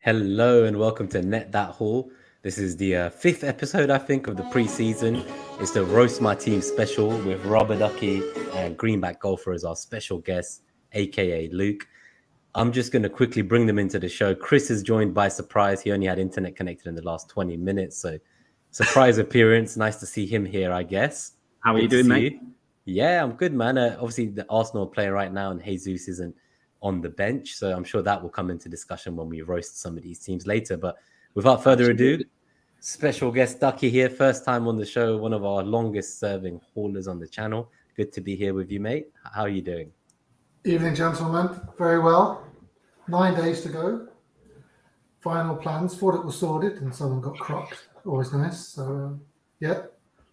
Hello and welcome to Net That Haul. This is the fifth episode, I think, of the preseason. It's the Roast My Team special with RubberDucky and GreenBackGolfer as our special guest, aka Luke. I'm just going to quickly bring them into the show. Chris is joined by surprise. He only had internet connected in the last 20 minutes, so surprise appearance. Nice to see him here, I guess. How are you doing, mate? Yeah, I'm good, man. Obviously, the Arsenal are playing right now, and Jesus isn't on the bench, so I'm sure that will come into discussion when we roast some of these teams later. But without further ado, special guest Ducky here, first time on the show, one of our longest serving haulers on the channel. Good to be here with you, mate. How are you doing? Evening, gentlemen. Very well. 9 days to go. Final plans. Thought it was sorted and someone got crocked. Always nice. So, yeah,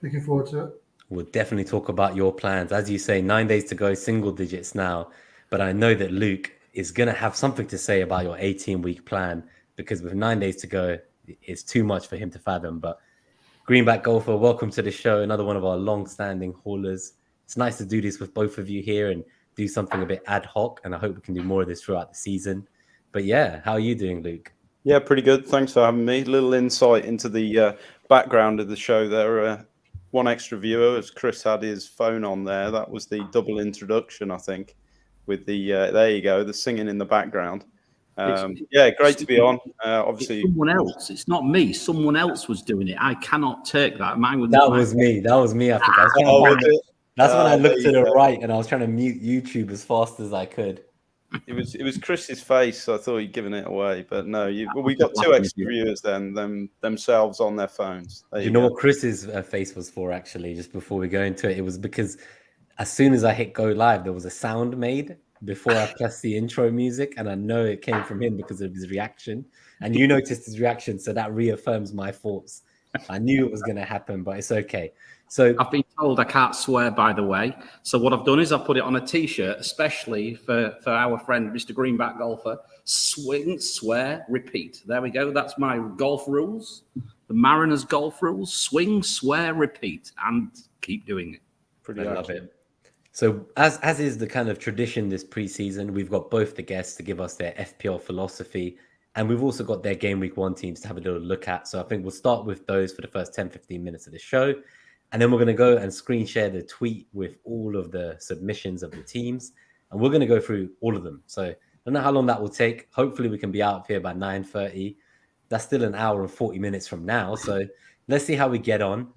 looking forward to it. We'll definitely talk about your plans. As you say, 9 days to go, single digits now. But I know that Luke is going to have something to say about your 18-week plan because with 9 days to go, it's too much for him to fathom. But GreenBackGolfer, welcome to the show. Another one of our long-standing haulers. It's nice to do this with both of you here and do something a bit ad hoc. And I hope we can do more of this throughout the season. But yeah, how are you doing, Luke? Yeah, pretty good. Thanks for having me. A little insight into the background of the show there. One extra viewer, as Chris had his phone on there. That was the double introduction, I think. With the there you go, the singing in the background. Yeah, great to be on. Obviously, it's someone else. It's not me. Someone else was doing it. I cannot take that. That was me. I think. That's when I looked to the right and I was trying to mute YouTube as fast as I could. It was Chris's face, so I thought he'd given it away. But no, we got two extra viewers then, themselves on their phones. You know what Chris's face was for, actually, just before we go into it? It was because as soon as I hit go live, there was a sound made before I pressed the intro music. And I know it came from him because of his reaction. And you noticed his reaction. So that reaffirms my thoughts. I knew it was going to happen, but it's okay. So I've been told I can't swear, by the way. So what I've done is I've put it on a T-shirt, especially for our friend, Mr. GreenBackGolfer. Swing, swear, repeat. There we go. That's my golf rules. The Mariners golf rules. Swing, swear, repeat. And keep doing it. I love it. So as is the kind of tradition this preseason, we've got both the guests to give us their FPL philosophy. And we've also got their Gameweek 1 teams to have a little look at. So I think we'll start with those for the first 10, 15 minutes of the show. And then we're going to go and screen share the tweet with all of the submissions of the teams. And we're going to go through all of them. So I don't know how long that will take. Hopefully we can be out of here by 9:30. That's still an hour and 40 minutes from now. So let's see how we get on.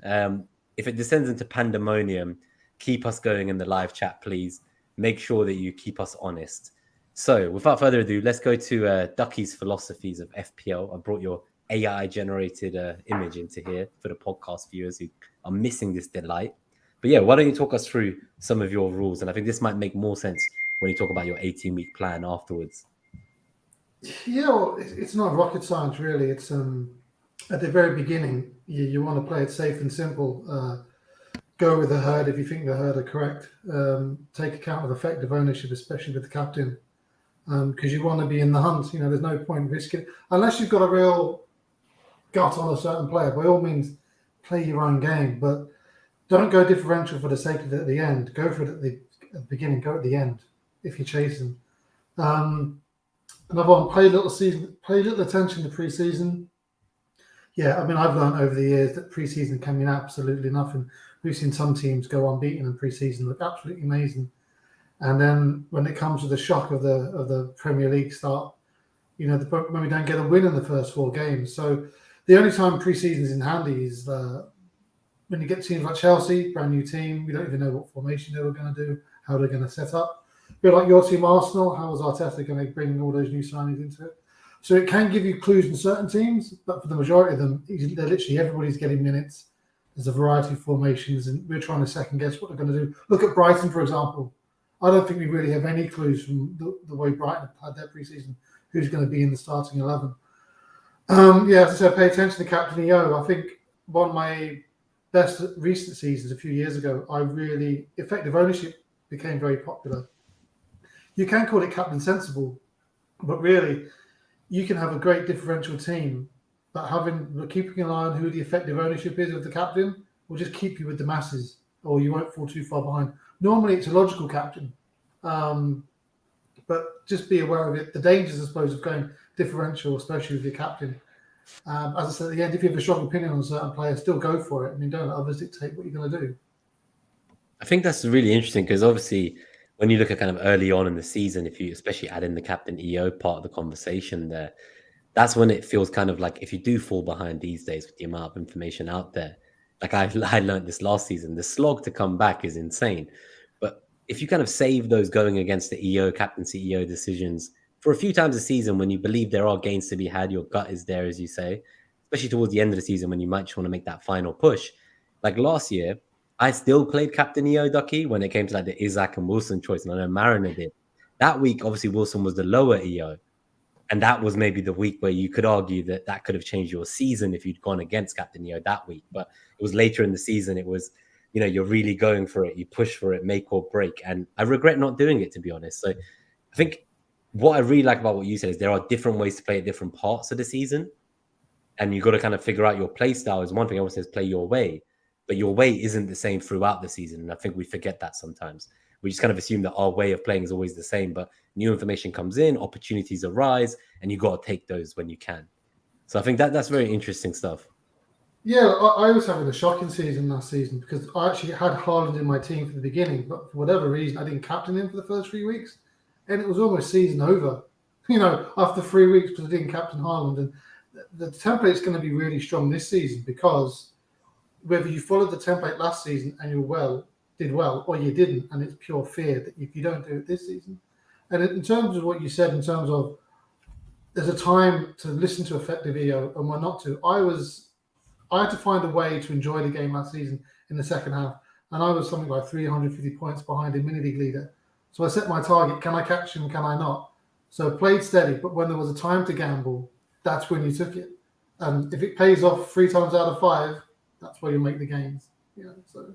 If it descends into pandemonium, keep us going in the live chat, please. Make sure that you keep us honest. So without further ado, let's go to Ducky's philosophies of FPL. I brought your AI-generated image into here for the podcast viewers who are missing this delight. But yeah, why don't you talk us through some of your rules? And I think this might make more sense when you talk about your 18-week plan afterwards. Yeah, well, it's not rocket science, really. It's at the very beginning, you want to play it safe and simple. Go with the herd if you think the herd are correct. Take account of effective ownership, especially with the captain, because you want to be in the hunt. You know, there's no point risking unless you've got a real gut on a certain player. By all means, play your own game, but don't go differential for the sake of it at the end. Go for it at the beginning. Go at the end if you're chasing. Another one: pay little attention to preseason. Yeah, I mean, I've learned over the years that preseason can mean absolutely nothing. We've seen some teams go unbeaten in preseason, look absolutely amazing, and then when it comes to the shock of the Premier League start, you know, when we don't get a win in the first 4 games. So the only time preseason is in handy is when you get teams like Chelsea, brand new team. We don't even know what formation they were going to do, how they're going to set up. A bit like your team, Arsenal. How is Arteta going to bring all those new signings into it? So it can give you clues in certain teams, but for the majority of them, they're literally everybody's getting minutes. There's a variety of formations, and we're trying to second guess what they're going to do. Look at Brighton, for example. I don't think we really have any clues from the way Brighton have had their preseason who's going to be in the starting 11. Yeah, as I said, pay attention to Captain EO. I think one of my best recent seasons a few years ago, effective ownership became very popular. You can call it Captain Sensible, but really, you can have a great differential team, but keeping an eye on who the effective ownership is of the captain will just keep you with the masses, or you won't fall too far behind. Normally, it's a logical captain, but just be aware of it. The dangers, I suppose, of going differential, especially with your captain. As I said at the end, if you have a strong opinion on a certain player, still go for it. I mean, don't let others dictate what you're going to do. I think that's really interesting because obviously when you look at kind of early on in the season, if you especially add in the captain EO part of the conversation there, that's when it feels kind of like if you do fall behind these days with the amount of information out there, like I learned this last season, the slog to come back is insane. But if you kind of save those going against the EO, captaincy EO decisions for a few times a season when you believe there are gains to be had, your gut is there, as you say, especially towards the end of the season when you might just want to make that final push. Like last year, I still played Captain EO Ducky when it came to like the Isaac and Wilson choice, and I know Mariner did. That week, obviously, Wilson was the lower EO. And that was maybe the week where you could argue that that could have changed your season if you'd gone against Captain EO that week. But it was later in the season. It was, you're really going for it. You push for it, make or break. And I regret not doing it, to be honest. So I think what I really like about what you said is there are different ways to play at different parts of the season. And you've got to kind of figure out your play style is one thing. I always says play your way. But your way isn't the same throughout the season. And I think we forget that sometimes. We just kind of assume that our way of playing is always the same, but new information comes in, opportunities arise, and you got to take those when you can. So I think that's very interesting stuff. Yeah, I was having a shocking season last season because I actually had Haaland in my team from the beginning, but for whatever reason, I didn't captain him for the first 3 weeks, and it was almost season over, after 3 weeks because I didn't captain Haaland. And the template is going to be really strong this season because whether you followed the template last season and you did well, or you didn't, and it's pure fear that if you don't do it this season. And in terms of what you said, in terms of there's a time to listen to effective EO and when not to, I had to find a way to enjoy the game last season in the second half, and I was something like 350 points behind in mini league leader. So I set my target: can I catch him? Can I not? So played steady, but when there was a time to gamble, that's when you took it. And if it pays off 3 times out of 5, that's where you make the gains. So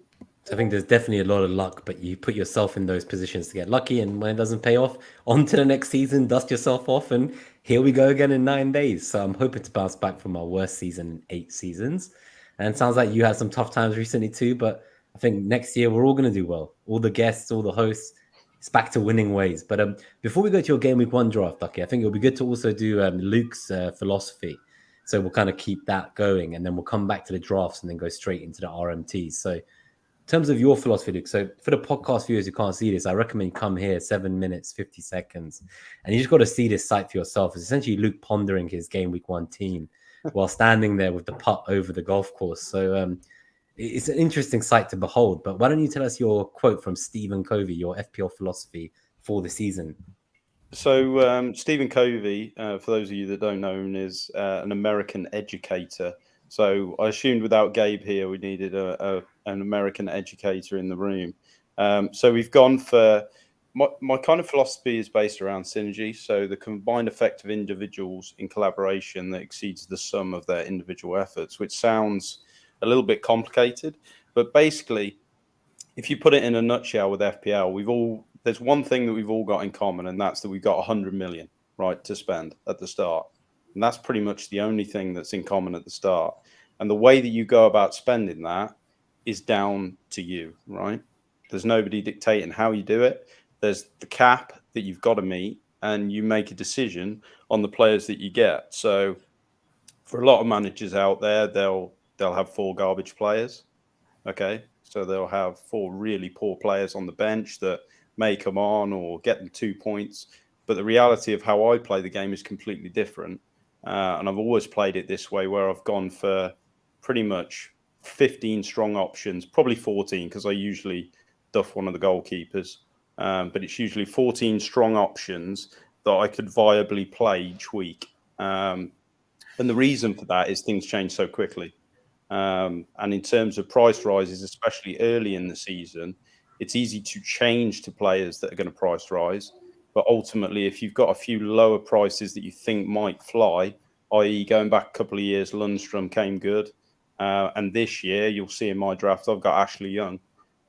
I think there's definitely a lot of luck, but you put yourself in those positions to get lucky. And when it doesn't pay off, on to the next season, dust yourself off, and here we go again in 9 days. So I'm hoping to bounce back from our worst season in 8 seasons. And it sounds like you had some tough times recently too, but I think next year we're all going to do well. All the guests, all the hosts, it's back to winning ways. But before we go to your Game Week 1 draft, Ducky, I think it'll be good to also do Luke's philosophy. So we'll kind of keep that going, and then we'll come back to the drafts and then go straight into the RMTs. So in terms of your philosophy, Luke, so for the podcast viewers who can't see this, I recommend you come here 7 minutes, 50 seconds, and you just got to see this site for yourself. It's essentially Luke pondering his Game Week 1 team while standing there with the putt over the golf course. So it's an interesting sight to behold. But why don't you tell us your quote from Stephen Covey, your FPL philosophy for the season? So Stephen Covey, for those of you that don't know him, is an American educator. So I assumed without Gabe here, we needed an American educator in the room. So we've gone for my kind of philosophy is based around synergy. So the combined effect of individuals in collaboration that exceeds the sum of their individual efforts, which sounds a little bit complicated, but basically, if you put it in a nutshell with FPL, there's one thing that we've all got in common, and that's that we've got 100 million, right, to spend at the start. And that's pretty much the only thing that's in common at the start. And the way that you go about spending that is down to you, right? There's nobody dictating how you do it. There's the cap that you've got to meet, and you make a decision on the players that you get. So for a lot of managers out there, they'll have 4 garbage players, okay? So they'll have 4 really poor players on the bench that may come on or get them 2 points. But the reality of how I play the game is completely different. And I've always played it this way, where I've gone for pretty much 15 strong options, probably 14, because I usually duff one of the goalkeepers. But it's usually 14 strong options that I could viably play each week. And the reason for that is things change so quickly. And in terms of price rises, especially early in the season, it's easy to change to players that are going to price rise. But ultimately, if you've got a few lower prices that you think might fly, i.e. going back a couple of years, Lundstrom came good. And this year, you'll see in my draft, I've got Ashley Young.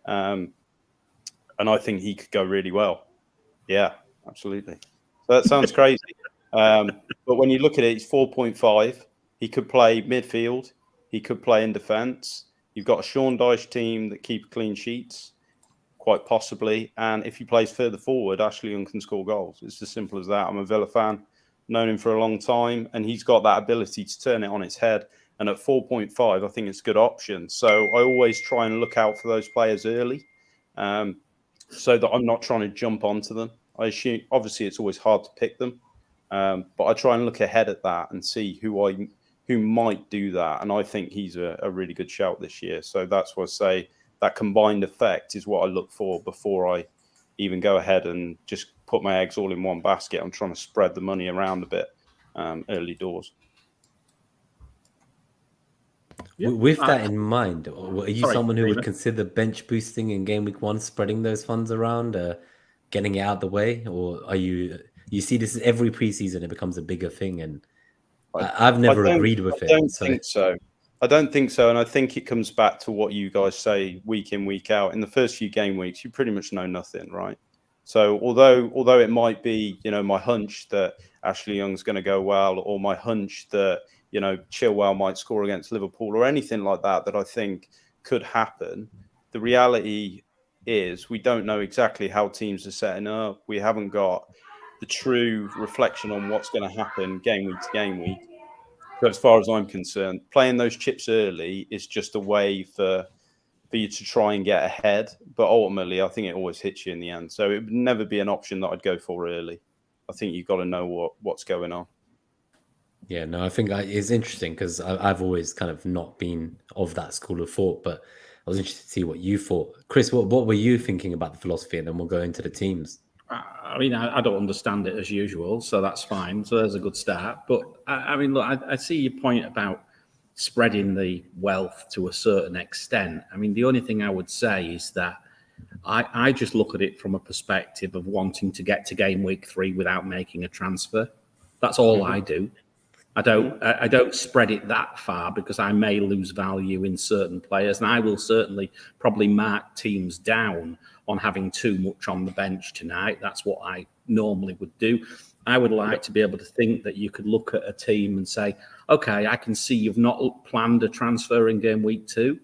And I think he could go really well. Yeah, absolutely. So that sounds crazy. But when you look at it, it's 4.5. He could play midfield. He could play in defence. You've got a Sean Dyche team that keep clean sheets, quite possibly. And if he plays further forward, Ashley Young can score goals. It's as simple as that. I'm a Villa fan. known him for a long time, and he's got that ability to turn it on its head. And at 4.5, I think it's a good option. So I always try and look out for those players early, so that I'm not trying to jump onto them. I assume, obviously, it's always hard to pick them, but I try and look ahead at that and see who might do that. And I think he's a really good shout this year. So that's why I say that combined effect is what I look for before I even go ahead and just put my eggs all in one basket. I'm trying to spread the money around a bit early doors. With that in mind, are you someone who would consider bench boosting in game week 1, spreading those funds around, getting it out of the way? Or are you see this every preseason, it becomes a bigger thing? And I've never agreed with it. I don't think so. I don't think so. And I think it comes back to what you guys say week in, week out. In the first few game weeks, you pretty much know nothing, right? So although it might be, my hunch that Ashley Young's going to go well, or my hunch that, Chilwell might score against Liverpool or anything like that I think could happen, the reality is we don't know exactly how teams are setting up. We haven't got the true reflection on what's going to happen game week to game week. So as far as I'm concerned, playing those chips early is just a way for you to try and get ahead. But ultimately, I think it always hits you in the end. So it would never be an option that I'd go for early. I think you've got to know what's going on. Yeah, no, I think it's interesting because I've always kind of not been of that school of thought, but I was interested to see what you thought. Chris, what were you thinking about the philosophy? And then we'll go into the teams. I mean, I don't understand it as usual, so that's fine. So there's a good start. But I mean, look, I see your point about spreading the wealth to a certain extent. I mean, the only thing I would say is that I just look at it from a perspective of wanting to get to game week 3 without making a transfer. That's all I do. I don't spread it that far because I may lose value in certain players, and I will certainly probably mark teams down on having too much on the bench tonight. That's what I normally would do. I would like to be able to think that you could look at a team and say, okay, I can see you've not planned a transfer in game week 2.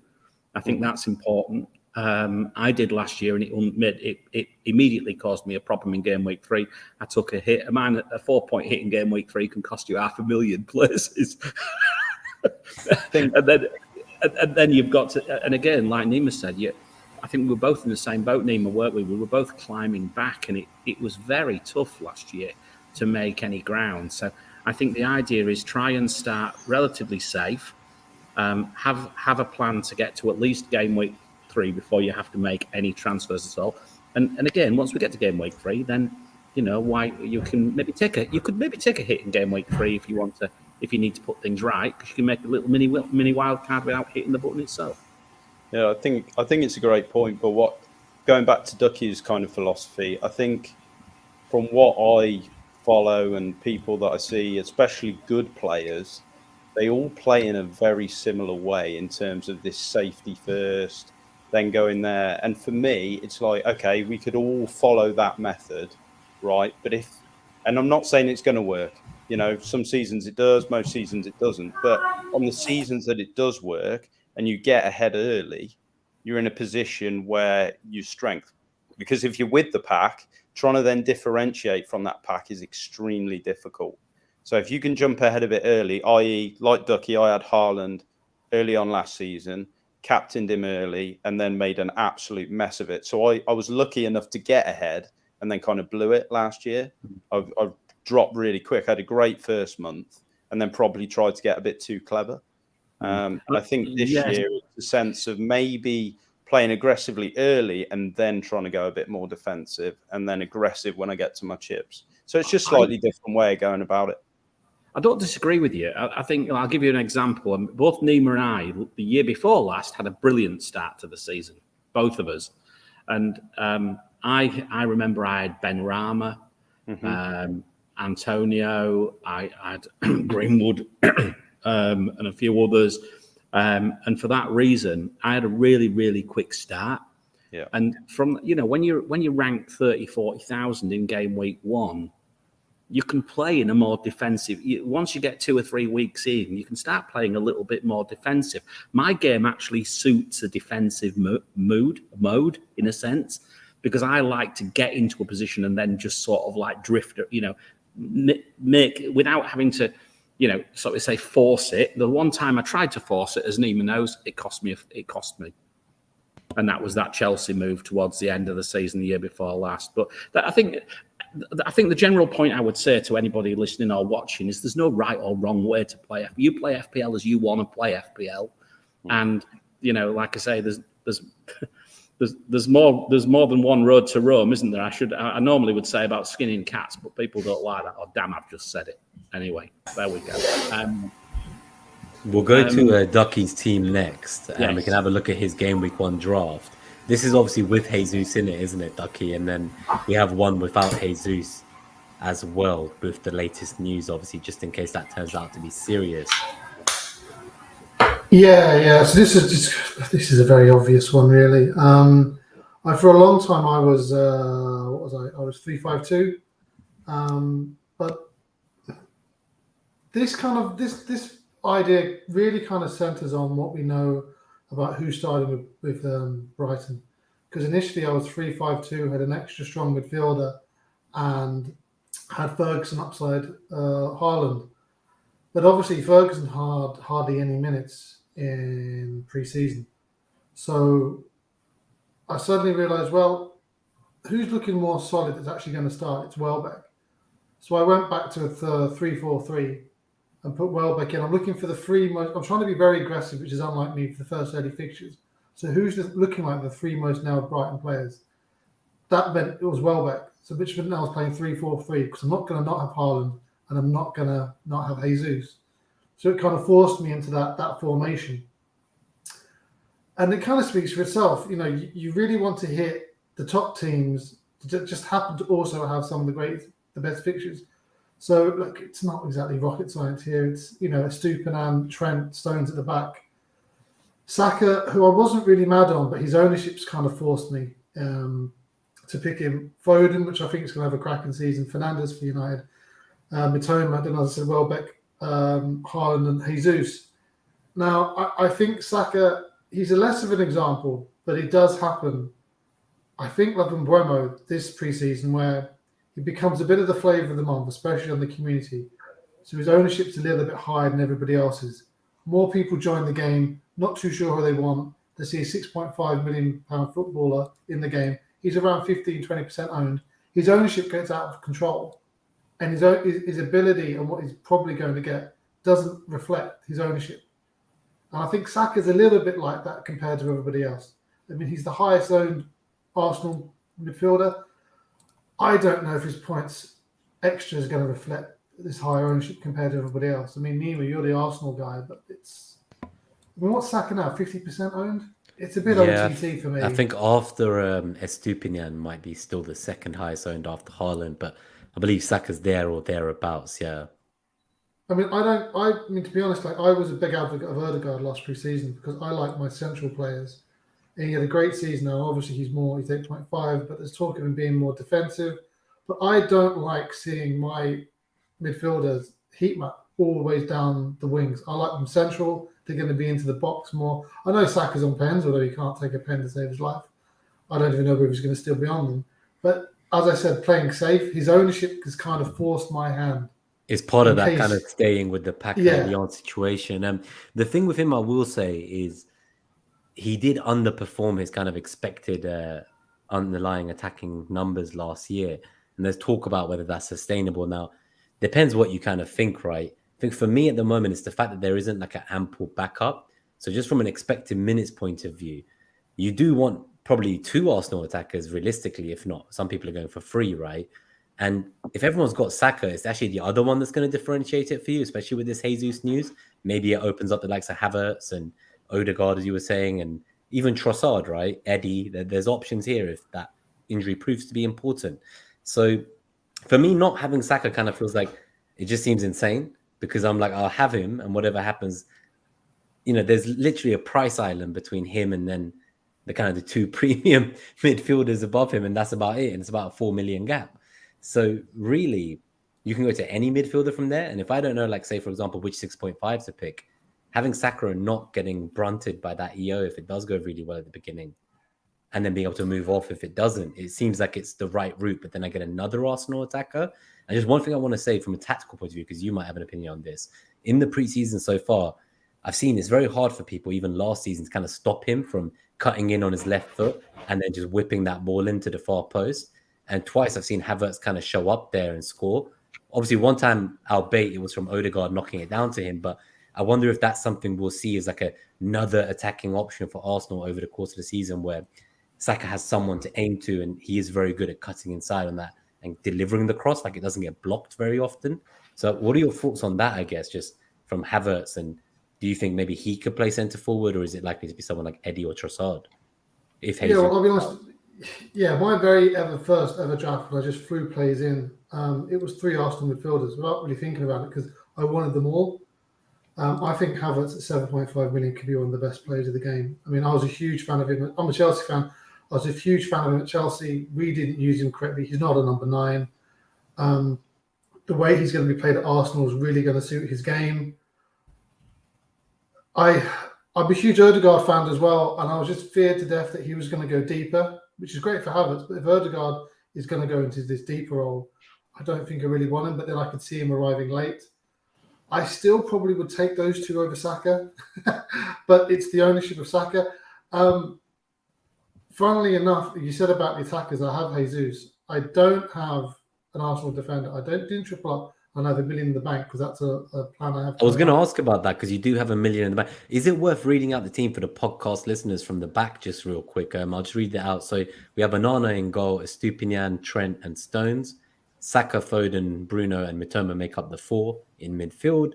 I think that's important. I did last year, and it immediately caused me a problem in game week 3. I took a hit. A 4-point hit in game week 3 can cost you $500,000 places. and then you've got to, and again, like Nima said, I think we were both in the same boat, Nima, weren't we? We were both climbing back, and it was very tough last year to make any ground. So I think the idea is try and start relatively safe. Have a plan to get to at least game week 3 before you have to make any transfers at all. And again, once we get to game week 3, then why you could maybe take a hit in game week 3 if you need to put things right, because you can make a little mini wild card without hitting the button itself. Yeah, I think it's a great point. But going back to Ducky's kind of philosophy, I think from what I follow and people that I see, especially good players, they all play in a very similar way in terms of this safety first, then go in there. And for me, it's like, okay, we could all follow that method, right? But and I'm not saying it's going to work. Some seasons it does, most seasons it doesn't. But on the seasons that it does work and you get ahead early, you're in a position where you strength. Because if you're with the pack, trying to then differentiate from that pack is extremely difficult. So if you can jump ahead of it early, i.e., like Ducky, I had Haaland early on last season, captained him early, and then made an absolute mess of it. So I was lucky enough to get ahead and then kind of blew it last year. I dropped really quick. I had a great first month and then probably tried to get a bit too clever. And I think this year it's a sense of maybe playing aggressively early and then trying to go a bit more defensive and then aggressive when I get to my chips. So it's just slightly different way of going about it. I don't disagree with you. I think I'll give you an example. Both Nima and I, the year before last, had a brilliant start to the season, both of us. And I remember I had Ben Rama, Antonio, I had Greenwood, and a few others. And for that reason, I had a really, really quick start. Yeah. And from, when you rank 30, 40,000 in game week 1, you can play in a more defensive. Once you get 2 or 3 weeks in, you can start playing a little bit more defensive. My game actually suits a defensive mode in a sense, because I like to get into a position and then just sort of like drift, make without having to, sort of say force it. The one time I tried to force it, as Nima knows, it cost me. And that was that Chelsea move towards the end of the season, the year before last. But I think the general point I would say to anybody listening or watching is there's no right or wrong way to play. You play FPL as you want to play FPL, and like I say, there's more than one road to Rome, isn't there? I normally would say about skinning cats, but people don't like that. Oh, damn, I've just said it. Anyway, there we go. We'll go to Ducky's team next, and yes. we can have a look at his game week 1 draft. This is obviously with Jesus in it, isn't it, Ducky? And then we have one without Jesus as well, with the latest news, obviously, just in case that turns out to be serious. Yeah. So this is a very obvious one, really. For a long time I was what was I? I was 352, but this idea really kind of centers on what we know about who started with Brighton. Because initially I was 352, had an extra strong midfielder, and had Ferguson upside Haaland. But obviously Ferguson had hardly any minutes in pre-season. So I suddenly realised, well, who's looking more solid that's actually going to start? It's Welbeck. So I went back to a 3-4-3 and put Welbeck in. I'm looking for the 3 most. I'm trying to be very aggressive, which is unlike me for the first early fixtures. So who's looking like the 3 most nailed Brighton players? That meant it was Welbeck. So which meant I was playing 3-4-3 because I'm not going to not have Haaland and I'm not going to not have Jesus. So it kind of forced me into that formation. And it kind of speaks for itself. You really want to hit the top teams that just happen to also have some of the best fixtures. So look, it's not exactly rocket science here. It's Estupiñán, Trent, Stones at the back. Saka, who I wasn't really mad on, but his ownership's kind of forced me to pick him. Foden, which I think is going to have a cracking season. Fernandes for United. Mitoma, then as I said, Welbeck, Haaland and Jesus. Now, I think Saka, he's a less of an example, but it does happen. I think like in Buemo this preseason, where he becomes a bit of the flavour of the month, especially on the community. So his ownership's a little bit higher than everybody else's. More people join the game, not too sure who they want. They see a £6.5 million footballer in the game. He's around 15-20% owned. His ownership gets out of control. And his ability and what he's probably going to get doesn't reflect his ownership. And I think Saka's a little bit like that compared to everybody else. I mean, he's the highest owned Arsenal midfielder. I don't know if his points extra is going to reflect this higher ownership compared to everybody else. I mean, Nima, you're the Arsenal guy, but what's Saka now? 50% owned? It's a bit OTT for me. I think after Estupiñán might be still the second highest owned after Haaland, but I believe Saka's there or thereabouts, yeah. I mean, to be honest, I was a big advocate of Odegaard last pre-season because I like my central players. And he had a great season now. Obviously, he's 8.5, but there's talk of him being more defensive. But I don't like seeing my midfielders heat map always down the wings. I like them central. They're going to be into the box more. I know Saka's on pens, although he can't take a pen to save his life. I don't even know whether he's going to still be on them. But as I said, playing safe, his ownership has kind of forced my hand. It's part of that kind of staying with the Paco Leon situation. The thing with him, I will say, is he did underperform his kind of expected underlying attacking numbers last year. And there's talk about whether that's sustainable. Now, depends what you kind of think, right? I think for me at the moment, it's the fact that there isn't like an ample backup. So just from an expected minutes point of view, you do want probably 2 Arsenal attackers realistically, if not. Some people are going for 3, right? And if everyone's got Saka, it's actually the other one that's going to differentiate it for you, especially with this Jesus news. Maybe it opens up the likes of Havertz and Odegaard, as you were saying, and even Trossard, right? Eddie, there's options here if that injury proves to be important. So for me, not having Saka kind of feels like it just seems insane because I'm like, I'll have him and whatever happens, there's literally a price island between him and then the kind of the 2 premium midfielders above him, and that's about it. And it's about a 4 million gap. So really, you can go to any midfielder from there. And if I don't know, like say, for example, which 6.5 to pick, having Saka not getting brunted by that EO if it does go really well at the beginning and then being able to move off if it doesn't. It seems like it's the right route, but then I get another Arsenal attacker. And just one thing I want to say from a tactical point of view, because you might have an opinion on this. In the preseason so far, I've seen it's very hard for people, even last season, to kind of stop him from cutting in on his left foot and then just whipping that ball into the far post. And twice I've seen Havertz kind of show up there and score. Obviously, one time, albeit it was from Odegaard knocking it down to him, but I wonder if that's something we'll see as like another attacking option for Arsenal over the course of the season, where Saka has someone to aim to, and he is very good at cutting inside on that and delivering the cross. Like, it doesn't get blocked very often. So what are your thoughts on that, I guess, just from Havertz? And do you think maybe he could play centre forward, or is it likely to be someone like Eddie or Trossard? If yeah, well, I'll be honest. Yeah, my very first ever draft, when I just threw plays in, it was 3 Arsenal midfielders without really thinking about it, because I wanted them all. I think Havertz at 7.5 million could be one of the best players of the game. I mean, I was a huge fan of him. I'm a Chelsea fan. I was a huge fan of him at Chelsea. We didn't use him correctly. He's not a number 9. The way he's going to be played at Arsenal is really going to suit his game. I'm a huge Odegaard fan as well, and I was just feared to death that he was going to go deeper, which is great for Havertz. But if Odegaard is going to go into this deeper role, I don't think I really want him. But then I could see him arriving late. I still probably would take those 2 over Saka, but it's the ownership of Saka. Funnily enough, you said about the attackers, I have Jesus. I don't have an Arsenal defender. I don't do triple up. I have $1 million in the bank, because that's a plan I have. I was going to ask about that, because you do have $1 million in the bank. Is it worth reading out the team for the podcast listeners from the back just real quick? I'll just read that out. So we have Onana in goal, Estupinian, Trent and Stones. Saka, Foden, Bruno and Mitoma make up the 4 in midfield.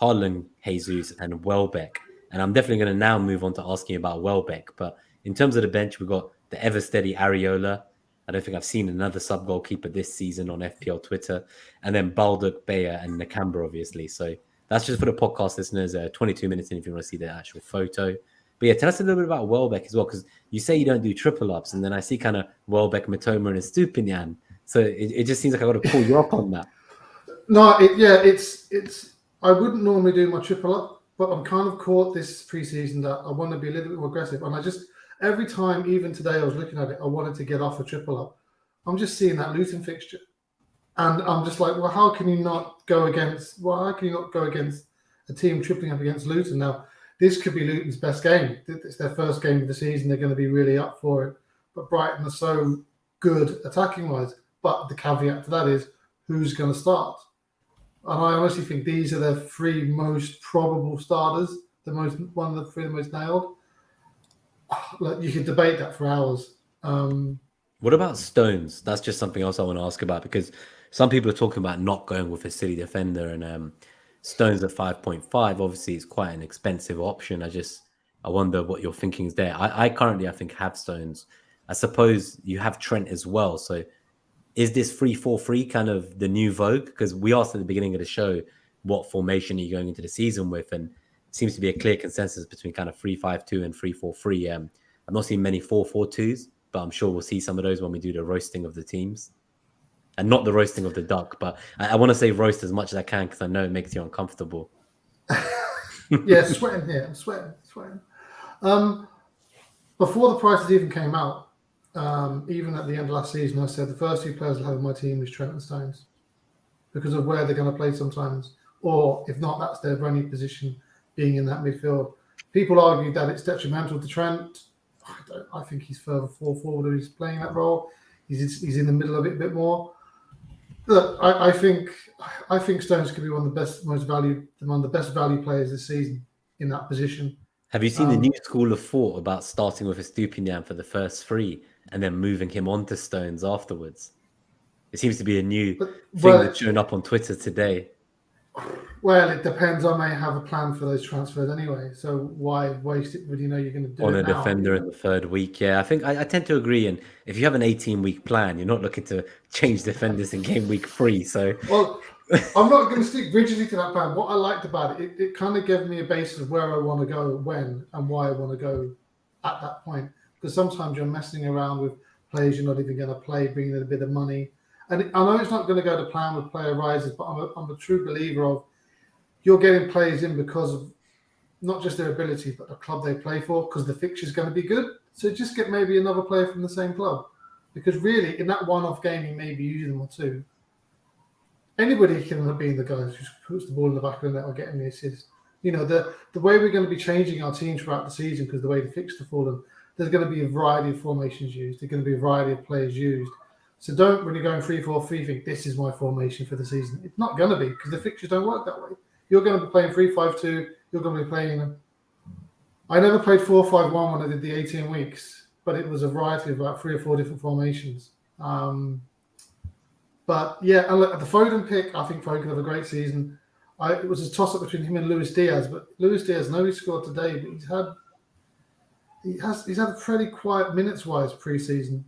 Haaland, Jesus and Welbeck. And I'm definitely going to now move on to asking about Welbeck. But in terms of the bench, we've got the ever-steady Areola. I don't think I've seen another sub-goalkeeper this season on FPL Twitter. And then Baldock, Bayer, and Nakamba, obviously. So that's just for the podcast listeners. 22 minutes in if you want to see the actual photo. But yeah, tell us a little bit about Welbeck as well, because you say you don't do triple ups, and then I see kind of Welbeck, Mitoma, and Estupinian. So it just seems like I've got to pull you up on that. No, it's. I wouldn't normally do my triple up, but I'm kind of caught this preseason that I want to be a little bit more aggressive, and I just. Every time, even today, I was looking at it, I wanted to get off a triple up. I'm just seeing that Luton fixture. And I'm just like, well, how can you not go against a team tripling up against Luton? Now, this could be Luton's best game. It's their first game of the season. They're going to be really up for it. But Brighton are so good attacking-wise. But the caveat to that is, who's going to start? And I honestly think these are the 3 most probable starters, one of the 3 most nailed. Like, you could debate that for hours. What about Stones? That's just something else I want to ask about, because some people are talking about not going with a city defender, and Stones at 5.5 obviously is quite an expensive option. I wonder what your thinking is there. I currently, I think, have Stones. I suppose you have Trent as well. So is this 3-4-3 kind of the new vogue? Because we asked at the beginning of the show, what formation are you going into the season with? And seems to be a clear consensus between kind of 3-5-2 and 3-4-3. I'm not seeing many 4-4-2s, but I'm sure we'll see some of those when we do the roasting of the teams. And not the roasting of the duck, but I want to say roast as much as I can, because I know it makes you uncomfortable. Yeah, sweating here. I'm sweating. Before the prices even came out, even at the end of last season, I said the first 2 players I'll have in my team is Trent and Stones, because of where they're going to play sometimes. Or if not, that's their running position, being in that midfield. People argue that it's detrimental to Trent. I think he's further forward when he's playing that role. He's in the middle of it a bit more. Look, I think Stones could be one of the best value players this season in that position. Have you seen the new school of thought about starting with Estupinian for the first 3 and then moving him on to Stones afterwards? It seems to be a new thing that's shown up on Twitter today. Well, it depends. I may have a plan for those transfers anyway. So why waste it when you know you're going to do it on a now? defender in the 3rd week? Yeah, I think I tend to agree. And if you have an 18-week plan, you're not looking to change defenders in game week 3. So, well, I'm not going to stick rigidly to that plan. What I liked about it kind of gave me a basis of where I want to go, when, and why I want to go at that point. Because sometimes you're messing around with players you're not even going to play, bringing in a bit of money. And I know it's not going to go to plan with player rises, but I'm a true believer of you're getting players in because of not just their ability, but the club they play for, because the fixture's going to be good. So just get maybe another player from the same club. Because really, in that one-off game, you maybe use them or two. Anybody can end up being the guy who puts the ball in the back of the net or getting the assist. You know, the way we're going to be changing our team throughout the season, because the way the fixture fallen, there's going to be a variety of formations used. There's going to be a variety of players used. So don't, when you're going 3-4-3, think this is my formation for the season. It's not going to be, because the fixtures don't work that way. You're going to be playing 3-5-2. You're going to be playing. I never played 4-5-1 when I did the 18 weeks, but it was a variety of about 3 or 4 different formations. But yeah, and look, the Foden pick, I think Foden could have a great season. It was a toss-up between him and Luis Diaz, but Luis Diaz, no, he scored today, but he's had a pretty quiet minutes-wise pre-season.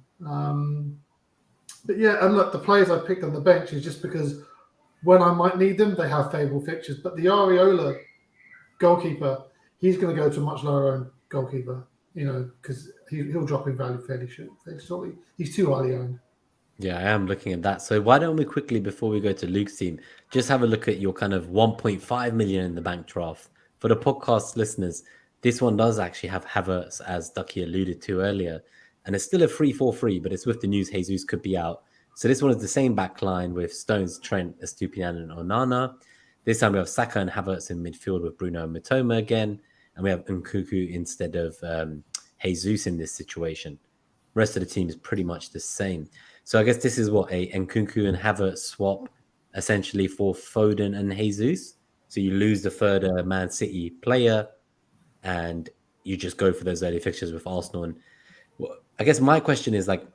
But yeah, and look, the players I picked on the bench is just because when I might need them, they have favourable fixtures. But the Areola goalkeeper, he's going to go to a much lower owned goalkeeper, you know, because he'll drop in value fairly shortly. He's too highly owned. Yeah, I am looking at that. So why don't we quickly, before we go to Luke's team, just have a look at your kind of 1.5 million in the bank draft. For the podcast listeners, this one does actually have Havertz, as Ducky alluded to earlier. And it's still a 3-4-3, but it's with the news Jesus could be out. So this one is the same back line with Stones, Trent, Estupiñán, and Onana. This time we have Saka and Havertz in midfield with Bruno and Mitoma again. And we have Nkunku instead of Jesus in this situation. Rest of the team is pretty much the same. So I guess this is what, a Nkunku and Havertz swap essentially for Foden and Jesus. So you lose the third Man City player and you just go for those early fixtures with Arsenal. And I guess my question is, like,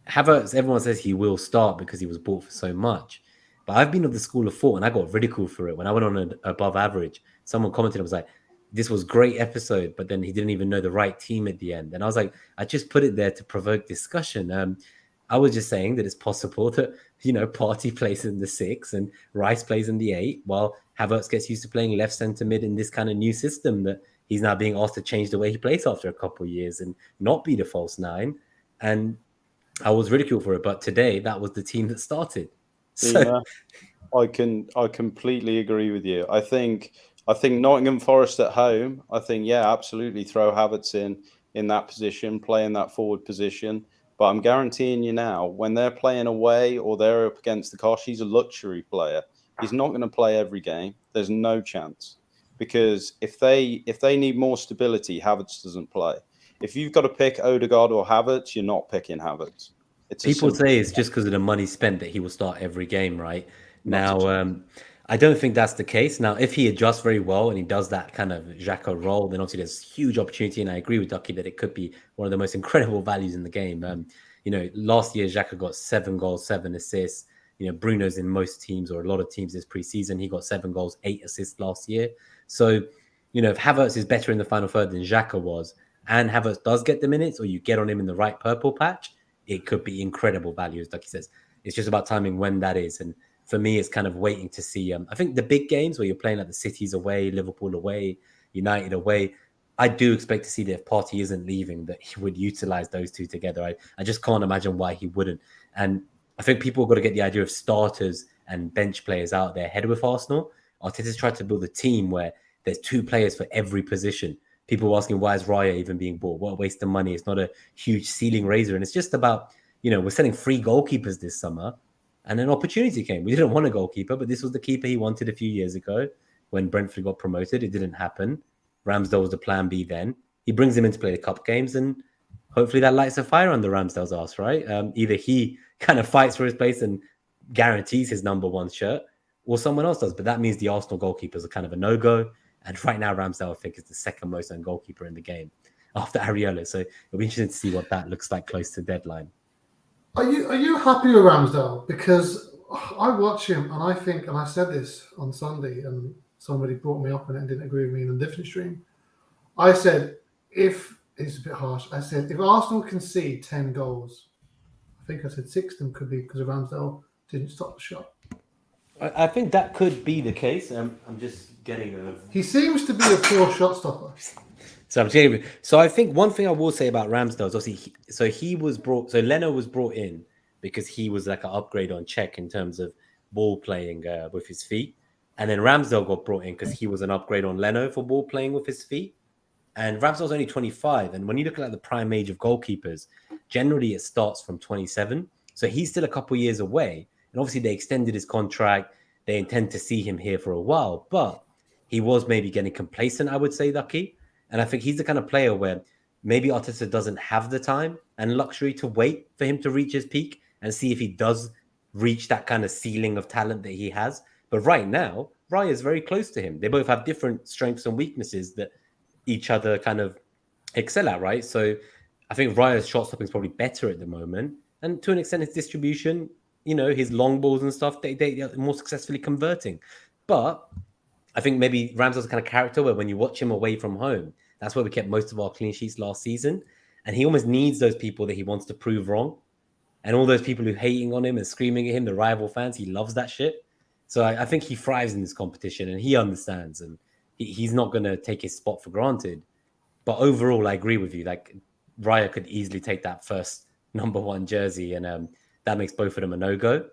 Havertz, everyone says he will start because he was bought for so much. But I've been of the school of thought, and I got ridiculed for it. When I went on an above average, someone commented, I was like, this was great episode, but then he didn't even know the right team at the end. And I was like, I just put it there to provoke discussion. I was just saying that it's possible that, you know, Partey plays in the 6 and Rice plays in the 8, while Havertz gets used to playing left centre mid in this kind of new system that he's now being asked to change the way he plays after a couple of years and not be the false 9. And I was ridiculed for it, but today that was the team that started. So yeah, I completely agree with you. I think Nottingham Forest at home, I think, yeah, absolutely throw Havertz in that position, play in that forward position. But I'm guaranteeing you now, when they're playing away or they're up against the Kosh, he's a luxury player. He's not going to play every game. There's no chance. Because if they need more stability, Havertz doesn't play. If you've got to pick Odegaard or Havertz, you're not picking Havertz. People say it's just because of the money spent that he will start every game, right? Now, I don't think that's the case. Now, if he adjusts very well and he does that kind of Xhaka role, then obviously there's huge opportunity. And I agree with Ducky that it could be one of the most incredible values in the game. You know, last year, Xhaka got 7 goals, 7 assists. You know, Bruno's in most teams or a lot of teams this preseason. He got 7 goals, 8 assists last year. So, you know, if Havertz is better in the final third than Xhaka was, and Havertz does get the minutes, or you get on him in the right purple patch, it could be incredible value, as Ducky says. It's just about timing when that is. And for me, it's kind of waiting to see. I think the big games where you're playing like the Cities away, Liverpool away, United away, I do expect to see that if Partey isn't leaving, that he would utilize those two together. I just can't imagine why he wouldn't. And I think people have got to get the idea of starters and bench players out there ahead with Arsenal. Arteta's tried to build a team where there's 2 players for every position. People are asking, why is Raya even being bought? What a waste of money. It's not a huge ceiling raiser. And it's just about, you know, we're selling 3 goalkeepers this summer. And an opportunity came. We didn't want a goalkeeper, but this was the keeper he wanted a few years ago when Brentford got promoted. It didn't happen. Ramsdale was the plan B then. He brings him in to play the cup games, and hopefully that lights a fire under Ramsdale's ass, right? Either he kind of fights for his place and guarantees his number 1 shirt, or someone else does. But that means the Arsenal goalkeepers are kind of a no-go. And right now, Ramsdale, I think, is the second most owned goalkeeper in the game after Areola. So it'll be interesting to see what that looks like close to deadline. Are you happy with Ramsdale? Because I watch him and I think, and I said this on Sunday, and somebody brought me up on it and didn't agree with me in a different stream. I said, if it's a bit harsh, I said, if Arsenal concede 10 goals, I think I said 6 of them could be because Ramsdale didn't stop the shot. I think that could be the case. I'm just getting He seems to be a poor shot stopper. So I think one thing I will say about Ramsdale is obviously Leno was brought in because he was like an upgrade on Czech in terms of ball playing with his feet. And then Ramsdale got brought in because he was an upgrade on Leno for ball playing with his feet. And Ramsdale's only 25. And when you look at the prime age of goalkeepers, generally it starts from 27. So he's still a couple of years away. And obviously they extended his contract. They intend to see him here for a while. But he was maybe getting complacent, I would say, Ducky. And I think he's the kind of player where maybe Arteta doesn't have the time and luxury to wait for him to reach his peak and see if he does reach that kind of ceiling of talent that he has. But right now, Raya is very close to him. They both have different strengths and weaknesses that each other kind of excel at, right? So I think Raya's shot stopping is probably better at the moment. And to an extent, his distribution, his long balls and stuff, they are more successfully converting. But I think maybe Ramsdale's the kind of character where when you watch him away from home, that's where we kept most of our clean sheets last season. And he almost needs those people that he wants to prove wrong. And all those people who are hating on him and screaming at him, the rival fans, he loves that shit. So I think he thrives in this competition and he understands and he's not going to take his spot for granted. But overall, I agree with you. Like Raya could easily take that first number 1 jersey and that makes both of them a no-go.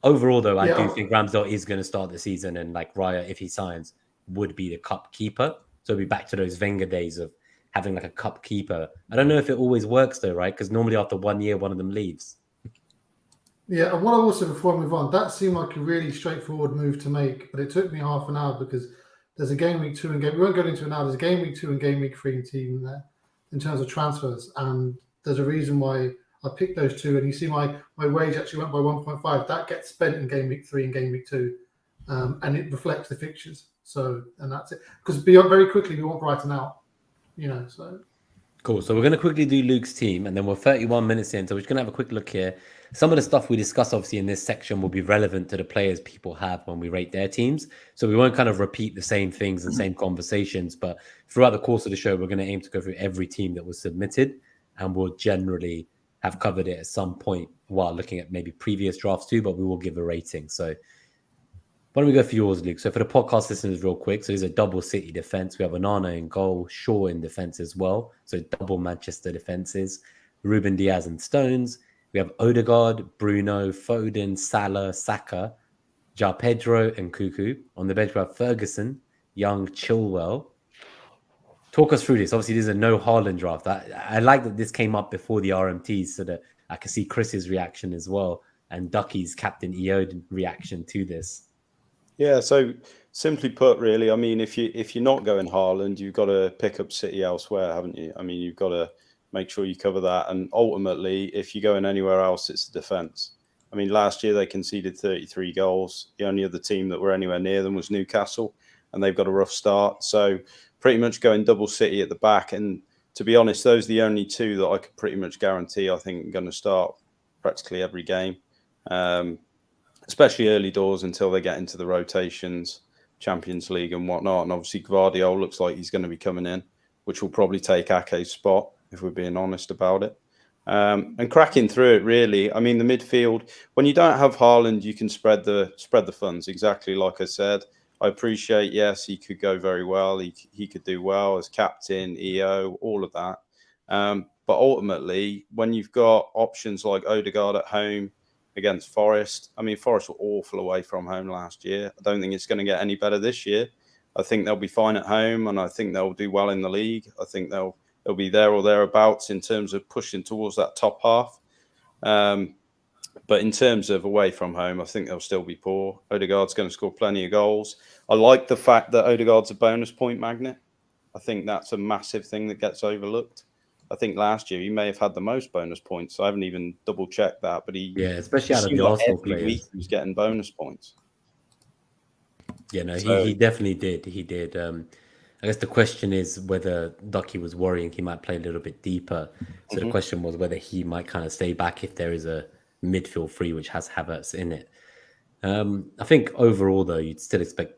Overall, though, I do think Ramsdale is going to start the season and like Raya, if he signs, would be the cup keeper. So it'll be back to those Wenger days of having like a cup keeper. I don't know if it always works though, right? Because normally after 1 year, one of them leaves. Yeah, and what I also, before I move on, that seemed like a really straightforward move to make, but it took me half an hour because there's a game week 2 and we won't go into it now. There's a game week 2 and game week 3 team there in terms of transfers, and there's a reason why I picked those two. And you see my wage actually went by 1.5. That gets spent in game week 3 and game week 2, and it reflects the fixtures. So, and that's it. Because very quickly we want Brighton out, So cool. So we're going to quickly do Luke's team, and then we're 31 minutes in. So we're just going to have a quick look here. Some of the stuff we discuss, obviously, in this section will be relevant to the players people have when we rate their teams. So we won't kind of repeat the same things and same conversations. But throughout the course of the show, we're going to aim to go through every team that was submitted, and we'll generally have covered it at some point while looking at maybe previous drafts too, but we will give a rating. So why don't we go for yours, Luke? So for the podcast listeners, real quick, so there's a double City defense. We have Onana in goal, Shaw in defense as well. So double Manchester defenses, Ruben Diaz and Stones. We have Odegaard, Bruno, Foden, Salah, Saka, João Pedro and Cuckoo. On the bench, we have Ferguson, Young, Chilwell. Talk us through this. Obviously, this is a no Haaland draft. I like that this came up before the RMTs so that I can see Chris's reaction as well and Ducky's Captain EO reaction to this. Yeah, so simply put, really, I mean, if you're not going Haaland, you've got to pick up City elsewhere, haven't you? I mean, you've got to make sure you cover that. And ultimately, if you're going anywhere else, it's the defence. I mean, last year they conceded 33 goals. The only other team that were anywhere near them was Newcastle, and they've got a rough start. So pretty much going double City at the back. And to be honest, those are the only two that I could pretty much guarantee I think are going to start practically every game, especially early doors until they get into the rotations, Champions League and whatnot. And obviously Gvardiol looks like he's going to be coming in, which will probably take Ake's spot, if we're being honest about it. And cracking through it, really. I mean, the midfield, when you don't have Haaland, you can spread the funds, exactly like I said. I appreciate, yes, he could go very well. He could do well as captain, EO, all of that. But ultimately, when you've got options like Odegaard at home against Forest, I mean, Forest were awful away from home last year. I don't think it's going to get any better this year. I think they'll be fine at home, and I think they'll do well in the league. I think they'll be there or thereabouts in terms of pushing towards that top half. But in terms of away from home, I think they'll still be poor. Odegaard's going to score plenty of goals. I like the fact that Odegaard's a bonus point magnet. I think that's a massive thing that gets overlooked. I think last year he may have had the most bonus points. I haven't even double checked that, but especially out of the Arsenal players, week he was getting bonus points. Yeah, no, he definitely did. He did. I guess the question is whether Ducky was worrying he might play a little bit deeper. So the question was whether he might kind of stay back if there is a midfield free which has Havertz in it. I think overall, though, you'd still expect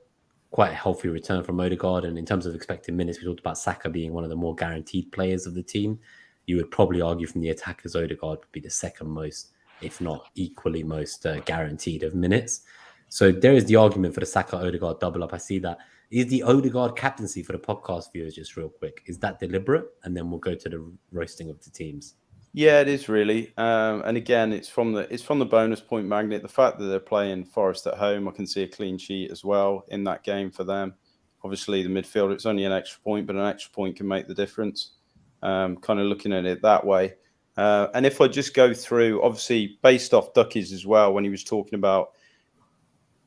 quite a healthy return from Odegaard. And in terms of expected minutes, we talked about Saka being one of the more guaranteed players of the team. You would probably argue from the attackers, Odegaard would be the second most, if not equally most guaranteed of minutes. So there is the argument for the Saka-Odegaard double up. I see that. Is the Odegaard captaincy for the podcast viewers, just real quick, is that deliberate? And then we'll go to the roasting of the teams. Yeah, it is really. And again, it's from the bonus point magnet. The fact that they're playing Forest at home, I can see a clean sheet as well in that game for them. Obviously, the midfielder, it's only an extra point, but an extra point can make the difference. Kind of looking at it that way. And if I just go through, obviously, based off Ducky's as well, when he was talking about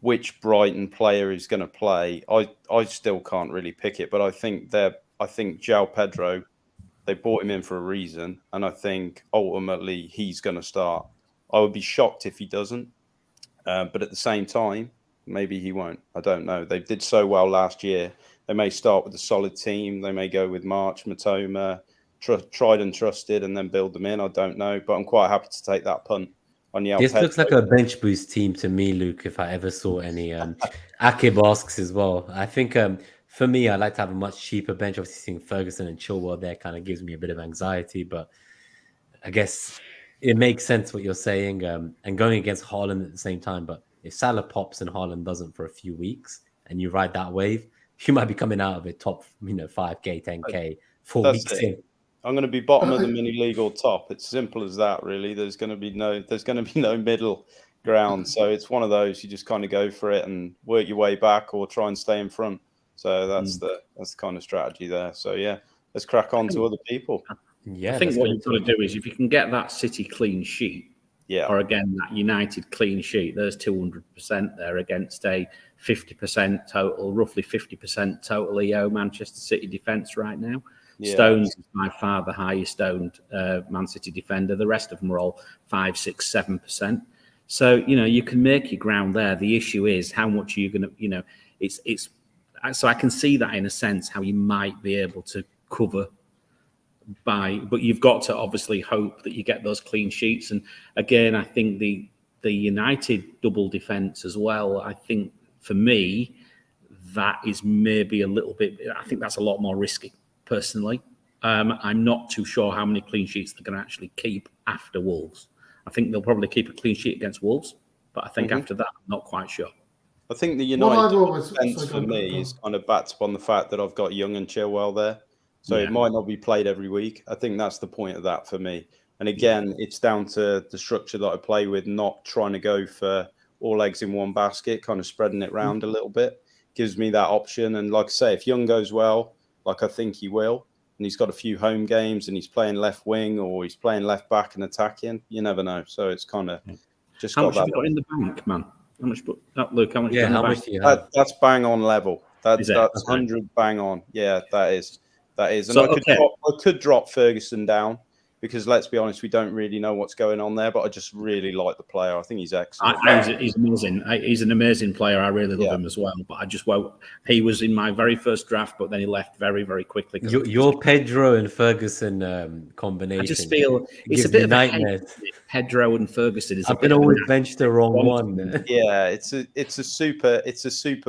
which Brighton player is going to play, I still can't really pick it. But I think João Pedro, they brought him in for a reason, and I think ultimately he's going to start. I would be shocked if he doesn't, but at the same time, maybe he won't. I don't know. They did so well last year. They may start with a solid team. They may go with March, Matoma, tried and trusted, and then build them in. I don't know, but I'm quite happy to take that punt on João This Pedro. looks like a bench boost team to me, Luke, if I ever saw any. Akib asks as well. I think for me, I like to have a much cheaper bench. Obviously, seeing Ferguson and Chilwell there kind of gives me a bit of anxiety, but I guess it makes sense what you're saying. And going against Haaland at the same time, but if Salah pops and Haaland doesn't for a few weeks, and you ride that wave, you might be coming out of it top, 5K, 10K, 4 That's weeks it. in. I'm going to be bottom of the mini league or top. It's simple as that, really. There's going to be no middle ground. So it's one of those, you just kind of go for it and work your way back, or try and stay in front. So that's the kind of strategy there. So yeah, let's crack on to other people. Yeah, I think what you've got to do is, if you can get that City clean sheet, or again that United clean sheet, there's 200% there against a 50% total, roughly 50% total EO Manchester City defence right now. Yeah. Stones is by far the highest owned Man City defender. The rest of them are all 5, 6, 7%. So you can make your ground there. The issue is how much are you going to, it's. So I can see that in a sense how you might be able to cover but you've got to obviously hope that you get those clean sheets. And again, I think the United double defence as well, I think for me, that is maybe a little bit, I think that's a lot more risky, personally. I'm not too sure how many clean sheets they're going to actually keep after Wolves. I think they'll probably keep a clean sheet against Wolves, but I think after that, I'm not quite sure. I think the United defence for me is kind of backed upon the fact that I've got Young and Chilwell there. So it might not be played every week. I think that's the point of that for me. And again, it's down to the structure that I play with, not trying to go for all eggs in one basket, kind of spreading it around a little bit. Gives me that option. And like I say, if Young goes well, like I think he will, and he's got a few home games and he's playing left wing or he's playing left back and attacking, you never know. So it's kind of just how got much that. Have you got in the bank, man? How much, Luke? How much? Yeah, how much do you have? That's bang on level. That's 100 bang on. Yeah, that is. And so, I could drop Ferguson down, because let's be honest, we don't really know what's going on there. But I just really like the player. I think he's excellent. He's amazing. He's an amazing player. I really love him as well. But I just won't. He was in my very first draft, but then he left very, very quickly. Your Pedro and Ferguson combination. I just feel it's a bit of a nightmare. Pedro and Ferguson is. I've been always bench the wrong one. Yeah, it's a super.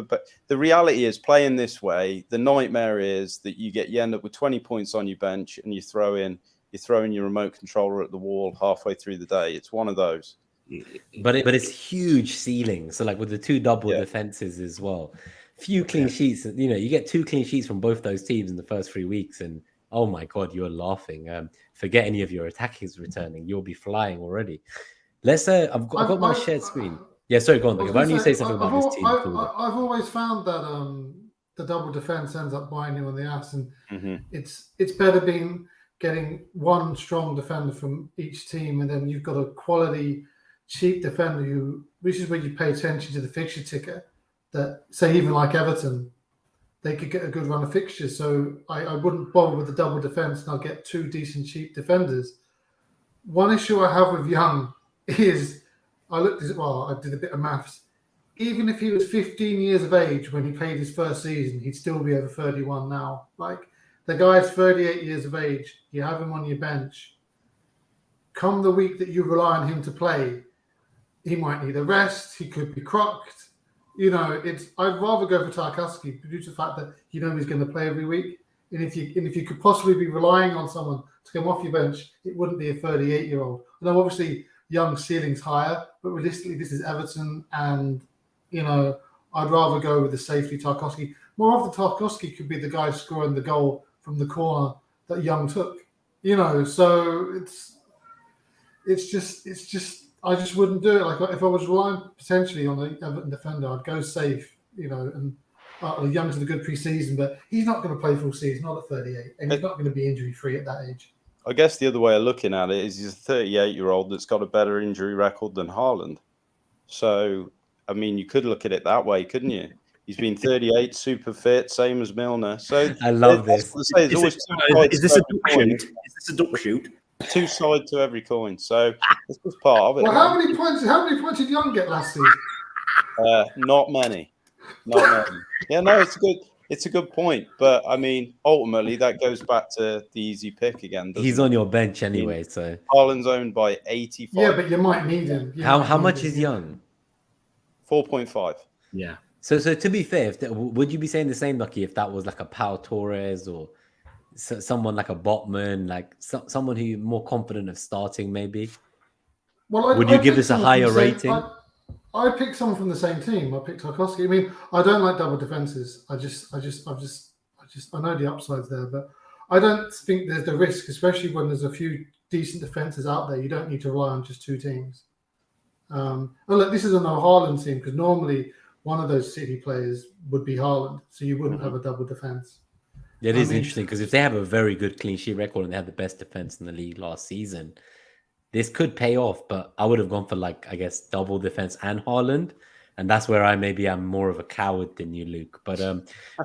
But the reality is, playing this way, the nightmare is that you end up with 20 points on your bench, and you throw in your remote controller at the wall halfway through the day. It's one of those. But it's huge ceiling. So like with the two double defenses as well, few clean sheets. You get 2 clean sheets from both those teams in the first 3 weeks, and oh my god, you're laughing. Forget any of your attackers returning. You'll be flying already. Let's. I've got my shared screen. Yeah, sorry, go on. Why don't you say something about this team? I've always found that the double defense ends up biting you on the ass, and it's better getting one strong defender from each team, and then you've got a quality cheap defender which is where you pay attention to the fixture ticker. That, say, even like Everton, they could get a good run of fixtures. So I wouldn't bother with the double defense, and I'll get 2 decent cheap defenders. One issue I have with Young is I did a bit of maths. Even if he was 15 years of age when he played his first season, he'd still be over 31 now. Like, the guy's 38 years of age. You have him on your bench. Come the week that you rely on him to play, he might need a rest. He could be crocked. I'd rather go for Tarkowski due to the fact that he's going to play every week. And if you could possibly be relying on someone to come off your bench, it wouldn't be a 38-year-old. Although obviously Young's ceiling's higher, but realistically this is Everton, and I'd rather go with the safety Tarkowski. More often Tarkowski could be the guy scoring the goal from the corner that Young took. So it's just I just wouldn't do it. Like if I was relying potentially on the Everton defender, I'd go safe, and Young's had a good pre-season, but he's not going to play full season, not at 38, and he's not going to be injury free at that age. I guess the other way of looking at it is he's a 38-year-old that's got a better injury record than Haaland. So, I mean, you could look at it that way, couldn't you? He's been 38, super fit, same as Milner. So I love this. Is this a duck shoot? Is this a duck shoot? Two sides to every coin. So this was part of it. Well, how many points did Young get last season? Not many. Yeah, no, it's a good point. But I mean, ultimately, that goes back to the easy pick again. He's on your bench anyway, so Haaland's owned by 85. Yeah, but you might need him. How much is Young? 4.5. Yeah. So to be fair, would you be saying the same, Ducky, if that was like a Pau Torres or someone like a Botman, like someone who you're more confident of starting, maybe? Well, would you give this a higher rating? I picked someone from the same team. I picked Tarkowski. I mean, I don't like double defenses. I know the upside's there, but I don't think there's the risk, especially when there's a few decent defenses out there. You don't need to rely on just two teams. And look, this is a no Haaland team because normally one of those City players would be Haaland, so you wouldn't have a double defense. It is interesting because if they have a very good clean sheet record and they have the best defense in the league last season, this could pay off. But I would have gone for double defense and Haaland, and that's where I maybe am more of a coward than you, Luke. But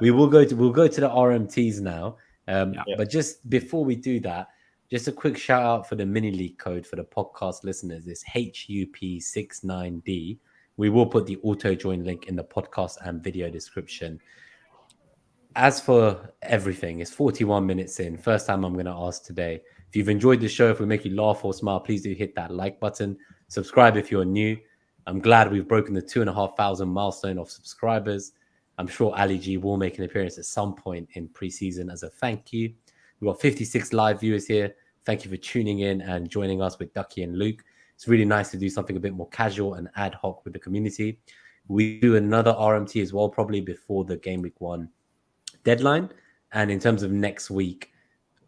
we'll go to the RMTs now. But just before we do that, just a quick shout out for the mini league code for the podcast listeners. It's HUP69D. We will put the auto join link in the podcast and video description. As for everything, it's 41 minutes in. First time I'm going to ask today. If you've enjoyed the show, if we make you laugh or smile, please do hit that like button. Subscribe if you're new. I'm glad we've broken the 2,500 milestone of subscribers. I'm sure Ali G will make an appearance at some point in preseason as a thank you. We've got 56 live viewers here. Thank you for tuning in and joining us with Ducky and Luke. It's really nice to do something a bit more casual and ad hoc with the community. We do another RMT as well, probably before the Gameweek 1 deadline. And in terms of next week,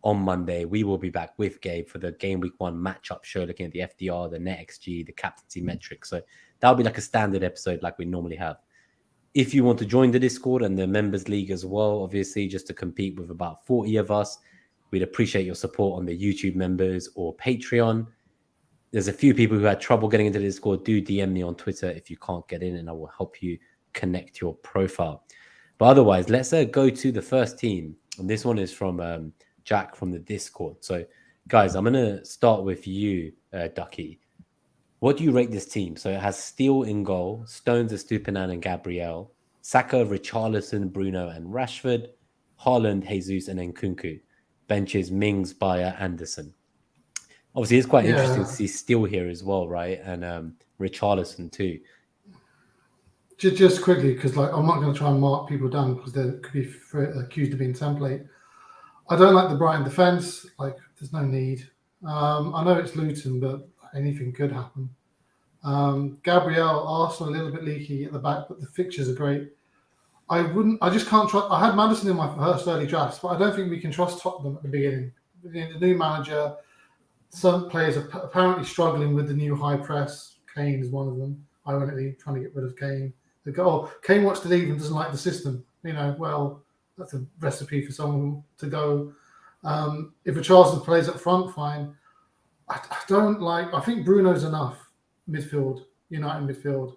on Monday, we will be back with Gabe for the Gameweek 1 matchup show, looking at the FDR, the NetxG, the Captaincy Metric. So that'll be like a standard episode like we normally have. If you want to join the Discord and the Members League as well, obviously, just to compete with about 40 of us, we'd appreciate your support on the YouTube members or Patreon. There's a few people who had trouble getting into the Discord. Do DM me on Twitter if you can't get in, and I will help you connect your profile. But otherwise, let's go to the first team. And this one is from Jack from the Discord. So, guys, I'm going to start with you, Ducky. What do you rate this team? So it has Steele in goal, Stones, Estupinan and Gabriel, Saka, Richarlison, Bruno and Rashford, Haaland, Jesus and Nkunku. Benches, Mings, Bayer, Anderson. Obviously, it's quite interesting to see Steele here as well, right? And Richarlison too. Just quickly, because I'm not going to try and mark people down because they could be accused of being template. I don't like the Brighton defence. There's no need. I know it's Luton, but anything could happen. Gabriel, Arsenal, a little bit leaky at the back, but the fixtures are great. I just can't trust. I had Maddison in my first early drafts, but I don't think we can trust Tottenham at the beginning. The new manager, some players are apparently struggling with the new high press. Kane is one of them. Ironically, trying to get rid of Kane. They go, Kane wants to leave and doesn't like the system. Well, that's a recipe for someone to go. If Richarlison plays up front, fine. I think Bruno's enough midfield, United midfield.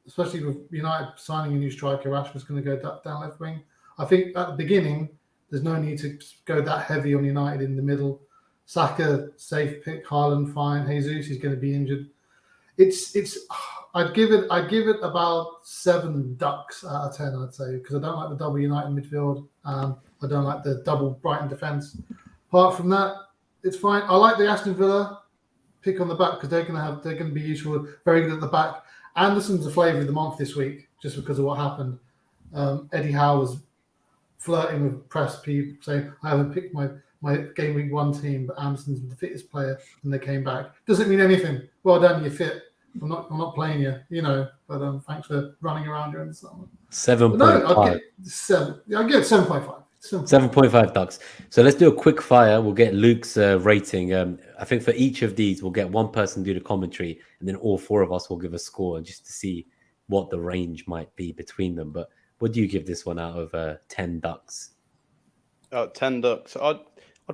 Especially with United signing a new striker, Rashford's going to go down left wing. I think at the beginning, there's no need to go that heavy on United in the middle. Saka, safe pick. Haaland, fine. Jesus, he's going to be injured. I'd give it about 7 ducks out of 10, I'd say, because I don't like the double United midfield. I don't like the double Brighton defence. Apart from that, it's fine. I like the Aston Villa pick on the back because they're going to be useful, very good at the back. Anderson's the flavour of the month this week, just because of what happened. Eddie Howe was flirting with press people, saying, I haven't picked my Game Week 1 team, but Anderson's the fittest player, and they came back. Doesn't mean anything. Well done, you're fit. I'm not playing you, but thanks for running around during the summer. 7.5. No, I'd get 7. I'd get 7.5. Simple. 7.5 ducks. So let's do a quick fire. We'll get Luke's rating. I think for each of these, we'll get one person do the commentary, and then all four of us will give a score just to see what the range might be between them. But what do you give this one out of 10 ducks? 10 ducks. I'd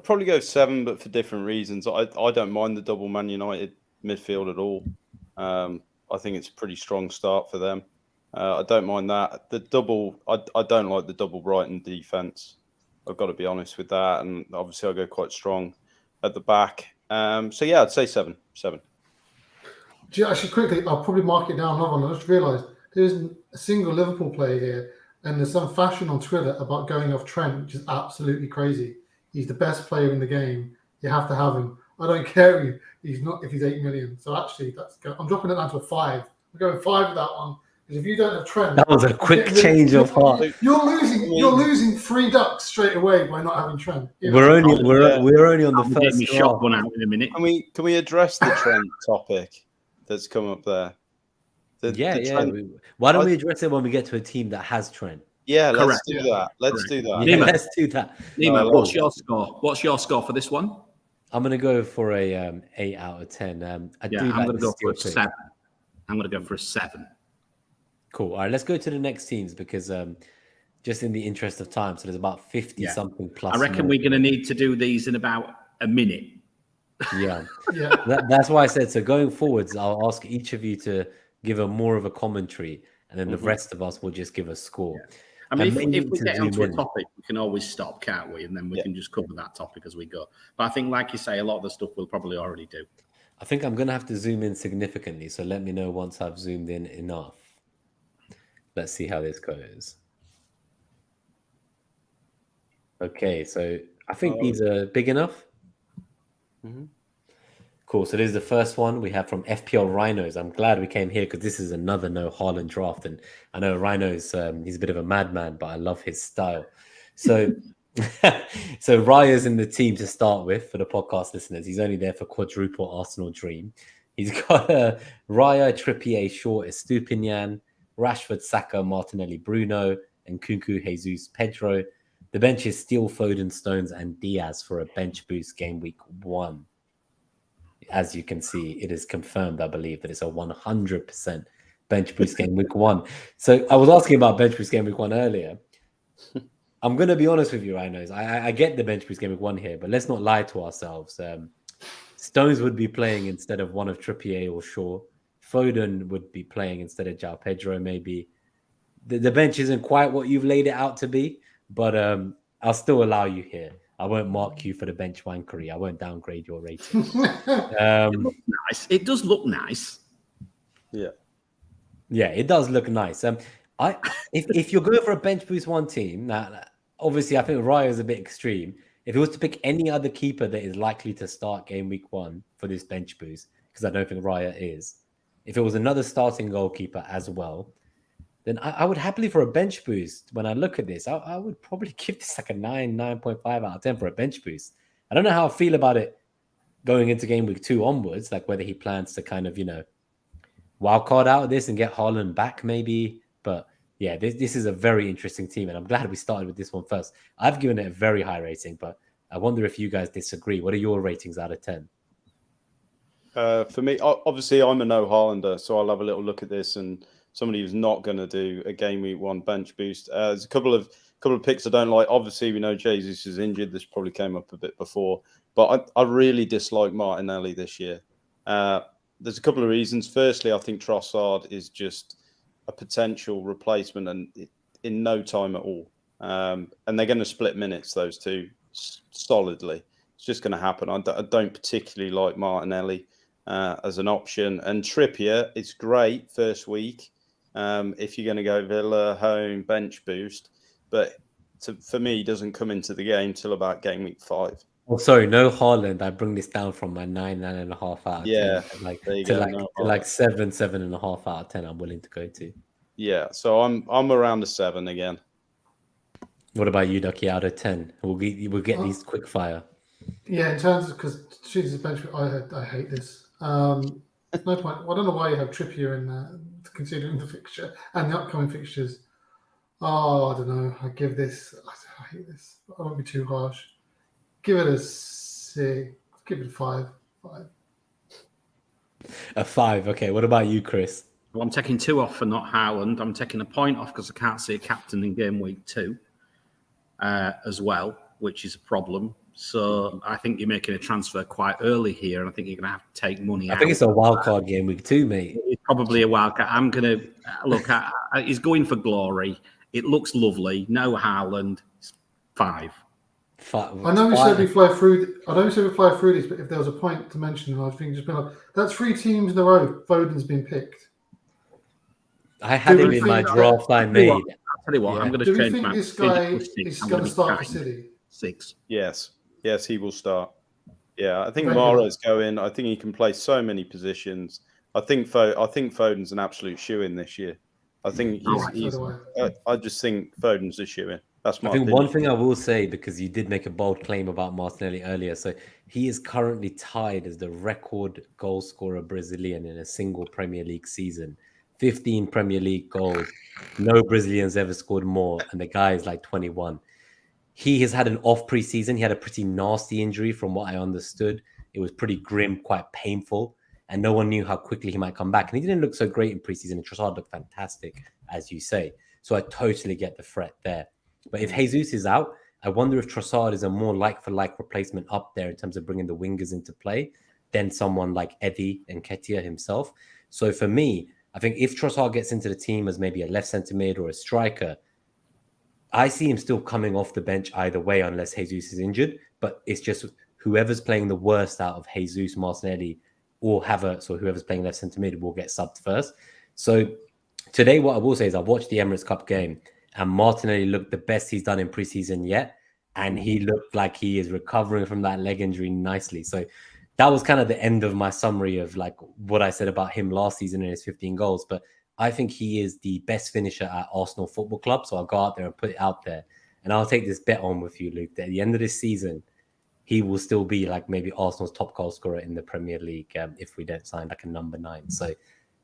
probably go 7, but for different reasons. I don't mind the double Man United midfield at all. I think it's a pretty strong start for them. I don't mind that. The double, I don't like the double Brighton defense. I've got to be honest with that. And obviously, I'll go quite strong at the back. So, yeah, I'd say 7. Actually, quickly, I'll probably mark it down another one. I just realised there isn't a single Liverpool player here. And there's some fashion on Twitter about going off Trent, which is absolutely crazy. He's the best player in the game. You have to have him. I don't care if he's 8 million. So actually, I'm dropping it down to a 5. I'm going 5 with that one. Because if you don't have Trent, that was a quick change of heart. You're losing 3 ducks straight away by not having Trent. We're only on the first me shot one out in a minute. Can we address the Trent topic that's come up there? Why don't we address it when we get to a team that has Trent? Yeah, let's do that. Let's do that. Yeah, let's do that. Nemo, what's your score? What's your score for this one? I'm going to go for a 8 out of 10. I'm going to go for a 7. I'm going to go for a 7. Cool. All right, let's go to the next teams because just in the interest of time, so there's about 50 something plus. I reckon we're going to need to do these in about a minute. Yeah. That's why I said, so going forwards, I'll ask each of you to give more of a commentary, and then the rest of us will just give a score. Yeah. I mean, if we get onto a topic, we can always stop, can't we? And then we can just cover that topic as we go. But I think, like you say, a lot of the stuff we'll probably already do. I think I'm going to have to zoom in significantly, so let me know once I've zoomed in enough. Let's see how this goes. Okay, so I think these are big enough. Mm-hmm. Cool. So this is the first one we have from FPL Rhinos. I'm glad we came here because this is another no Haaland draft. And I know Rhinos, he's a bit of a madman, but I love his style. So, so Raya's in the team to start with for the podcast listeners. He's only there for quadruple Arsenal dream. He's got Raya, Trippier, Shaw, Estupinian, Rashford, Saka, Martinelli, Bruno, and Kunku, Jesus, Pedro. The bench is Steele, Foden, Stones, and Diaz for a bench boost game week 1. As you can see, it is confirmed, I believe, that it's a 100% bench boost game week 1. So I was asking about bench boost game week 1 earlier. I'm going to be honest with you, Rhinos. I get the bench boost game week 1 here, but let's not lie to ourselves. Stones would be playing instead of one of Trippier or Shaw. Foden would be playing instead of João Pedro, maybe. The bench isn't quite what you've laid it out to be, but I'll still allow you here. I won't mark you for the bench wankery. I won't downgrade your rating. It looks nice. It does look nice. Yeah, it does look nice. If you're going for a bench boost 1 team, now obviously I think Raya is a bit extreme. If it was to pick any other keeper that is likely to start game week 1 for this bench boost, because I don't think Raya is, if it was another starting goalkeeper as well, then I would happily for a bench boost. When I look at this, I would probably give this like a 9.5 out of 10 for a bench boost. I don't know how I feel about it going into game week 2 onwards, like whether he plans to kind of, wildcard out of this and get Haaland back maybe. But yeah, this is a very interesting team, and I'm glad we started with this one first. I've given it a very high rating, but I wonder if you guys disagree. What are your ratings out of 10? For me, obviously, I'm a no Haalander, so I'll have a little look at this. And somebody who's not going to do a game week 1 bench boost. There's a couple of picks I don't like. Obviously, we know Jesus is injured. This probably came up a bit before, but I really dislike Martinelli this year. There's a couple of reasons. Firstly, I think Trossard is just a potential replacement, and in no time at all. And they're going to split minutes, those two, solidly. It's just going to happen. I don't particularly like Martinelli as an option. And Trippier, it's great first week if you're going to go Villa, home, bench boost. But for me, he doesn't come into the game till about game week 5. Oh, sorry, no Haaland. I bring this down from my 9.5 out of 10. Yeah, like 7.5 out of 10. I'm willing to go to. Yeah, so I'm around a 7 again. What about you, Ducky? Out of 10, we'll get these quick fire. Yeah, in terms of because Jesus bench, I hate this. No point. I don't know why you have Trippier in there, considering the fixture and the upcoming fixtures. Oh, I don't know. I give this. I hate this. I won't be too harsh. Give it a 6. Give it a 5. 5. A 5. Okay. What about you, Chris? Well, I'm taking 2 off for not Haaland. I'm taking a point off because I can't see a captain in game week 2 as well, which is a problem. So I think you're making a transfer quite early here, and I think you're going to have to take money out. I think it's a wildcard game week 2, mate. It's probably a wildcard. I'm going to look. He's going for glory. It looks lovely. No Haaland. 5. I know we said we fly through. I know we said we fly through these, but if there was a point to mention, I was thinking just been like, that's 3 teams in a row. Foden's been picked. I had him in my draft I made. I'll tell you what, I'm going to change think my. this guy is going to start for City? 6. Yes, he will start. Yeah, I think Mara's going. I think he can play so many positions. I think Foden's an absolute shoe-in this year. I think I just think Foden's a shoe-in. That's my opinion. One thing I will say, because you did make a bold claim about Martinelli earlier, so he is currently tied as the record goal scorer Brazilian in a single Premier League season. 15 Premier League goals. No Brazilians ever scored more, and the guy is like 21. He has had an off preseason. He had a pretty nasty injury from what I understood. It was pretty grim, quite painful, and no one knew how quickly he might come back. And he didn't look so great in preseason, and Trossard looked fantastic, as you say. So I totally get the threat there. But if Jesus is out, I wonder if Trossard is a more like-for-like replacement up there in terms of bringing the wingers into play than someone like Eddie and Nketiah himself. So for me, I think if Trossard gets into the team as maybe a left centre mid or a striker, I see him still coming off the bench either way unless Jesus is injured. But it's just whoever's playing the worst out of Jesus, Martinelli, or Havertz, or whoever's playing left centre mid will get subbed first. So today, what I will say is I watched the Emirates Cup game, and Martinelli looked the best he's done in preseason yet. And he looked like he is recovering from that leg injury nicely. So that was kind of the end of my summary of like what I said about him last season in his 15 goals. But I think he is the best finisher at Arsenal Football Club. So I'll go out there and put it out there. And I'll take this bet on with you, Luke, that at the end of this season, he will still be like maybe Arsenal's top goal scorer in the Premier League if we don't sign like a number 9. So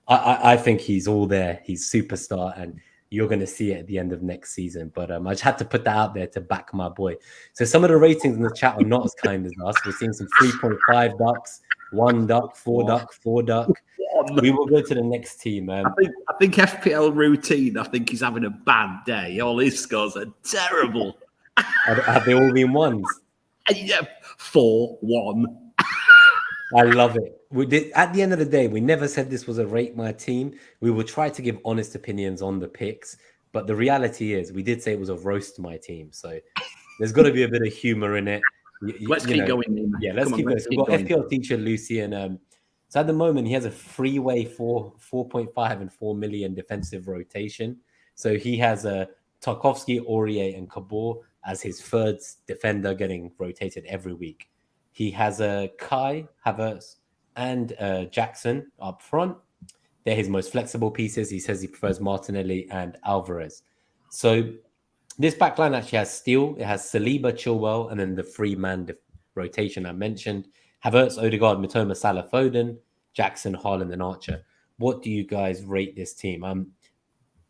I think he's all there. He's superstar, and you're going to see it at the end of next season. But I just had to put that out there to back my boy. So some of the ratings in the chat are not as kind as us. We're seeing some 3.5 ducks, 1 duck, 4 duck, 4 duck. We will go to the next team, man. I think FPL routine, I think he's having a bad day. All his scores are terrible. Have they all been ones? Yeah, 4-1. I love it. We did, at the end of the day, we never said this was a rate my team. We will try to give honest opinions on the picks, but the reality is we did say it was a roast my team. So there's got to be a bit of humor in it. Let's keep going. Yeah, let's keep going. So we've got FPL teacher Lucian. So at the moment, he has a freeway 4.5 and 4 million defensive rotation. So he has a Tarkowski, Aurier, and Kabor as his third defender getting rotated every week. He has a Kai, Havertz, and Jackson up front. They're his most flexible pieces. He says he prefers Martinelli and Alvarez. So this backline actually has Steele. It has Saliba, Chilwell, and then the 3-man rotation I mentioned. Havertz, Odegaard, Mitoma, Salah, Foden, Jackson, Haaland, and Archer. What do you guys rate this team?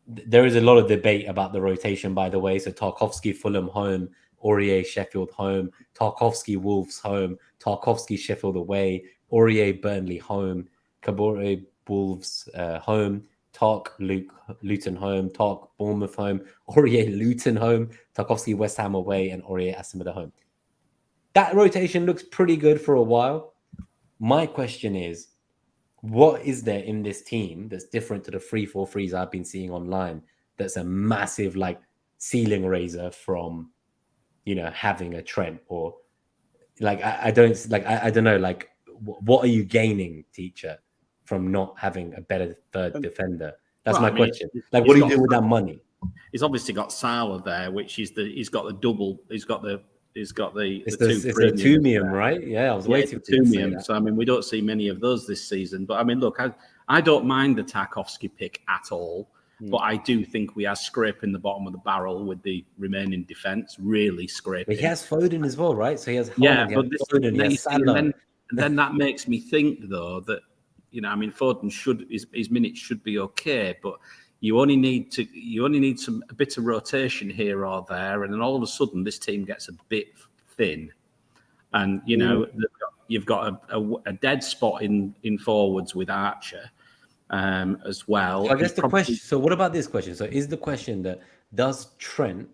There is a lot of debate about the rotation, by the way. So Tarkowski, Fulham home, Aurier, Sheffield home, Tarkowski, Wolves home, Tarkowski, Sheffield away, Aurier, Burnley home, Kabore, Wolves home, Tark, Luton home, Tark, Bournemouth home, Aurier, Luton home, Tarkowski, West Ham away, and Aurier, Aston Villa home. That rotation looks pretty good for a while. My question is, what is there in this team that's different to the 3-4-3s I've been seeing online that's a massive like ceiling raiser from, having a Trent? Or like I don't know, like what are you gaining, teacher, from not having a better third defender? That's my question. Like, what do you do with that money? He's obviously got Salah there, which is he's got the it's a Tumium, right? Yeah, I was waiting for Tumium. So we don't see many of those this season. But look, I don't mind the Tarkowski pick at all. But I do think we are scraping the bottom of the barrel with the remaining defense. Really scraping. But he has Foden as well, right? So he has Foden. And then that makes me think though that Foden his minutes should be okay, but You only need a bit of rotation here or there, and then all of a sudden this team gets a bit thin. And you've got a dead spot in forwards with Archer as well. So I guess the question. So what about this question? So is the question that does Trent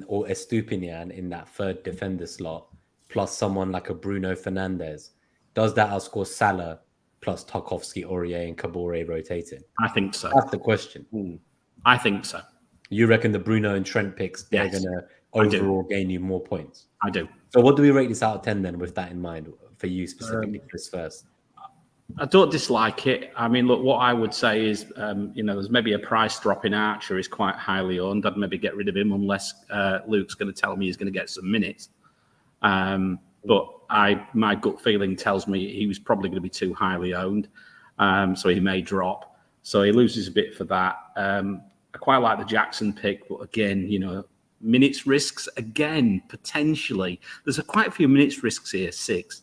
or Estupinian in that third defender slot plus someone like a Bruno Fernandes, does that outscore Salah plus Tarkowski, Aurier, and Kabore rotating? I think so. That's the question. I think so. You reckon the Bruno and Trent picks, they're going to overall gain you more points? I do. So what do we rate this out of 10 then with that in mind for you specifically, Chris, first? I don't dislike it. I mean, look, what I would say is, there's maybe a price drop in Archer is quite highly owned. I'd maybe get rid of him unless Luke's going to tell me he's going to get some minutes. But my gut feeling tells me he was probably going to be too highly owned, so he may drop. So he loses a bit for that. I quite like the Jackson pick, but again, minutes risks again potentially. There's quite a few minutes risks here. 6.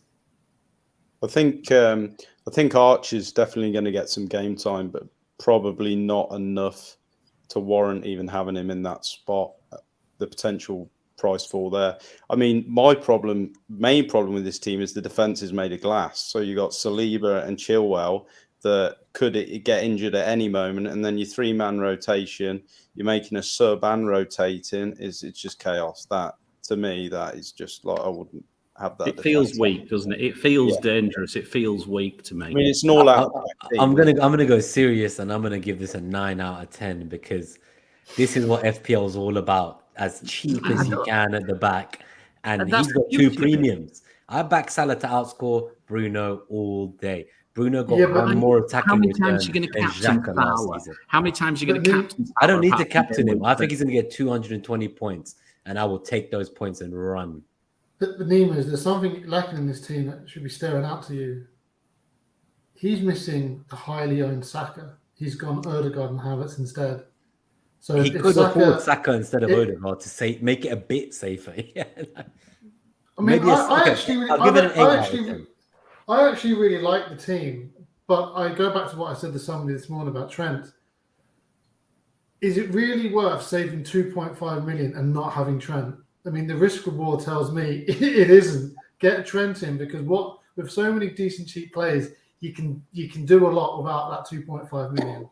I think Archer's definitely going to get some game time, but probably not enough to warrant even having him in that spot. The potential price fall there. I mean, main problem with this team is the defense is made of glass. So you got Saliba and Chilwell that could get injured at any moment, and then your 3-man rotation, you're making a sub and rotating. It's just chaos. That to me, that is just like I wouldn't have that. It feels weak, doesn't it? It feels dangerous. It feels weak to me. I mean, it's an all-out. I'm gonna go serious, and I'm gonna give this a 9 out of 10 because this is what FPL is all about. As cheap as you can at the back, and he's got 2 premiums. I back Salah to outscore Bruno all day. Bruno got one more attacking. How many return times are you going to than captain Xhaka Fowler? last season. How many times are you going to captain Fowler? I don't need to captain him. I think he's going to get 220 points, and I will take those points and run. But Nemas, there's something lacking in this team that should be staring out to you. He's missing the highly owned Saka. He's gone Odegaard and Havertz instead. So he could afford Saka instead of Odegaard to make it a bit safer. Yeah. I mean, I actually really like the team, but I go back to what I said to somebody this morning about Trent. Is it really worth saving 2.5 million and not having Trent? I mean, the risk reward tells me it isn't. Get Trent in because with so many decent cheap players, you can do a lot without that 2.5 million.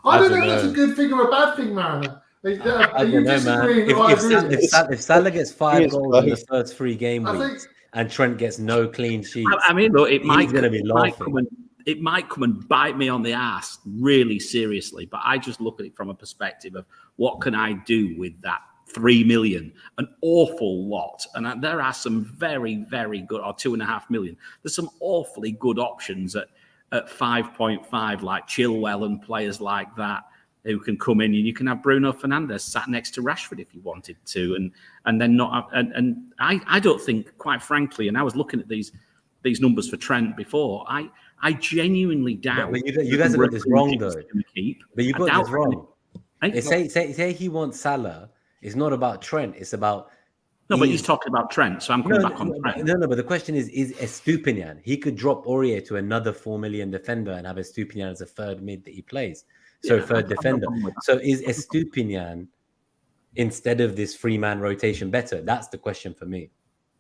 I don't know if that's a good thing or a bad thing, Mariner. I don't know, man. If Salah gets 5 goals in the first 3 game weeks and Trent gets no clean sheets, I mean, look, it might come and bite me on the ass really seriously. But I just look at it from a perspective of what can I do with that 3 million? An awful lot. And there are some very, very good, or 2.5 million. There's some awfully good options at 5.5, like Chilwell and players like that who can come in, and you can have Bruno Fernandes sat next to Rashford if you wanted to, and then not. And I don't think, quite frankly, and I was looking at these numbers for Trent before. I genuinely doubt. But you guys have got this wrong, though. But you got this wrong. Say he wants Salah. It's not about Trent. It's about. No, but he's talking about Trent, so I'm coming back on Trent. No, but the question is Estupinian. He could drop Aurier to another 4 million defender and have Estupinian as a third mid that he plays. So third defender. So is Estupinian, instead of this 3-man rotation, better? That's the question for me.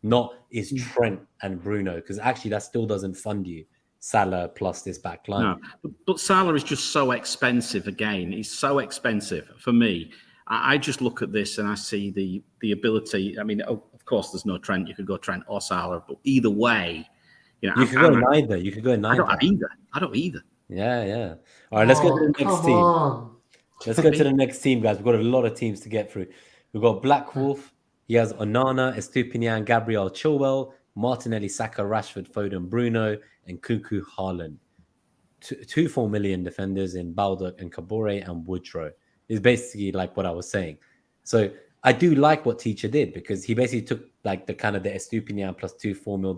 Not is Trent and Bruno, because actually that still doesn't fund you. Salah plus this back line. No, but Salah is just so expensive again. He's so expensive for me. I just look at this and I see the ability. I mean, of course, there's no Trent. You could go Trent or Salah, but either way, you could go neither. You could go neither. I don't either. Yeah. All right, let's go to the next team. Let's go to the next team, guys. We've got a lot of teams to get through. We've got Black Wolf. He has Onana, Estupinian, Gabriel, Chilwell, Martinelli, Saka, Rashford, Foden, Bruno, and Cuckoo Haaland. 2 4 million defenders in Baldock and Kabore and Woodrow. Is basically like what I was saying. So I do like what Teacher did because he basically took like the kind of the Estupinian plus 2 4 mil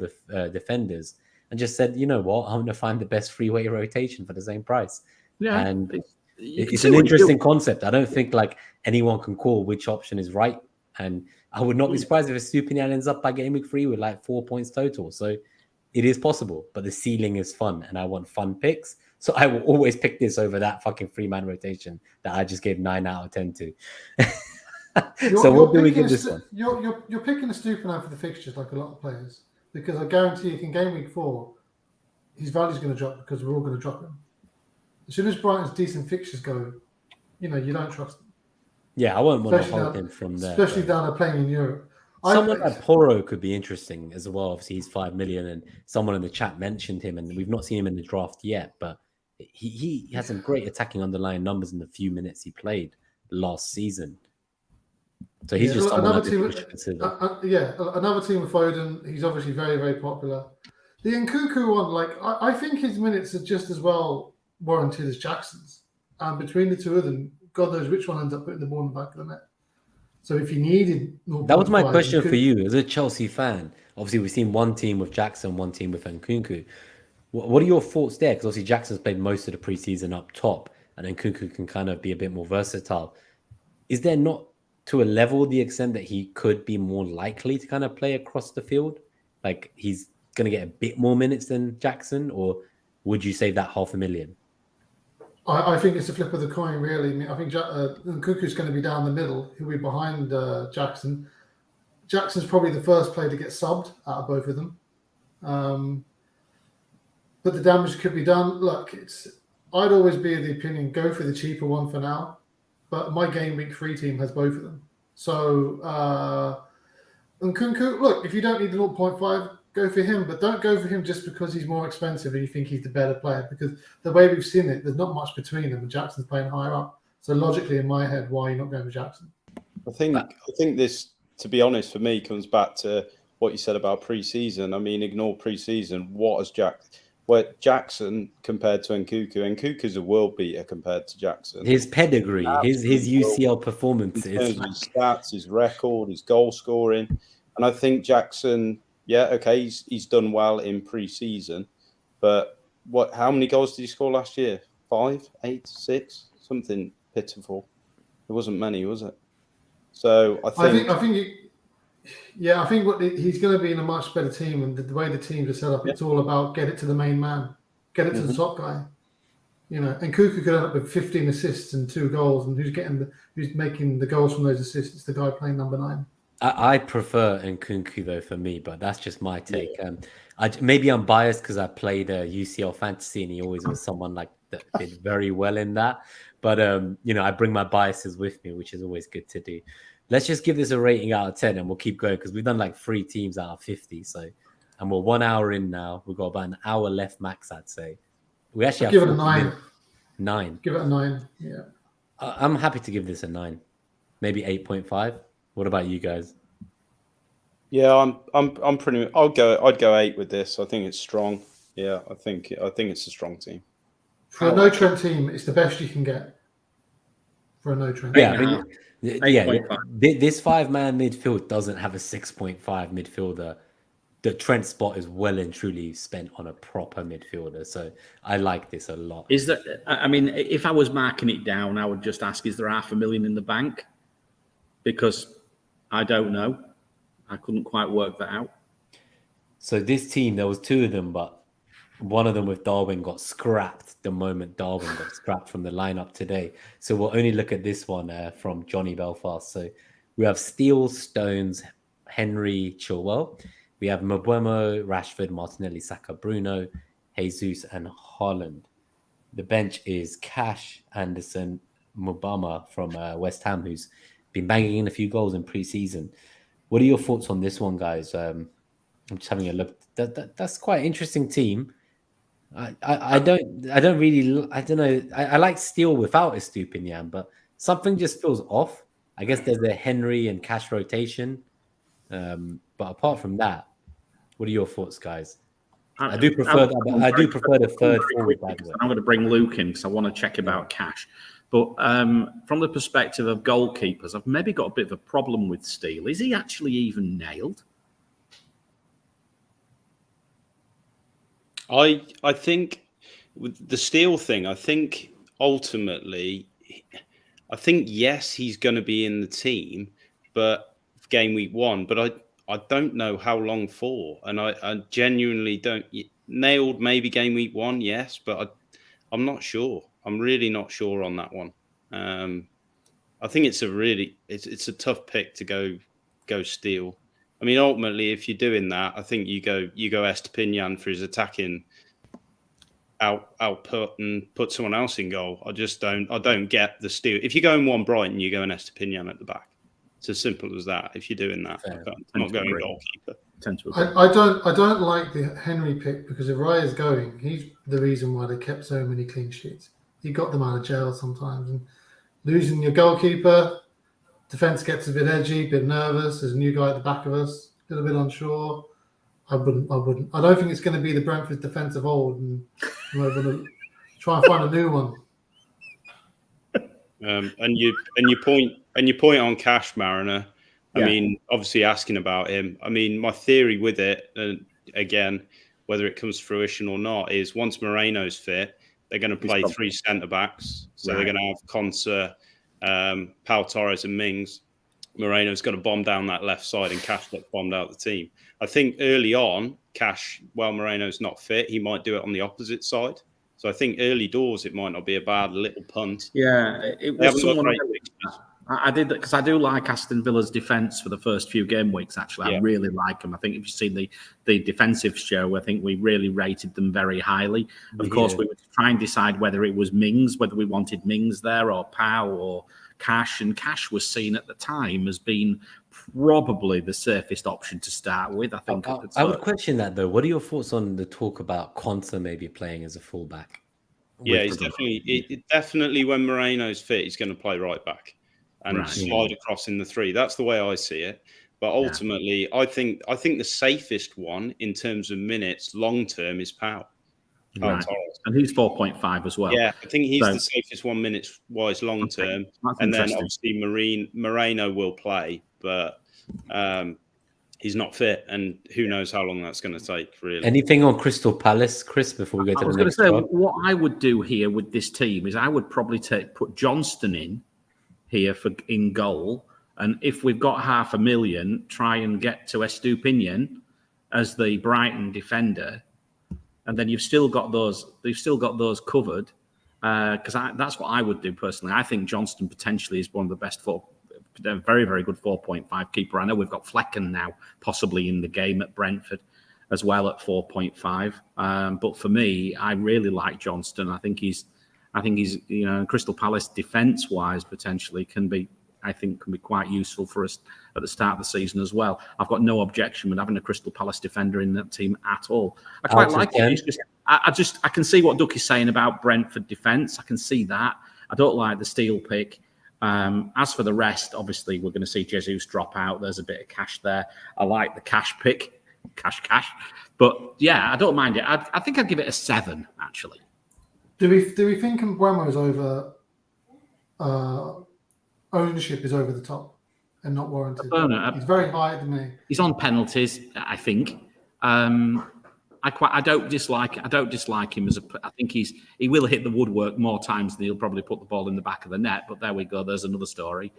defenders and just said, you know what, I'm going to find the best 3-way rotation for the same price. Yeah, and it's an interesting concept. I don't think like anyone can call which option is right. And I would not be surprised if Estupinian ends up by game week 3 with like 4 points total. So it is possible, but the ceiling is fun and I want fun picks. So I will always pick this over that fucking 3-man rotation that I just gave 9 out of 10 to. So what do we give this one? You're picking a stupid now for the fixtures, like a lot of players, because I guarantee you, in game week 4, his value's going to drop because we're all going to drop him. As soon as Brighton's decent fixtures go, you don't trust them. Yeah, I won't want to hold him from there. Especially down there playing in Europe. Someone like Porro could be interesting as well. Obviously, he's 5 million, and someone in the chat mentioned him, and we've not seen him in the draft yet, but he has some great attacking underlying numbers in the few minutes he played last season. So he's just someone I think we should consider. Another team with Foden. He's obviously very, very popular. The Nkunku one, I think his minutes are just as well warranted as Jackson's. And between the two of them, God knows which one ends up putting the ball in the back of the net. So if you needed 0.5, that was my question for you as a Chelsea fan. Obviously, we've seen one team with Jackson, one team with Nkunku. What are your thoughts there? Because obviously Jackson's played most of the preseason up top, and Nkunku can kind of be a bit more versatile. Is there not, to a level, the extent that he could be more likely to kind of play across the field? Like he's going to get a bit more minutes than Jackson, or would you save that $500,000? I think it's a flip of the coin, really. I think Nkunku's going to be down the middle. He'll be behind Jackson. Jackson's probably the first player to get subbed out of both of them. But the damage could be done. Look, I'd always be of the opinion, go for the cheaper one for now. But my game week 3 team has both of them. So Nkunku, look, if you don't need the 0.5, go for him, but don't go for him just because he's more expensive and you think he's the better player, because the way we've seen it, there's not much between them, and Jackson's playing higher up. So logically, in my head, why are you not going with Jackson? I think this, to be honest, for me, comes back to what you said about preseason. I mean, ignore preseason. Jackson compared to Nkunku? Nkunku's a world beater compared to Jackson. His pedigree, his UCL performances, his stats, his record, his goal scoring, and I think Jackson. Yeah, okay, he's done well in pre-season, but how many goals did he score last year? 5, 8, 6? Something pitiful. It wasn't many, was it? So I think he's going to be in a much better team, and the way the teams are set up, it's all about get it to the main man, get it to the top guy. And Kuku could end up with 15 assists and 2 goals, and who's making the goals from those assists? It's the guy playing number 9. I prefer Nkunku though for me, but that's just my take. Maybe I'm biased because I played UCL Fantasy and he always was someone that did very well in that. But I bring my biases with me, which is always good to do. Let's just give this a rating out of 10 and we'll keep going because we've done 3 teams out of 50. And we're 1 hour in now. We've got about an hour left max, I'd say. We actually give it a 9. 9. Give it a 9. Yeah. I'm happy to give this a 9, maybe 8.5. What about you guys? Yeah, I'm pretty. I'd go 8 with this. I think it's strong. Yeah, I think it's a strong team. For a no Trent team, it's the best you can get. For a no Trent. Yeah, this 5-man midfield doesn't have a 6.5 midfielder. The Trent spot is well and truly spent on a proper midfielder. So I like this a lot. Is there? I mean, if I was marking it down, I would just ask: is there $500,000 in the bank? Because I don't know. I couldn't quite work that out. So this team, there was 2 of them, but one of them with Darwin got scrapped the moment Darwin got scrapped from the lineup today. So we'll only look at this one from Johnny Belfast. So we have Steele, Stones, Henry, Chilwell. We have Mbeumo, Rashford, Martinelli, Saka, Bruno, Jesus, and Haaland. The bench is Cash, Anderson, Mubama from West Ham, who's been banging in a few goals in pre-season. What are your thoughts on this one, guys? I'm just having a look. That's quite an interesting team. I don't know. I like Steele without Estupiñán, but something just feels off. I guess there's a Henry and Cash rotation. But apart from that, what are your thoughts, guys? I do prefer the third forward. I'm going to bring Luke in because I want to check about Cash. But from the perspective of goalkeepers, I've maybe got a bit of a problem with Steele. Is he actually even nailed? I think with the Steele thing, I think ultimately, yes, he's going to be in the team, but game week 1. But I don't know how long for, and I genuinely don't. Nailed maybe game week 1, yes, but I'm not sure. I'm really not sure on that one. I think it's a tough pick to go steal. I mean, ultimately, if you're doing that, I think you go Estepinian for his attacking output and put someone else in goal. I don't get the steal. If you're going one Brighton, you go an Estepinian at the back. It's as simple as that. If you're doing that, I'm not going goalkeeper. I don't like the Henry pick because if Raya's going, he's the reason why they kept so many clean sheets. He got them out of jail sometimes, and losing your goalkeeper, defense gets a bit edgy, a bit nervous. There's a new guy at the back of us, a little bit unsure. I wouldn't. I don't think it's going to be the Brentford defense of old, and we're going to try and find a new one. And your point on Cash, Mariner. I mean, obviously asking about him. I mean, my theory with it, again, whether it comes to fruition or not, is once Moreno's fit, they're going to play three centre backs. So they're going to have Conser, Pau Torres, and Mings. Moreno's got to bomb down that left side, and Cash gets bombed out the team. I think early on, Cash, while Moreno's not fit, he might do it on the opposite side. So I think early doors, it might not be a bad little punt. Yeah, it was someone. I did that because I do like Aston Villa's defence for the first few game weeks. Actually, I really like them. I think if you've seen the defensive show, I think we really rated them very highly. Of course, we would try and decide whether it was Mings, whether we wanted Mings there or Pau or Cash, and Cash was seen at the time as being probably the safest option to start with. I think I would question that though. What are your thoughts on the talk about Conser maybe playing as a fullback? Yeah, he's definitely when Moreno's fit, he's going to play right back and slide across in the three. That's the way I see it. But ultimately, I think the safest one in terms of minutes long term is Pau. Right. And he's 4.5 as well. Yeah, I think he's the safest 1 minute wise long term. And then obviously Moreno will play, but he's not fit, and who knows how long that's going to take, really. Anything on Crystal Palace, Chris, before we go to the next one? I was going to say, what I would do here with this team is I would probably put Johnston in here in goal, and if we've got 500,000, try and get to Estupinian as the Brighton defender, and then you've still got those covered, because that's what I would do personally. I think Johnston potentially is one of the best very, very good 4.5 keeper. I know we've got Flecken now possibly in the game at Brentford as well at 4.5. But for me, I really like Johnston. I think he's Crystal Palace defence wise potentially can be quite useful for us at the start of the season as well. I've got no objection with having a Crystal Palace defender in that team at all. I quite like it. I can see what Ducky's saying about Brentford defence. I can see that. I don't like the Steele pick. As for the rest, obviously, we're going to see Jesus drop out. There's a bit of cash there. I like the cash pick. Cash. But, yeah, I don't mind it. I think I'd give it a 7, actually. Do we think Mbeumo's over... ownership is over the top and not warranted? He's very high to me. He's on penalties, I think. I don't dislike him as I think he will hit the woodwork more times than he'll probably put the ball in the back of the net. But there we go. There's another story.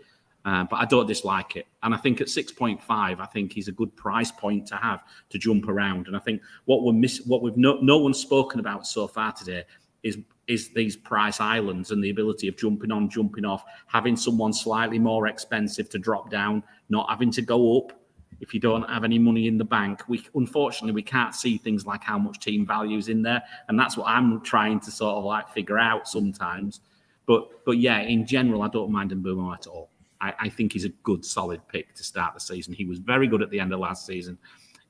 But I don't dislike it, and I think at 6.5, I think he's a good price point to have to jump around. And I think what no one's spoken about so far today is these price islands and the ability of jumping on, jumping off, having someone slightly more expensive to drop down, not having to go up. If you don't have any money in the bank, unfortunately we can't see things like how much team value is in there, and that's what I'm trying to sort of figure out sometimes. But yeah, in general, I don't mind Mbeumo at all. I think he's a good, solid pick to start the season. He was very good at the end of last season.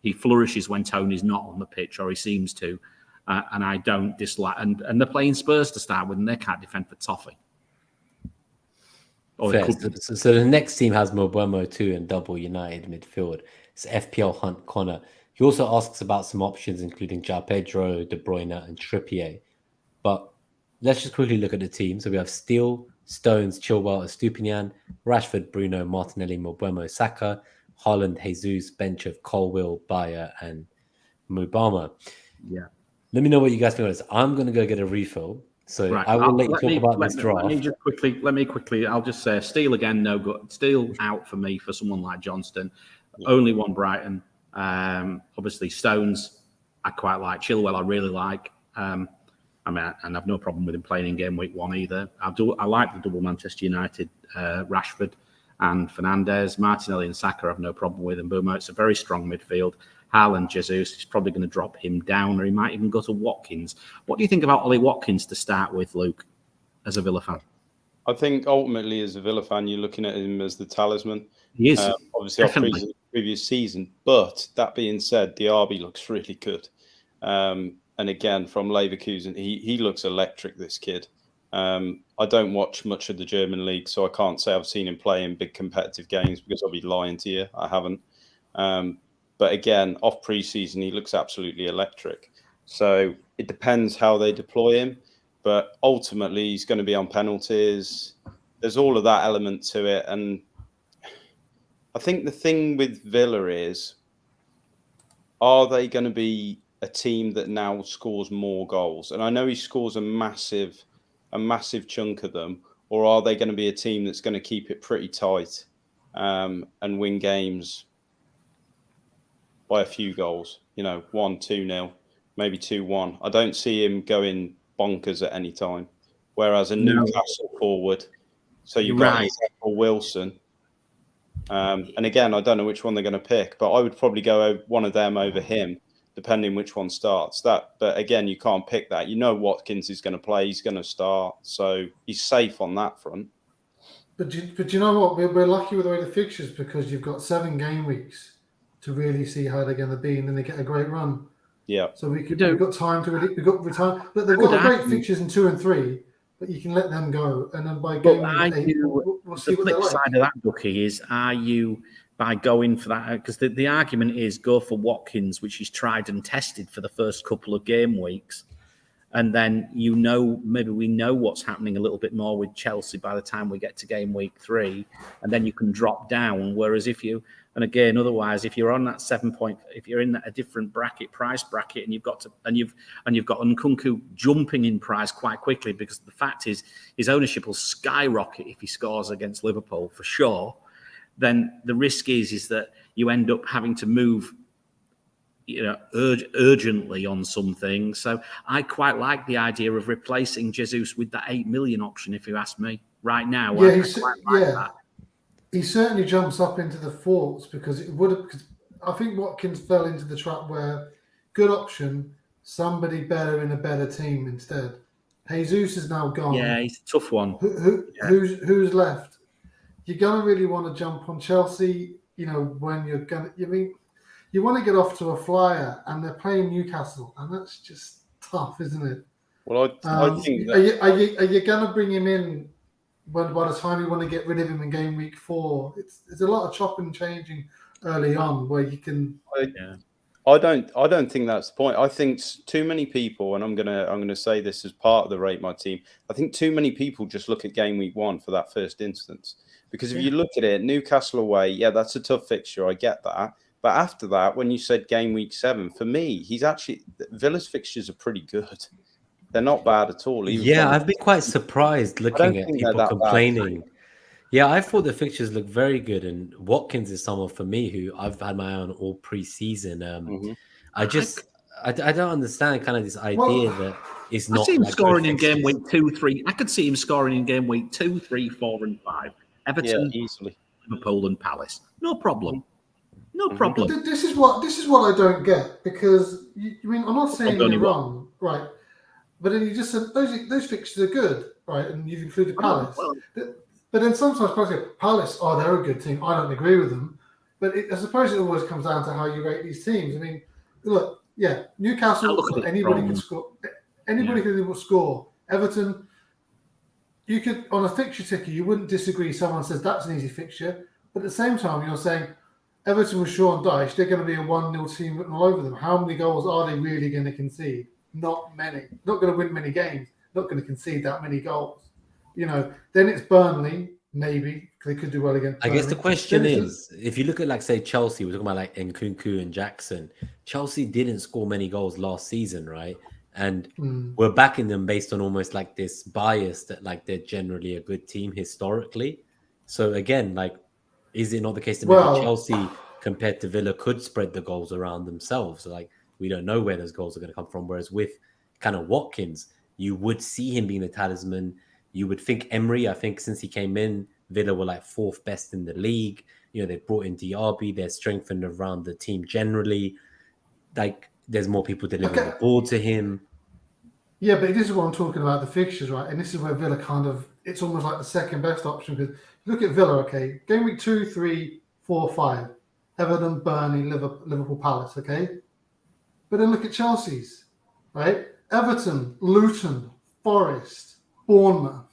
He flourishes when Tony's not on the pitch, or he seems to, and I don't dislike. And they're playing Spurs to start with, and they can't defend for toffee. So the next team has Mbeumo too and double United midfield. It's FPL Hunt Connor. He also asks about some options, including João Pedro, De Bruyne, and Trippier. But let's just quickly look at the team. So we have Steele, Stones, Chilwell, Estupinian, Rashford, Bruno, Martinelli, Mbeumo, Saka, Haaland, Jesus, bench of Colwill, Bayer, and Mubama. Yeah. Let me know what you guys think of this. I'm going to go get a refill. So I will let you talk about this draft. Let me quickly. I'll just say Steele again, no good. Steele out for me for someone like Johnston. Only one Brighton. Obviously Stones, I quite like. Chilwell, I really like. I mean, and I've no problem with him playing in game week 1 either. I like the double Manchester United, Rashford and Fernandes. Martinelli and Saka I have no problem with. And Mbeumo, it's a very strong midfield. Haaland, Jesus, is probably going to drop him down, or he might even go to Watkins. What do you think about Ollie Watkins to start with, Luke, as a Villa fan? I think ultimately, as a Villa fan, you're looking at him as the talisman. He is, obviously, our previous season. But that being said, Diaby looks really good. And again, from Leverkusen, he looks electric, this kid. I don't watch much of the German league, so I can't say I've seen him play in big competitive games because I'll be lying to you. I haven't. But again, off preseason, he looks absolutely electric. So it depends how they deploy him. But ultimately, he's going to be on penalties. There's all of that element to it. And I think the thing with Villa is, are they going to be a team that now scores more goals? And I know he scores a massive chunk of them. Or are they going to be a team that's going to keep it pretty tight and win games by a few goals? 1-2-0, maybe 2-1. I don't see him going bonkers at any time. Whereas a Newcastle forward, so you've got Wilson. And again, I don't know which one they're going to pick, but I would probably go one of them over him, depending which one starts. But again, you can't pick that. Watkins is going to play. He's going to start. So he's safe on that front. But you know what? We're lucky with the way the fixtures, because you've got 7 game weeks to really see how they're going to be, and then they get a great run. Yeah. So we've got time to really, we've got time. But they've got great fixtures in 2 and 3, but you can let them go. And then by game week 8, we'll see what they're like. The flip side of that, Ducky, is are you, by going for that, because the argument is go for Watkins, which is tried and tested for the first couple of game weeks. And then, maybe we know what's happening a little bit more with Chelsea by the time we get to game week 3, and then you can drop down. Whereas if otherwise, if you're on that 7 point, if you're in a different price bracket, and you've got Nkunku jumping in price quite quickly, because the fact is his ownership will skyrocket if he scores against Liverpool for sure. Then the risk is that you end up having to move, urgently on something. So I quite like the idea of replacing Jesus with that 8 million option, if you ask me. Right now, I quite like that. He certainly jumps up into the thoughts, because I think Watkins fell into the trap where good option, somebody better in a better team instead. Jesus is now gone. Yeah, he's a tough one. Who's left? You're gonna really want to jump on Chelsea, when you're gonna. You want to get off to a flyer, and they're playing Newcastle, and that's just tough, isn't it? Well, I think that... Are you going to bring him in by the time you want to get rid of him in game week 4? It's a lot of chopping and changing early on where you can. I don't think that's the point. I think too many people, and I'm gonna say this as part of the Rate My Team. I think too many people just look at game week 1 for that first instance, because if you look at it, Newcastle away, that's a tough fixture. I get that. But after that, when you said game week 7, for me, Villa's fixtures are pretty good. They're not bad at all. I've been quite surprised looking at people complaining. Yeah, I thought the fixtures looked very good, and Watkins is someone for me who I've had my eye on all preseason. I don't understand kind of this idea that it's not. I see him scoring in game week 2, 3. I could see him scoring in game week 2, 3, 4, and 5. Everton, easily. Liverpool, and Palace. No problem. No problem. This is what I don't get, because I'm not saying you're wrong, right? But then you just said those fixtures are good, right? And you've included Palace. But then sometimes Palace, they're a good team. I don't agree with them, but I suppose it always comes down to how you rate these teams. I mean, look, Newcastle, anybody can score. Anybody can score. Everton, you could, on a fixture ticker, you wouldn't disagree. Someone says that's an easy fixture, but at the same time, you're saying Everton with Sean Dyche, they're going to be a 1-0 team written all over them. How many goals are they really going to concede? Not many. Not going to win many games. Not going to concede that many goals. Then it's Burnley, maybe. They could do well against Burnley. I guess the question is, if you look at, say, Chelsea, we're talking about Nkunku and Jackson. Chelsea didn't score many goals last season, right? And we're backing them based on almost this bias that they're generally a good team historically. So again, is it not the case that maybe Chelsea compared to Villa could spread the goals around themselves? So we don't know where those goals are going to come from. Whereas with kind of Watkins, you would see him being the talisman. You would think Emery, I think since he came in, Villa were like 4th best in the league. You know, they brought in DRB, they're strengthened around the team generally. Like, there's more people delivering the ball to him. Yeah, but this is what I'm talking about, the fixtures, right? And this is where Villa kind of, it's almost like the second best option, because look at Villa, okay? Game week 2, 3, 4, 5. Everton, Burnley, Liverpool Palace, okay? But then look at Chelsea's, right? Everton, Luton, Forest, Bournemouth.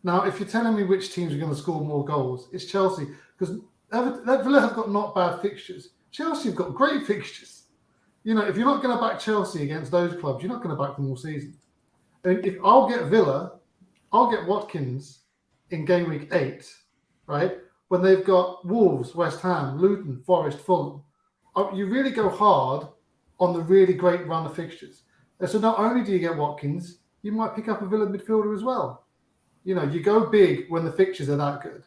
Now, if you're telling me which teams are going to score more goals, it's Chelsea, because Villa have got not bad fixtures. Chelsea have got great fixtures. You know, if you're not going to back Chelsea against those clubs, you're not going to back them all season. And if I'll get Villa, I'll get Watkins in game week 8, right? When they've got Wolves, West Ham, Luton, Forest, Fulham. You really go hard on the really great run of fixtures. And so not only do you get Watkins, you might pick up a Villa midfielder as well. You know, you go big when the fixtures are that good.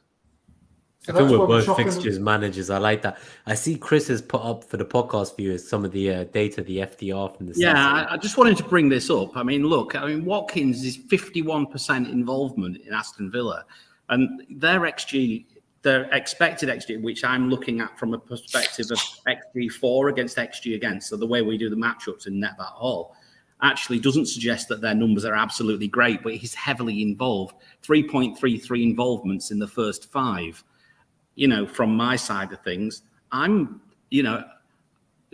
So I think we're both fixtures managers. I like that. I see Chris has put up for the podcast viewers some of the data, the FDR from the season. Yeah, I just wanted to bring this up. I mean, look, Watkins is 51% involvement in Aston Villa, and their XG, their expected XG, which I'm looking at from a perspective of XG4 against XG against, so the way we do the matchups in Net That Haul, actually doesn't suggest that their numbers are absolutely great, but he's heavily involved. 3.33 involvements in the first 5. You know, from my side of things, I'm, you know,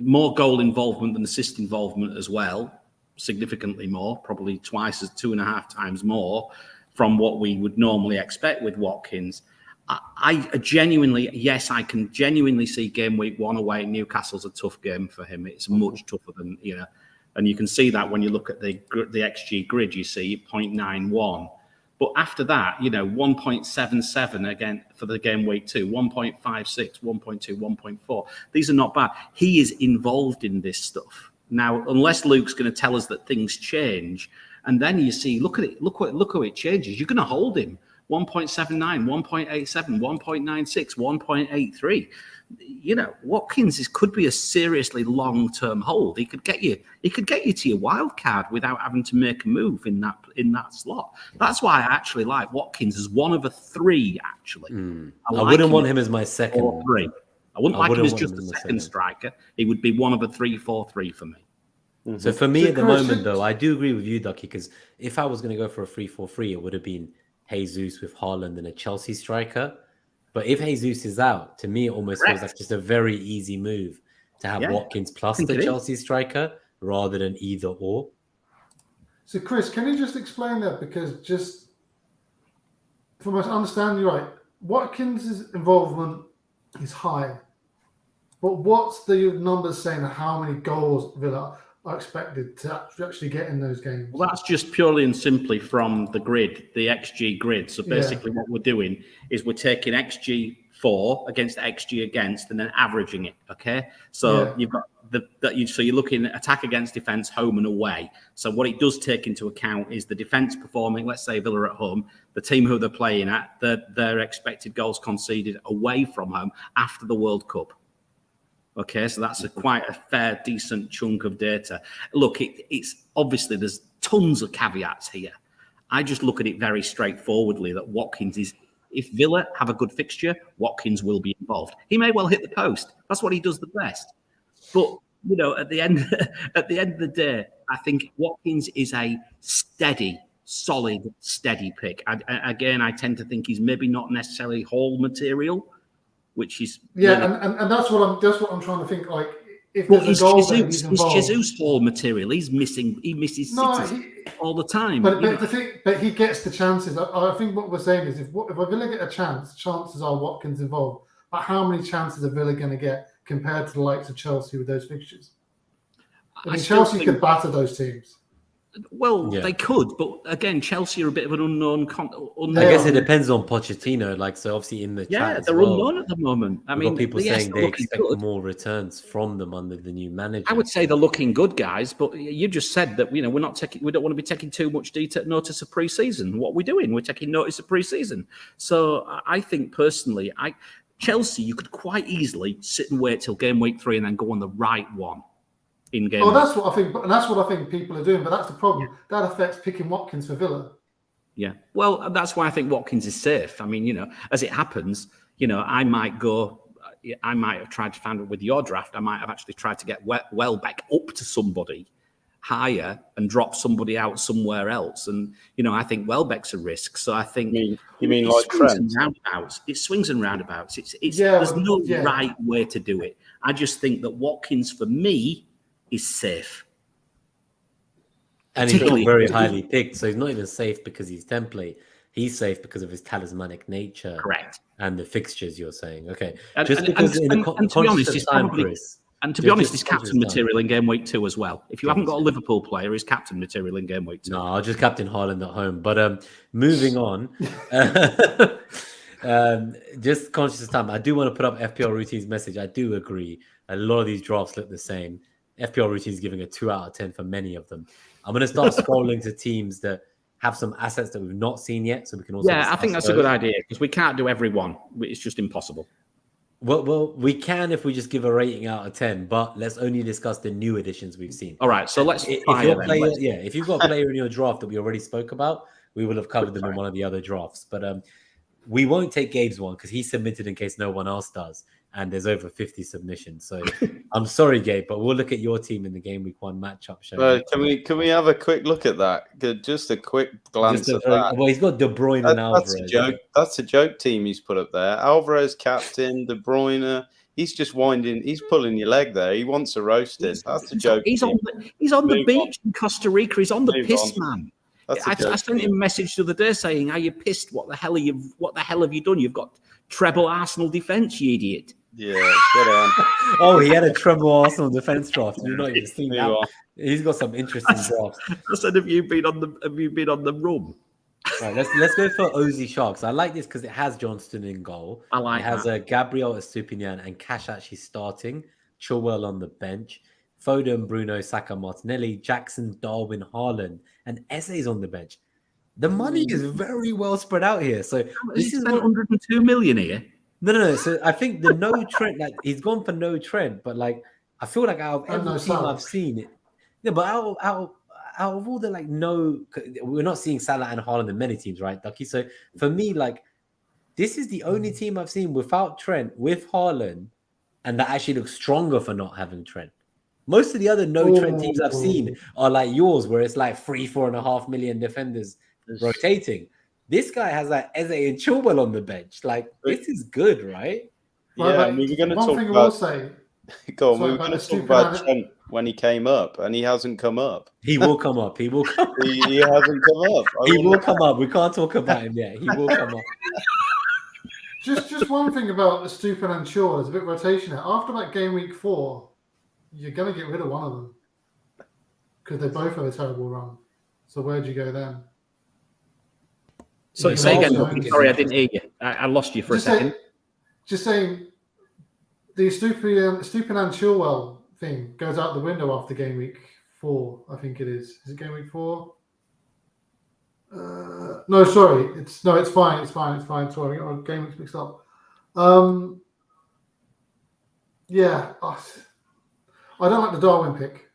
more goal involvement than assist involvement as well, significantly more, probably 2.5 times more from what we would normally expect with Watkins. I genuinely, yes, I can genuinely see game week 1 away. Newcastle's a tough game for him. It's much tougher than, you know, and you can see that when you look at the XG grid, you see 0.91. But after that, you know, 1.77 again for the game week 2, 1.56, 1.2, 1.4. These are not bad. He is involved in this stuff. Now, unless Luke's going to tell us that things change, and then you see, look at it, look how it changes. You're going to hold him. 1.79, 1.87, 1.96, 1.83. You know, Watkins could be a seriously long-term hold. He could get you to your wild card without having to make a move in that slot. That's why I actually like Watkins as one of a 3. Actually, I wouldn't want him as my second or 3. I wouldn't like him as just a second striker. He would be one of a 3-4-3 for me. Mm-hmm. So for me at the moment, though, I do agree with you, Ducky, because if I was going to go for a 3-4-3, it would have been Jesus with Haaland and a Chelsea striker. But if Jesus is out, to me, it almost feels like just a very easy move to have Watkins plus the Chelsea striker rather than either or. So, Chris, can you just explain that? Because just from my understanding, right, Watkins' involvement is high. But what's the numbers saying of how many goals Villa are expected to actually get in those games? Well, that's just purely and simply from the grid, the XG grid. So basically what we're doing is we're taking XG for against XG against and then averaging it, okay? So you've got so you're looking at attack against defense, home and away. So what it does take into account is the defense performing, let's say Villa at home, the team who they're playing at, their expected goals conceded away from home after the World Cup. Okay, so that's quite a fair, decent chunk of data. Look, it's obviously there's tons of caveats here. I just look at it very straightforwardly that Watkins is, if Villa have a good fixture, Watkins will be involved. He may well hit the post. That's what he does the best. But you know, at the end of the day, I think Watkins is a steady, solid, steady pick. I tend to think he's maybe not necessarily Hall material. Which is and that's what I'm trying to think. Like, if there's a goal, he's involved. Is Jesus Hall material? He misses all the time. But he gets the chances. I think what we're saying is if Villa get a chance, chances are Watkins involved. But how many chances are Villa going to get compared to the likes of Chelsea with those fixtures? I mean, Chelsea could batter those teams. Well, they could, but again, Chelsea are a bit of an unknown. I guess it depends on Pochettino. Like, so obviously in the chat they're unknown at the moment. I mean, people saying they expect more returns from them under the new manager. I would say they're looking good, guys. But you just said that we don't want to be taking too much notice of pre-season. What we're doing, we're taking notice of pre-season. So I think personally, Chelsea, you could quite easily sit and wait till game week 3 and then go on the right one. in game. Oh, that's what I think. And that's what I think people are doing. But that's the problem. That affects picking Watkins for Villa. Yeah. Well, that's why I think Watkins is safe. I mean, as it happens, I might have tried to find it with your draft. I might have actually tried to get Welbeck up to somebody higher and drop somebody out somewhere else. And, I think Welbeck's a risk. So I think you mean like Trent? It swings and roundabouts. Yeah, there's no right way to do it. I just think that Watkins, for me, is safe. And he's not very highly picked, so he's not even safe because he's template. He's safe because of his talismanic nature. Correct. And the fixtures, you're saying. Okay. And to be honest, he's captain material in game week 2 as well. If you haven't got a Liverpool player, he's captain material in game week 2. No, I'll just captain Haaland at home. But moving on, just conscious of time, I do want to put up FPL Routine's message. I do agree. A lot of these drafts look the same. FPL Routine is giving a 2 out of 10 for many of them. I'm going to start scrolling to teams that have some assets that we've not seen yet, so we can also. Yeah, I think that's a good idea because we can't do every one. It's just impossible. Well, we can if we just give a rating out of 10, but let's only discuss the new additions we've seen. All right, so let's. If you've got a player in your draft that we already spoke about, we will have covered them in one of the other drafts. But we won't take Gabe's one because he submitted in case no one else does. And there's over 50 submissions. So I'm sorry, Gabe, but we'll look at your team in the Game Week 1 matchup show. Can we have a quick look at that? Just a quick glance at that. Well, he's got De Bruyne and Alvarez. That's a joke. That's a joke team he's put up there. Alvarez captain, De Bruyne. He's just winding. He's pulling your leg there. He wants a roasting. That's a joke. He's on the beach in Costa Rica. He's on the piss, man. I sent him a message the other day saying, "Are you pissed? What the hell have you done? You've got treble Arsenal defense, you idiot." Yeah, get on. Oh, he had a treble Arsenal defense draft. You're not even seeing that. He's got some interesting drafts. I said, "Have you been on the rum?" Right, let's go for Ozzy Sharks. I like this because it has Johnston in goal. I like it has Gabriel Estupinian and Cash actually starting. Chilwell on the bench. Foden, Bruno, Saka, Martinelli, Jackson, Darwin, Haaland, and Eze's on the bench. The money is very well spread out here. So this is 102 million here. No. So I think the no trend, like he's gone for no trend, but like I feel like out of every team I've seen it. Yeah, but out of all the like we're not seeing Salah and Haaland in many teams, right, Ducky? So for me, like this is the only team I've seen without Trent, with Haaland, and that actually looks stronger for not having Trent. Most of the other Trent teams I've seen are like yours, where it's like 4.5 million defenders rotating. This guy has like Eze and Chilwell on the bench. Like this is good, right? Yeah, we were going to talk about. Go on, we were going to talk about Trent when he came up, and he hasn't come up. He will come up. He will come. He hasn't come up. He will come up. We can't talk about him yet. He will come up. Just one thing about the Stupin and Shaw, there's a bit of rotation there. After that game week 4, you're going to get rid of one of them because they both have a terrible run. So where'd you go then? So say again. Sorry, I didn't hear you. I lost you for a second. Just saying, the Stupin and Chilwell thing goes out the window after game week 4. I think it is. Is it game week 4? No, sorry. It's fine. It's fine. Sorry, I got game weeks mixed up. Yeah, I don't like the Darwin pick.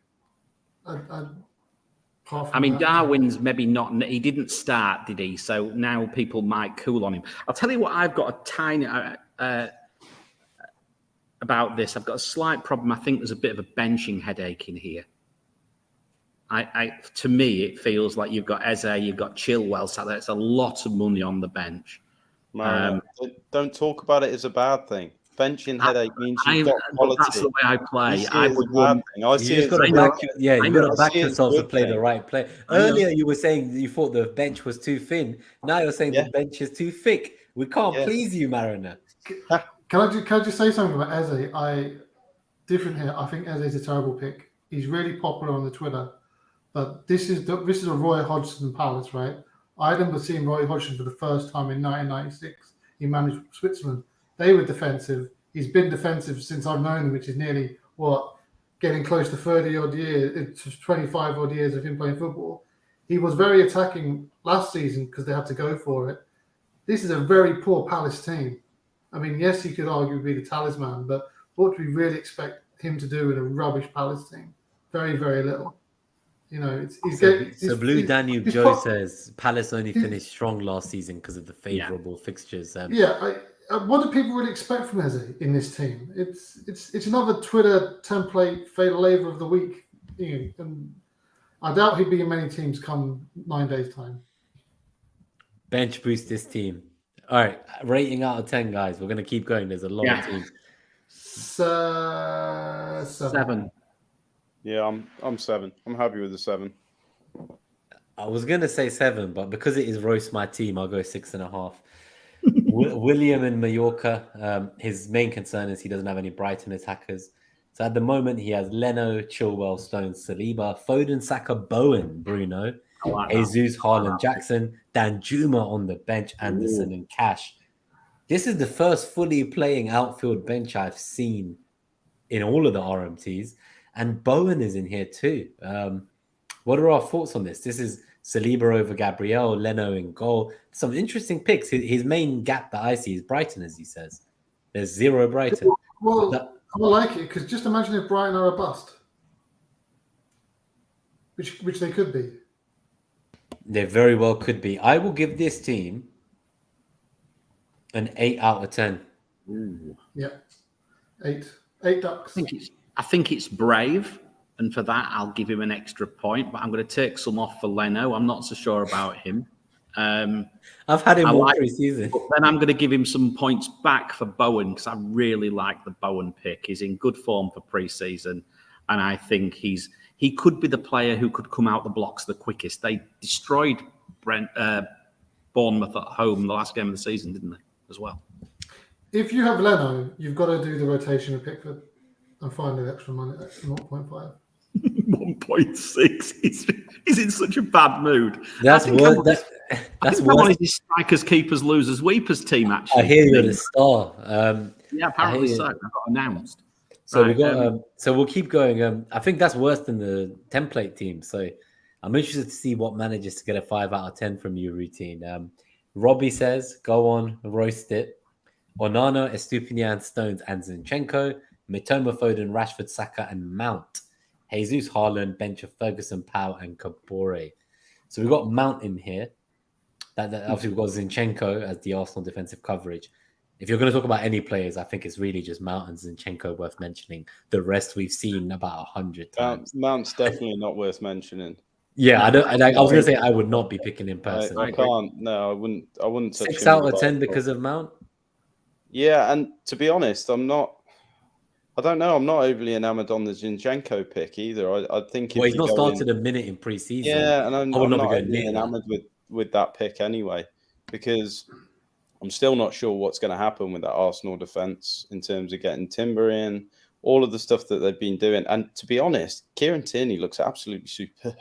I mean, Darwin's maybe not. He didn't start, did he? So now people might cool on him. I'll tell you what. I've got a tiny about this. I've got a slight problem. I think there's a bit of a benching headache in here. To me, it feels like you've got Eze, you've got Chilwell. So that's a lot of money on the bench. Don't talk about it as a bad thing. Benching headache means you've got quality. That's the way I play. You've got to back yourself to play the right play. Earlier, you were saying you thought the bench was too thin. Now you're saying the bench is too thick. We can't please you, Mariner. Can I just say something about Eze? Different here. I think Eze is a terrible pick. He's really popular on the Twitter, but this is a Roy Hodgson Palace, right? I remember seeing Roy Hodgson for the first time in 1996. He managed Switzerland. They were defensive. He's been defensive since I've known him, which is nearly, getting close to 30-odd years, 25-odd years of him playing football. He was very attacking last season because they had to go for it. This is a very poor Palace team. I mean, yes, he could arguably be the talisman, but what do we really expect him to do in a rubbish Palace team? very, very little. You know, Blue Danube Joe says Palace only finished strong last season because of the favourable fixtures. What do people really expect from Eze in this team? It's another Twitter template flavor of the week, and I doubt he'd be in many teams come 9 days' time. Bench boost this team. All right, rating out of 10, guys. We're gonna keep going. There's a lot of teams. 7. Yeah, I'm 7. I'm happy with the 7. I was gonna say 7, but because it is roast my team, I'll go 6.5. William in Mallorca. His main concern is he doesn't have any Brighton attackers. So at the moment, he has Leno, Chilwell, Stones, Saliba, Foden, Saka, Bowen, Bruno, Jesus, Haaland, Jackson, Danjuma on the bench, Anderson, and Cash. This is the first fully playing outfield bench I've seen in all of the RMTs. And Bowen is in here too. What are our thoughts on this? This is Saliba over Gabriel, Leno in goal. Some interesting picks. His main gap that I see is Brighton, as he says. There's 0 Brighton. Well, I like it because just imagine if Brighton are a bust, which they could be. They very well could be. I will give this team an 8 out of 10. Ooh. Yeah, 8 Ducks. I think it's brave, and for that I'll give him an extra point. But I'm going to take some off for Leno. I'm not so sure about him. I've had him all pre-season. But then I'm going to give him some points back for Bowen because I really like the Bowen pick. He's in good form for pre-season, and I think he could be the player who could come out the blocks the quickest. They destroyed Bournemouth at home the last game of the season, didn't they, as well? If you have Leno, you've got to do the rotation of Pickford and find the extra money, 0.5. 1.6. He's in such a bad mood. That's worse. That's one of his strikers, keepers, losers, weepers team. Actually, I hear you're the star. Apparently so. That got announced. So we got. So we'll keep going. I think that's worse than the template team. So I'm interested to see what manages to get a 5 out of 10 from you routine. Robbie says, "Go on, roast it." Onana, Estupinian, Stones, and Zinchenko, Mitoma, Foden, Rashford, Saka, and Mount. Jesus, Haaland, bench of Ferguson, Pau, and Kabore. So we've got Mount in here. That obviously we've got Zinchenko as the Arsenal defensive coverage. If you're going to talk about any players, I think it's really just Mount and Zinchenko worth mentioning. The rest we've seen about 100 times. Mount's definitely not worth mentioning. Yeah, I was going to say I would not be picking him personally. I can't. No, I wouldn't. 6 out of 10 because of Mount. Yeah, and to be honest, I don't know. I'm not overly enamoured on the Zinchenko pick either. I think he's not started a minute in pre-season. Yeah, and I'm not really enamoured with that pick anyway, because I'm still not sure what's going to happen with that Arsenal defence in terms of getting Timber in, all of the stuff that they've been doing. And to be honest, Kieran Tierney looks absolutely superb.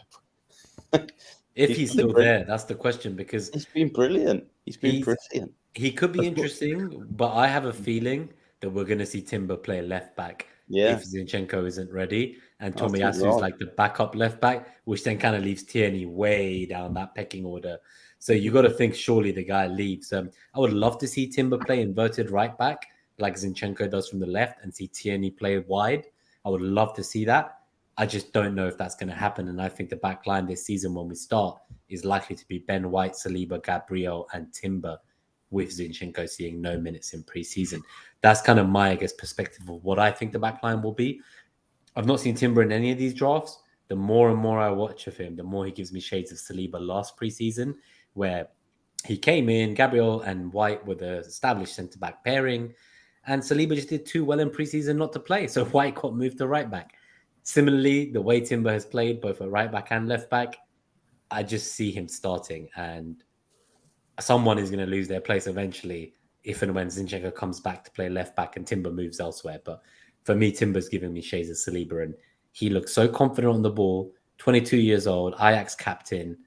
If he's still there, that's the question, because he's been brilliant. He's brilliant. He could be interesting, but I have a feeling that we're going to see Timber play left back if Zinchenko isn't ready, and Tomiyasu is like the backup left back, which then kind of leaves Tierney way down that pecking order. So you got to think surely the guy leaves. I would love to see Timber play inverted right back like Zinchenko does from the left and see Tierney play wide. I would love to see that. I just don't know if that's going to happen. And I think the back line this season when we start is likely to be Ben White, Saliba, Gabriel, and Timber, with Zinchenko seeing no minutes in pre-season. That's kind of my, perspective of what I think the back line will be. I've not seen Timber in any of these drafts. The more and more I watch of him, the more he gives me shades of Saliba last pre-season, where he came in, Gabriel and White were the established centre-back pairing, and Saliba just did too well in pre-season not to play, so White got moved to right-back. Similarly, the way Timber has played, both at right-back and left-back, I just see him starting, and someone is going to lose their place eventually if and when Zinchenko comes back to play left-back and Timber moves elsewhere. But for me, Timber's giving me shades of Saliba, and he looks so confident on the ball, 22 years old, Ajax captain.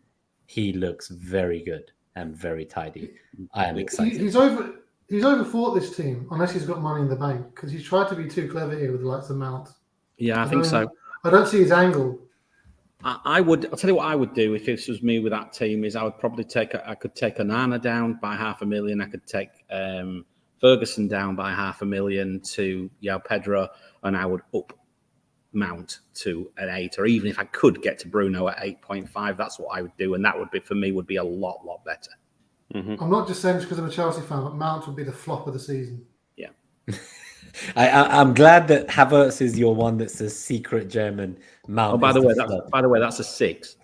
He looks very good and very tidy. I am excited. He's overthought this team, unless he's got money in the bank, because he's tried to be too clever here with the likes of Mount. Yeah, I think so. I don't see his angle. I'll tell you what I would do if this was me with that team is I would probably I could take Onana down by $500,000. I could take Ferguson down by $500,000 to Pedro, and I would up Mount to an 8, or even if I could get to Bruno at 8.5, that's what I would do, and that would be, for me, would be a lot better. I'm not just saying this because I'm a Chelsea fan, but Mount would be the flop of the season. Yeah. I'm glad that Havertz is your one that's a secret German. Mount. Oh, by the way, that's a 6.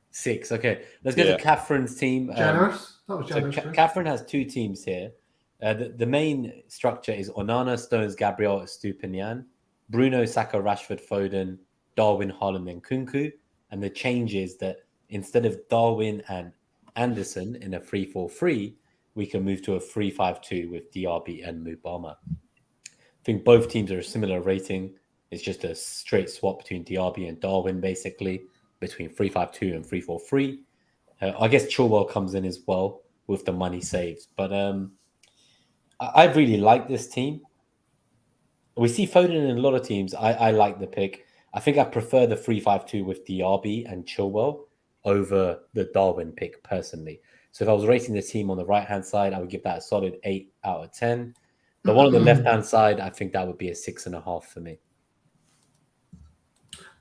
6. Okay, let's go to Catherine's team. Generous. That was generous. So Catherine has 2 teams here. The main structure is Onana, Stones, Gabriel, Estupinian, Bruno, Saka, Rashford, Foden, Darwin, Haaland, and Kunku. And the change is that instead of Darwin and Anderson in a 3-4-3, we can move to a 3-5-2 with DRB and Mubama. I think both teams are a similar rating. It's just a straight swap between DRB and Darwin, basically, between 3-5-2 and 3-4-3. I guess Chilwell comes in as well with the money saved. But I really like this team. We see Foden in a lot of teams. I like the pick. I think I prefer the 3-5-2 with DRB and Chilwell over the Darwin pick personally. So if I was rating the team on the right-hand side, I would give that a solid 8 out of 10. The one on the left-hand side, I think that would be a 6.5 for me.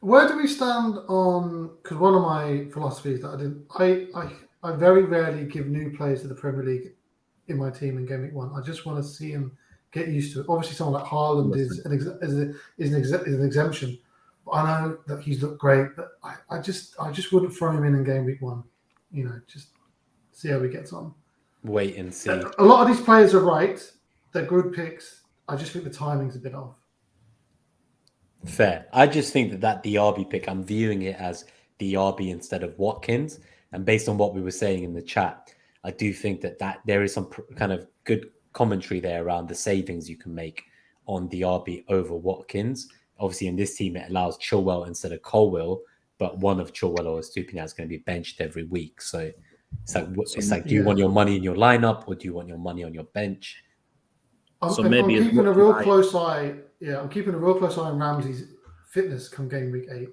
Where do we stand on? Because one of my philosophies that I very rarely give new players to the Premier League in my team in Gameweek 1. I just want to see them get used to it. Obviously, someone like Haaland is an exemption. But I know that he's looked great, but I just wouldn't throw him in Gameweek 1. Just see how he gets on. Wait and see. A lot of these players are right. They're good picks. I just think the timing's a bit off. Fair. I just think that DRB pick, I'm viewing it as DRB instead of Watkins. And based on what we were saying in the chat, I do think that there is some kind of good commentary there around the savings you can make on DRB over Watkins. Obviously, in this team, it allows Chilwell instead of Colwill, but one of Chilwell or Estupinian is going to be benched every week. So it's like, do you want your money in your lineup or do you want your money on your bench? I'm keeping a real close eye. Yeah, I'm keeping a real close eye on Ramsey's fitness come game week 8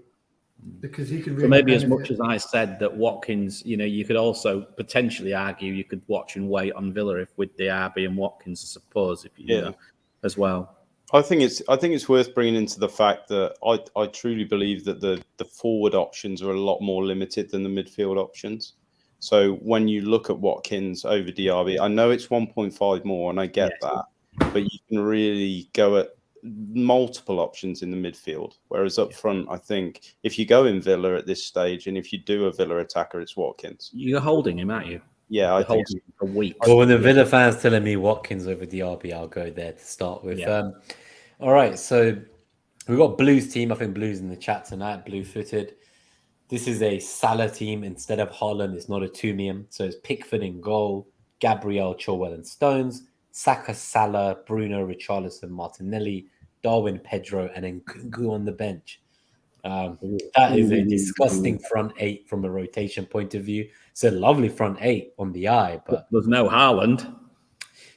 because he could really. So maybe as much as I said that Watkins, you could also potentially argue you could watch and wait on Villa with DRB and Watkins, I suppose, if you know, as well. I think it's worth bringing into the fact that I truly believe that the forward options are a lot more limited than the midfield options. So when you look at Watkins over DRB, I know it's 1.5 more, and I get that. But you can really go at multiple options in the midfield. Whereas up front, I think if you go in Villa at this stage, and if you do a Villa attacker, it's Watkins. You're holding him, aren't you? Yeah, I think so. For weeks. Well, when the Villa fans telling me Watkins over DRB, I'll go there to start with. Yeah. All right, so we've got Blue's team. I think Blue's in the chat tonight, blue-footed. This is a Salah team instead of Haaland. It's not a Tumium. So it's Pickford in goal, Gabriel, Chilwell, and Stones. Saka, Salah, Bruno, Richarlison, Martinelli, Darwin, Pedro, and then Kunku on the bench. That is a disgusting front 8 from a rotation point of view. It's a lovely front 8 on the eye, but there's no Haaland.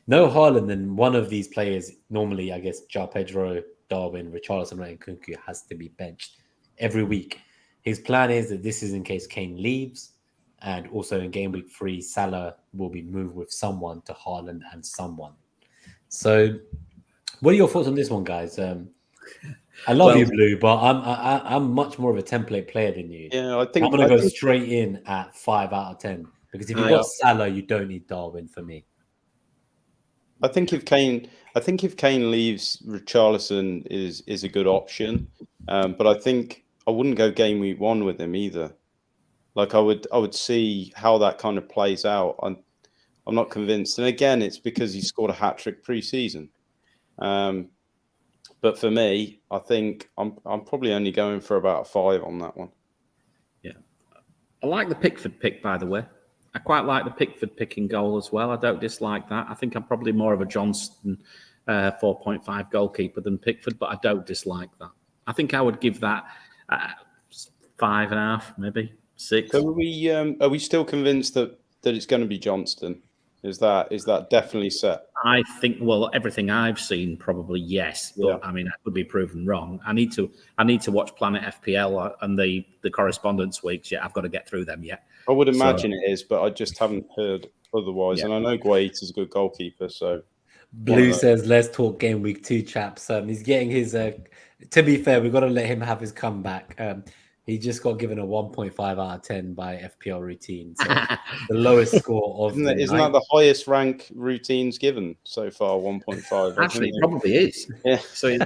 No Haaland, then one of these players, normally, I guess, Pedro, Darwin, Richarlison, and Kunku has to be benched every week. His plan is that this is in case Kane leaves. And also in game week 3, Salah will be moved with someone to Haaland and someone. So, what are your thoughts on this one, guys? I love you, Blue, but I'm much more of a template player than you. Yeah, I think I'm going to go straight in at 5 out of 10 because if you've got Salah, you don't need Darwin for me. I think if Kane leaves, Richarlison is a good option, but I think I wouldn't go game week 1 with him either. Like I would see how that kind of plays out. I'm not convinced, and again, it's because he scored a hat-trick pre-season. But for me, I think I'm probably only going for about a 5 on that one. Yeah, I like the Pickford pick, by the way. I quite like the Pickford pick in goal as well. I don't dislike that. I think I'm probably more of a Johnston 4.5 goalkeeper than Pickford, but I don't dislike that. I think I would give that 5.5, maybe 6. So are we still convinced that it's going to be Johnston? Is that definitely set? I think, well, everything I've seen, probably yes. But I mean, I could be proven wrong. I need to watch Planet FPL and the correspondence weeks. Yeah, I've got to get through them yet. I would imagine it is, but I just haven't heard otherwise. Yeah. And I know Guait is a good goalkeeper. So Blue says, "Let's talk game week 2, chaps." He's getting his To be fair, we've got to let him have his comeback. He just got given a 1.5 out of 10 by FPL Routine. So the lowest score of Isn't the that night. the highest rank routines given so far? 1.5. Actually, it probably is. Yeah. So,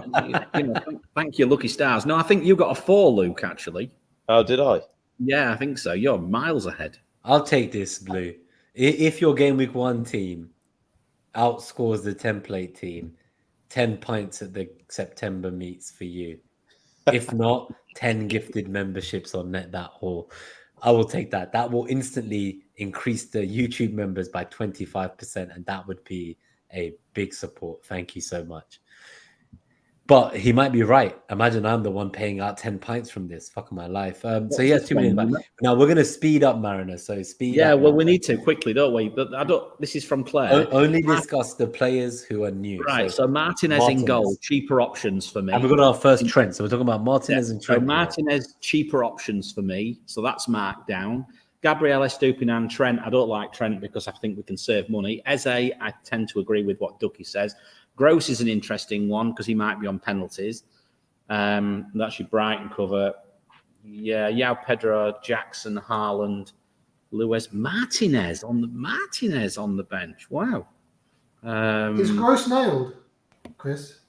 thank you, lucky stars. No, I think you got a 4, Luke, actually. Oh, did I? Yeah, I think so. You're miles ahead. I'll take this, Blue. If your Game Week 1 team outscores the template team, 10 pints at the September meets for you. If not, 10 gifted memberships on Net That Haul. I will take that. That will instantly increase the YouTube members by 25%, and that would be a big support. Thank you so much. But he might be right. Imagine I'm the one paying out 10 pints from this. Fuck my life. So he has 2 million. Now we're going to speed up, Mariner. So speed up. Yeah, well, we need to quickly, don't we? But I don't. This is from Claire. Only discuss the players who are new. Right. So Martinez in goal, cheaper options for me. And we've got our first trend. So we're talking about Martinez and Trent. So Martinez, cheaper options for me. So that's marked down. Gabriel Estupinan, Trent. I don't like Trent because I think we can save money. Eze, I tend to agree with what Ducky says. Gross is an interesting one because he might be on penalties. That's your Brighton cover. Yeah, Yao Pedro, Jackson, Haaland, Luis Martinez on the bench. Wow. Is Gross nailed, Chris?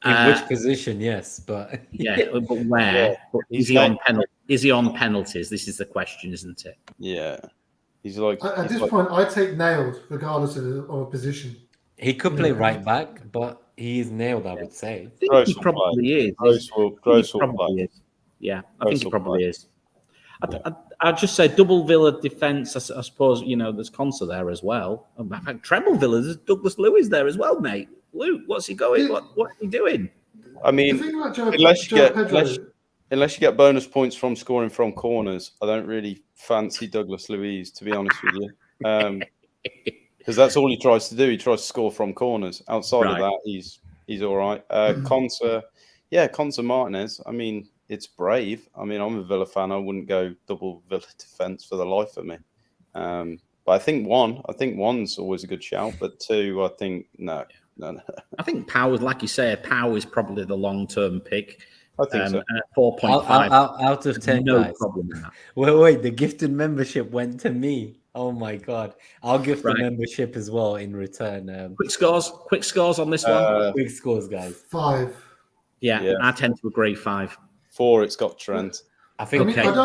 In which position? Yes, but yeah, but where? Yeah. Is he on penalties? Is he on penalties? This is the question, isn't it? Yeah. He's like At this point, I take nailed regardless of a position. he could play right back, but he is nailed, I would say. I think Gross he will probably is. Gross will Probably play. is. Yeah, I Gross think he will probably play. is. I'd just say double Villa defence. I suppose there's Conser there as well. In fact, treble Villa. There's Douglas Lewis there as well, mate. Luke, what's he going? What's he doing? I mean, The thing about Joe unless you get bonus points from scoring from corners, I don't really fancy Douglas Luiz, to be honest with you. Because that's all he tries to do. He tries to score from corners. Outside of that, he's all right. Conser Martinez. I mean, it's brave. I mean, I'm a Villa fan. I wouldn't go double Villa defense for the life of me. But I think one's always a good shout. But 2, I think no. I think Power, like you say, Power is probably the long-term pick. I think so. 4.5. Out of 10, no guys. problem in that. Wait, the gifted membership went to me. Oh my god! I'll gift the membership as well in return. Quick scores on this one. Quick scores, guys. 5. Yeah, I tend to agree. 5. 4. It's got Trent. I think. I don't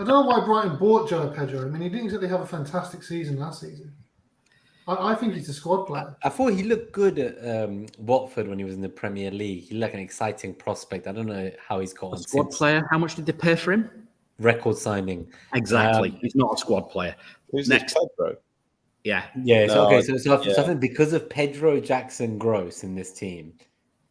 know why Brighton bought Joe Pedro. I mean, he didn't exactly have a fantastic season last season. I think he's a squad player. I thought he looked good at Watford when he was in the Premier League. He looked like an exciting prospect. I don't know how he's got on. Squad player. How much did they pay for him? Record signing. Exactly. He's not a squad player. Who's next? Pedro? Yeah. Yeah. So I think because of Pedro, Jackson, Gross in this team,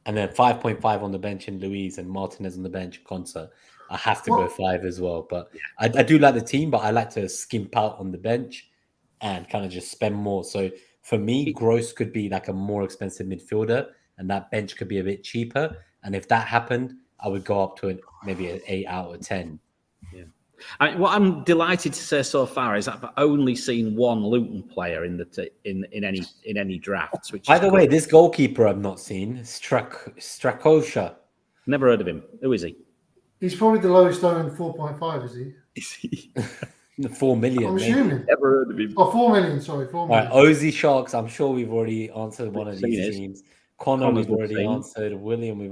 and then 5.5 on the bench in Luiz and Martinez on the bench, Conser, I have to go 5 as well. But I do like the team, but I like to skimp out on the bench and kind of just spend more. So for me, Gross could be like a more expensive midfielder, and that bench could be a bit cheaper. And if that happened, I would go up to maybe an 8 out of 10. Yeah. What I'm delighted to say so far is I've only seen one Luton player in any drafts. Which, by the way, this goalkeeper I've not seen, Strakosha. Never heard of him. Who is he? He's probably the lowest owned 4.5, is he? Is he? 4 million. I'm assuming. Never heard of him. Oh, 4 million. Sorry, 4 million. All right, Ozzy Sharks. I'm sure we've already answered one of these teams. Connor, we've already answered. William, we've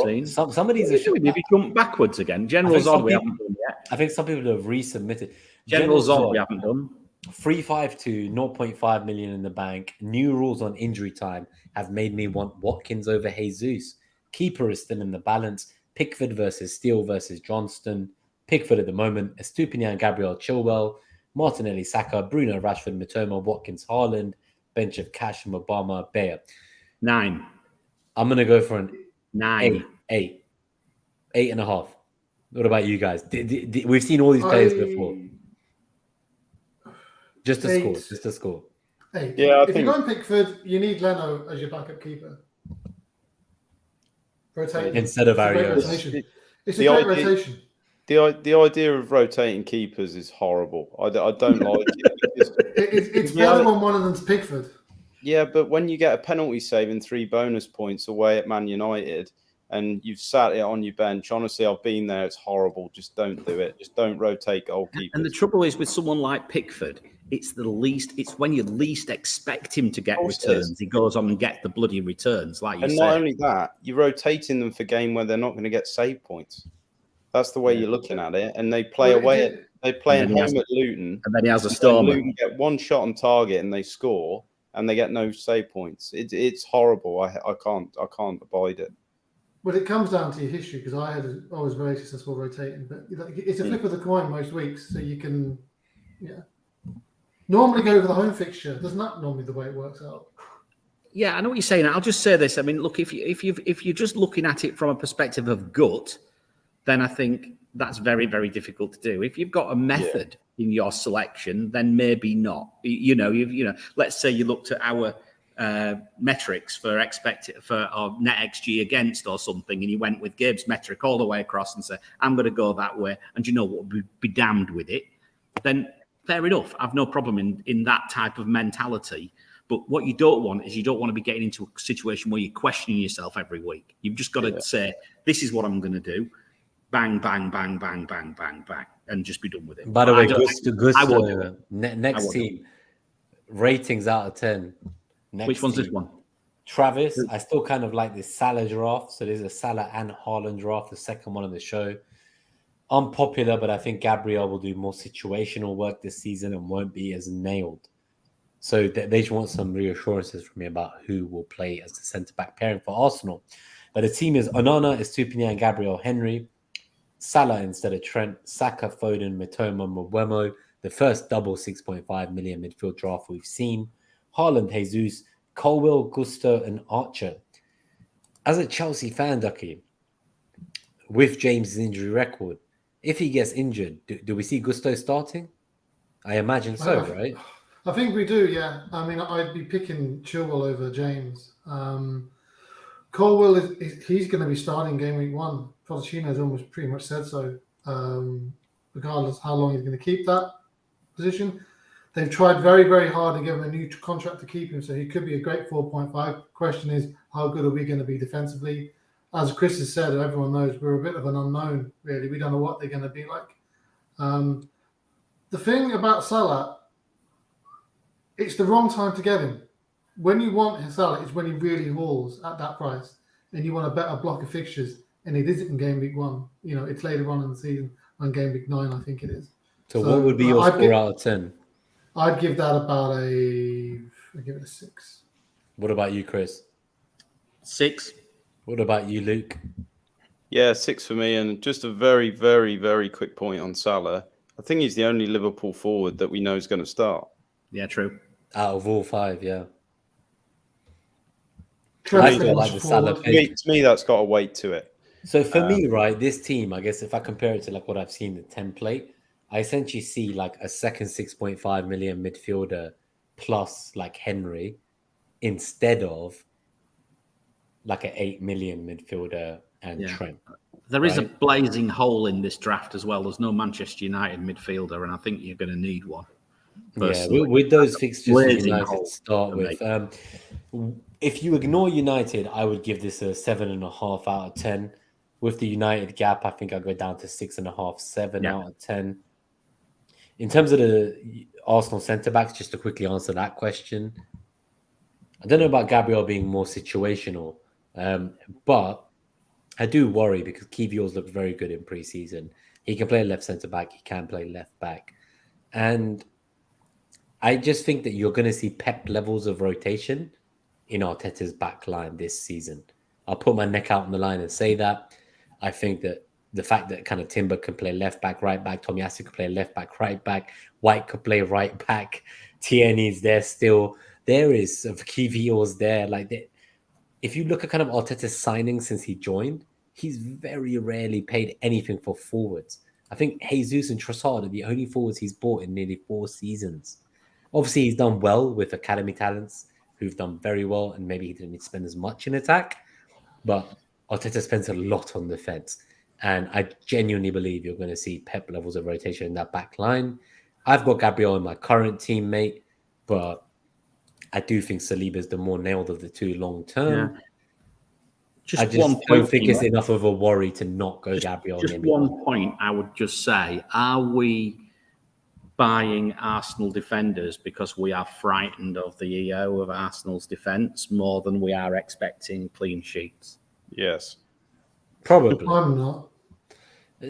seen. Some of these are. If you come backwards again, General Zod, we haven't done yet. I think some people have resubmitted. General Zod, we haven't done. 352, 0.5 million in the bank. New rules on injury time have made me want Watkins over Jesus. Keeper is still in the balance. Pickford versus Steele versus Johnston. Pickford at the moment. Estupiñán, Gabriel, Chilwell, Martinelli, Saka, Bruno, Rashford, Matoma, Watkins, Haaland, bench of Cash, Obama, Bayer. 9. I'm going to go for an 9. 8.5. What about you guys? We've seen all these players before. Just a score. 8. Yeah, if you're going Pickford, you need Leno as your backup keeper. Rotating. Instead of Arias. It's a great rotation. The idea of rotating keepers is horrible. I don't like it. It's better when one of them's Pickford. Yeah, but when you get a penalty save and 3 bonus points away at Man United and you've sat it on your bench, honestly, I've been there. It's horrible. Just don't do it. Just don't rotate goalkeepers. And the trouble is with someone like Pickford, it's when you least expect him to get returns. He goes on and gets the bloody returns, like you said. And not only that, you're rotating them for game where they're not going to get save points. That's the way you're looking at it. And they play away. They play at home at Luton. And then he has a storm. Luton get one shot on target and they score, and they get no save points. It's horrible. I can't abide it. Well, it comes down to your history, because I was very successful rotating, but it's a flip of the coin most weeks, so you can, normally go for the home fixture. Isn't that normally the way it works out? Yeah, I know what you're saying. I'll just say this. I mean, look, if you're just looking at it from a perspective of gut, then I think that's very, very difficult to do. If you've got a method in your selection, then maybe not. Let's say you looked at our metrics for NetxG against or something, and you went with Gabe's metric all the way across and said, I'm going to go that way, and you know what, be damned with it, then fair enough. I've no problem in that type of mentality. But what you don't want is you don't want to be getting into a situation where you're questioning yourself every week. You've just got to say, this is what I'm going to do. Bang, bang, bang, bang, bang, bang, bang, and just be done with it. By the way, Gusto, next team, ratings out of 10. Which one's this one? Travis. I still kind of like this Salah draft. So there's a Salah and Haaland draft, the second one on the show. Unpopular, but I think Gabriel will do more situational work this season and won't be as nailed. So they just want some reassurances from me about who will play as the centre-back pairing for Arsenal. But the team is Onana, Estupiñán, and Gabriel Henry. Salah instead of Trent, Saka, Foden, Mitoma, Mbeumo, the first double 6.5 million midfield draft we've seen. Haaland, Jesus, Colwill, Gusto, and Archer. As a Chelsea fan, Ducky, with James' injury record, if he gets injured, do we see Gusto starting? I imagine so, right? I think we do, yeah. I mean, I'd be picking Chilwell over James. Colwill, he's going to be starting game week 1. Pochettino's almost pretty much said so, regardless how long he's going to keep that position. They've tried very, very hard to give him a new contract to keep him, so he could be a great 4.5. Question is, how good are we going to be defensively? As Chris has said, and everyone knows, we're a bit of an unknown, really. We don't know what they're going to be like. The thing about Salah, it's the wrong time to get him. When you want Salah, it's when he really hauls at that price, and you want a better block of fixtures, and it isn't in game week 1. It's later on in the season, on game week 9, I think it is. So what would be your score out of 10? I'd give that about I'd give it a 6. What about you, Chris? 6. What about you, Luke? Yeah, 6 for me. And just a very, very, very quick point on Salah. I think he's the only Liverpool forward that we know is going to start. Yeah, true. Out of all 5, yeah. I still like the Salah pick. To me, that's got a weight to it. So for me, right, this team, I guess if I compare it to like what I've seen in the template, I essentially see like a second 6.5 million midfielder plus like Henry instead of like an 8 million midfielder and Trent. There is a blazing hole in this draft as well. There's no Manchester United midfielder, and I think you're going to need one. Yeah, with those fixtures United start with. If you ignore United, I would give this a 7.5 out of 10. With the United gap, I think I'll go down to 6.5, 7 out of 10. In terms of the Arsenal centre-backs, just to quickly answer that question, I don't know about Gabriel being more situational, but I do worry because Kivior's looked very good in pre-season. He can play left centre-back. He can play left-back. And I just think that you're going to see Pep levels of rotation in Arteta's back line this season. I'll put my neck out on the line and say that. I think that the fact that kind of Timber can play left back, right back, Tomiyasu could play left back, right back, White could play right back, Tierney's there still. There is Kivior's there. If you look at kind of Arteta's signings since he joined, he's very rarely paid anything for forwards. I think Jesus and Trossard are the only forwards he's bought in nearly 4 seasons. Obviously, he's done well with academy talents who've done very well, and maybe he didn't need to spend as much in attack, but Arteta spends a lot on defense. And I genuinely believe you're going to see Pep levels of rotation in that back line. I've got Gabriel in my current teammate, but I do think Saliba's the more nailed of the two long term. Just I just one don't point, think it's Neil. enough of a worry to not go Gabriel. Just game week one point I would just say, are we buying Arsenal defenders because we are frightened of the EO of Arsenal's defence more than we are expecting clean sheets? Yes. Probably. I'm not.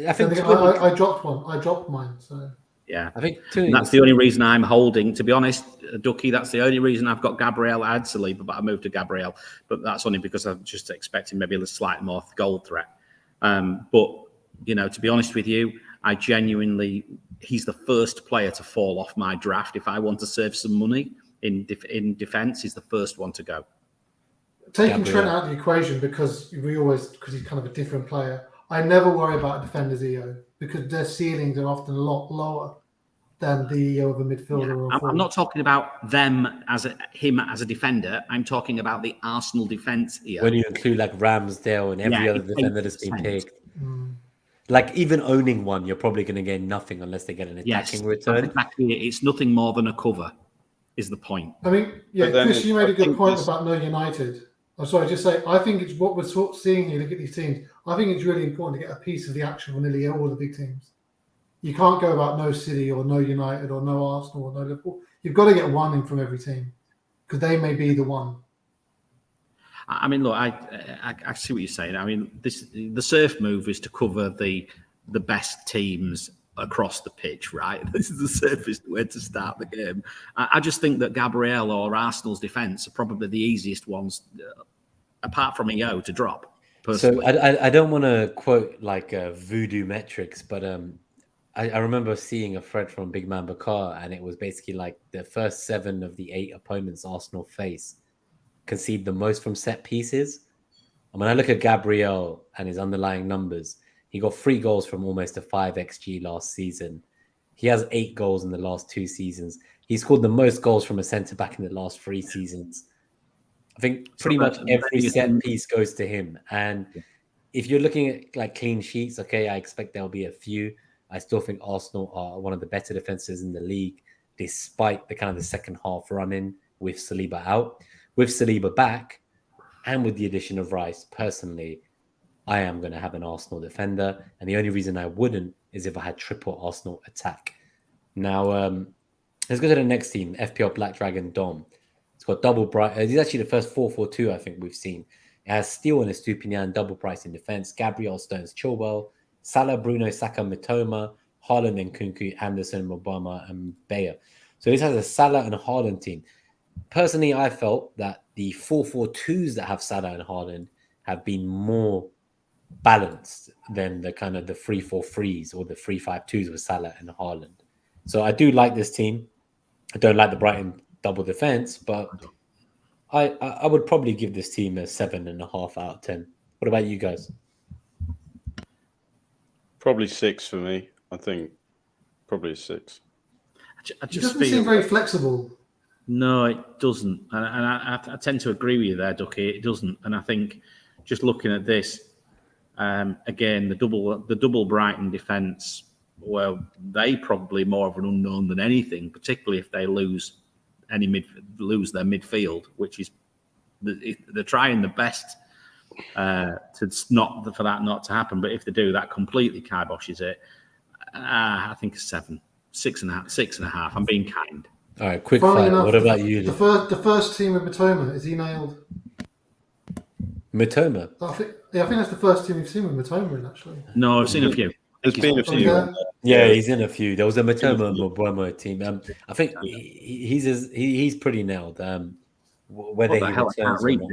I think I dropped one. I dropped mine. So Yeah. I think And that's the only reason I'm holding. To be honest, Ducky, that's the only reason I've got Gabriel. I had Saliba, but I moved to Gabriel. But that's only because I'm just expecting maybe a slight more goal threat. But, you know, to be honest with you, I genuinely, he's the first player to fall off my draft. If I want to save some money in defence, he's the first one to go. taking Trent out of the equation because he's kind of a different player. I never worry about a defender's EO because their ceilings are often a lot lower than the EO of a midfielder or a forward. I'm not talking about him as a defender. I'm talking about the Arsenal defence EO. When you include like Ramsdale and every other defender that's been picked. Mm. Like even owning one, you're probably going to gain nothing unless they get an attacking return. That's exactly it. It's nothing more than a cover, is the point. I mean, Chris, you made a good point about no United. I'm sorry, just say I think it's what we're sort of seeing here. Look at these teams. I think it's really important to get a piece of the action from nearly all the big teams. You can't go about no City or no United or no Arsenal or no Liverpool. You've got to get one in from every team because they may be the one. I mean, look, I see what you're saying. I mean, the surf move is to cover the best teams across the pitch, right? This is the safest way to start the game. I just think that Gabriel or Arsenal's defence are probably the easiest ones, apart from EO, to drop. Personally. So I don't want to quote like voodoo metrics, but I remember seeing a thread from Big Man Bakar, and it was basically like the first 7 of the 8 opponents Arsenal face concede the most from set pieces. And when I look at Gabriel and his underlying numbers, he got 3 goals from almost a 5 XG last season. He has 8 goals in the last 2 seasons. He scored the most goals from a centre-back in the last 3 seasons. I think pretty much every set piece goes to him. And if you're looking at like clean sheets, okay, I expect there'll be a few. I still think Arsenal are one of the better defenses in the league, despite the kind of the second half run-in with Saliba out. With Saliba back, and with the addition of Rice, personally, I am going to have an Arsenal defender. And the only reason I wouldn't is if I had triple Arsenal attack. Now, let's go to the next team, FPL Black Dragon Dom. It's got double bright. He's actually the first 4-4-2 I think we've seen. It has Steele and Estupinian, double price in defense, Gabriel, Stones, Chilwell, Salah, Bruno, Saka, Mitoma, Haaland and Kunku, Anderson, Obama, and Bayer. So this has a Salah and Haaland team. Personally, I felt that the 4-4-2s that have Salah and Haaland have been more balanced than the kind of the 3-4-3s or the 3-5-2s with Salah and Haaland. So I do like this team. I don't like the Brighton double defense, but I would probably give this team a 7.5 out of 10. What about you guys? Probably 6 for me. I think probably a 6. I It just doesn't feel seem very flexible. No, it doesn't, and I tend to agree with you there, Ducky. It doesn't, and I think just looking at this again, the double Brighton defence, well, they probably more of an unknown than anything, particularly if they lose their midfield, which is they're trying the best for that not to happen. But if they do, that completely kiboshes it. I think a 7, 6.5. I'm being kind. All right, quick fire. What about you? The first team with Mitoma, is he nailed? Mitoma? I think that's the first team we've seen with Mitoma in, actually. No, I've seen a few. There's been a few. Yeah, he's in a few. There was a Mitoma and Mbeumo team. I think he's pretty nailed. Whether he returns or not.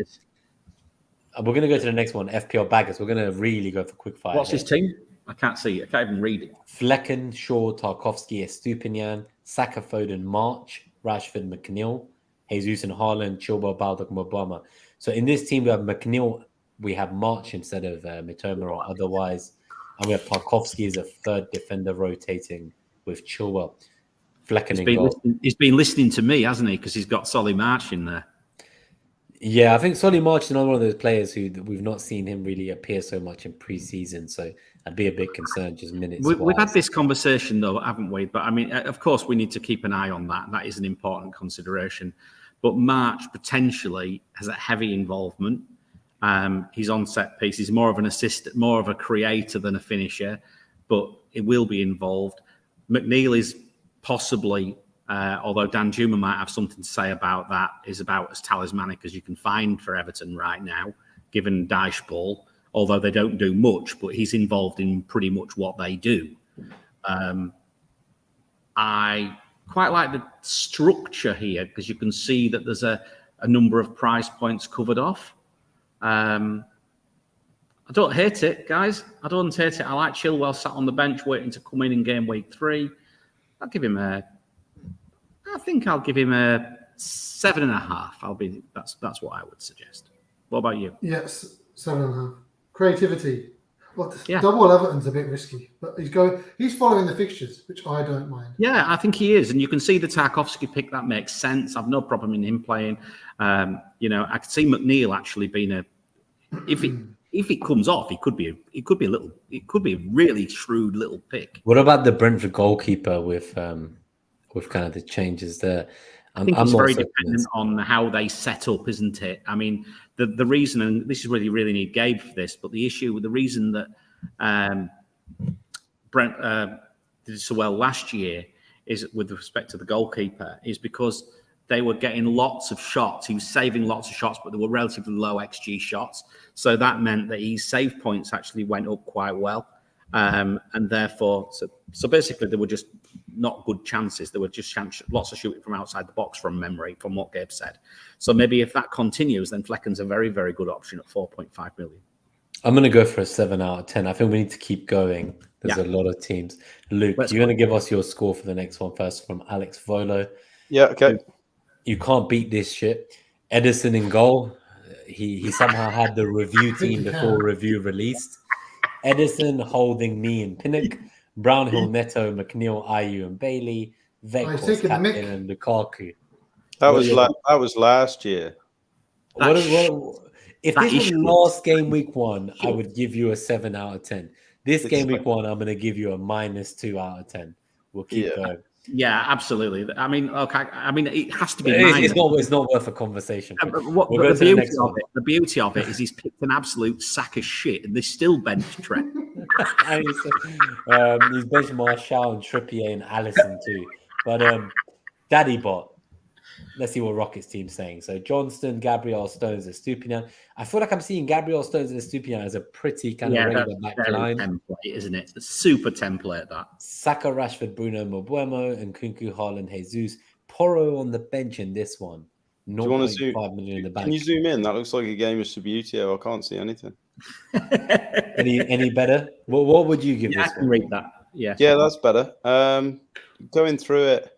We're going to go to the next one, FPL Baggers. We're going to really go for quick fire. What's his team? I can't see it. I can't even read it. Flecken, Shaw, Tarkovsky, Estupinian, Saka, Foden, March, Rashford, McNeil, Jesus and Haaland, Chilwell, Baldock, Mbeumo. So in this team, we have McNeil, we have March instead of Mitoma or otherwise. And we have Tarkovsky as a third defender rotating with Chilwell. Flecken in goal. He's been listening to me, hasn't he? Because he's got Solly March in there. Yeah, I think Solly March is another one of those players who we've not seen him really appear so much in pre-season. So I'd be a bit concerned just minutes. We've had this conversation though, haven't we? But I mean, of course, we need to keep an eye on that. That is an important consideration. but March potentially has a heavy involvement. He's on set piece. He's more of an assistant, more of a creator than a finisher, but it will be involved. McNeil is possibly, although Dan Juma might have something to say about that, is about as talismanic as you can find for Everton right now, given Dyche Ball, although they don't do much, but he's involved in pretty much what they do. I quite like the structure here because you can see that there's a number of price points covered off. I don't hate it, guys. I don't hate it. I like Chilwell sat on the bench waiting to come in game week 3. I think I'll give him a 7.5. That's what I would suggest. What about you? Yes, 7.5. Creativity. Well, Yeah. Double Everton's a bit risky, but he's following the fixtures, which I don't mind. Yeah, I think he is. And you can see the Tarkowski pick. That makes sense. I've no problem in him playing. I could see McNeil actually being if it comes off, it could be a really shrewd little pick. What about the Brentford goalkeeper with kind of the changes there? I think it's very dependent on how they set up, isn't it? I mean, the reason, and this is where you really need Gabe for this, but the reason that Brent did so well last year is, with respect to the goalkeeper, is because they were getting lots of shots. He was saving lots of shots, but they were relatively low XG shots. So that meant that his save points actually went up quite well. And therefore, so basically they were just not good chances. There were just lots of shooting from outside the box from memory, from what Gabe said. So maybe if that continues, then Flecken's a very, very good option at 4.5 million. I'm going to go for a 7 out of 10. I think we need to keep going. There's a lot of teams. Luke, you're going to give us your score for the next one first from Alex Volo. Yeah, okay. You can't beat this shit. Edison in goal. He somehow had the review team before review released. Edison, Holding, me and Pinnock. Brownhill, Neto, McNeil, Ayew, and Bailey. Vegas, Captain, and Lukaku. That was last year. If this was last game week 1, I would give you a 7 out of 10. This game week 1, I'm going to give you a -2 out of 10. We'll keep going. Yeah, absolutely. I mean, okay. I mean, it has to be. It's not worth a conveation. The beauty of it is he's picked an absolute sack of shit, and they still bench Trent. He's benched Martial and Trippier and Allison too. But Daddy Bot. Let's see what Rocket's team's saying. So Johnston, Gabriel Stones, and Stupinian. I feel like I'm seeing Gabriel Stones and Stupinian as a pretty kind of regular back line. Template, isn't it? It's a super template, that. Saka, Rashford, Bruno, Mbuemo, and Kunku, Haaland, Jesus. Porro on the bench in this one. 0.5 million in the bank. Can you zoom in? That looks like a game of Subbuteo. I can't see anything. any better? What would you give this I can read that. Yeah, that's better. Going through it.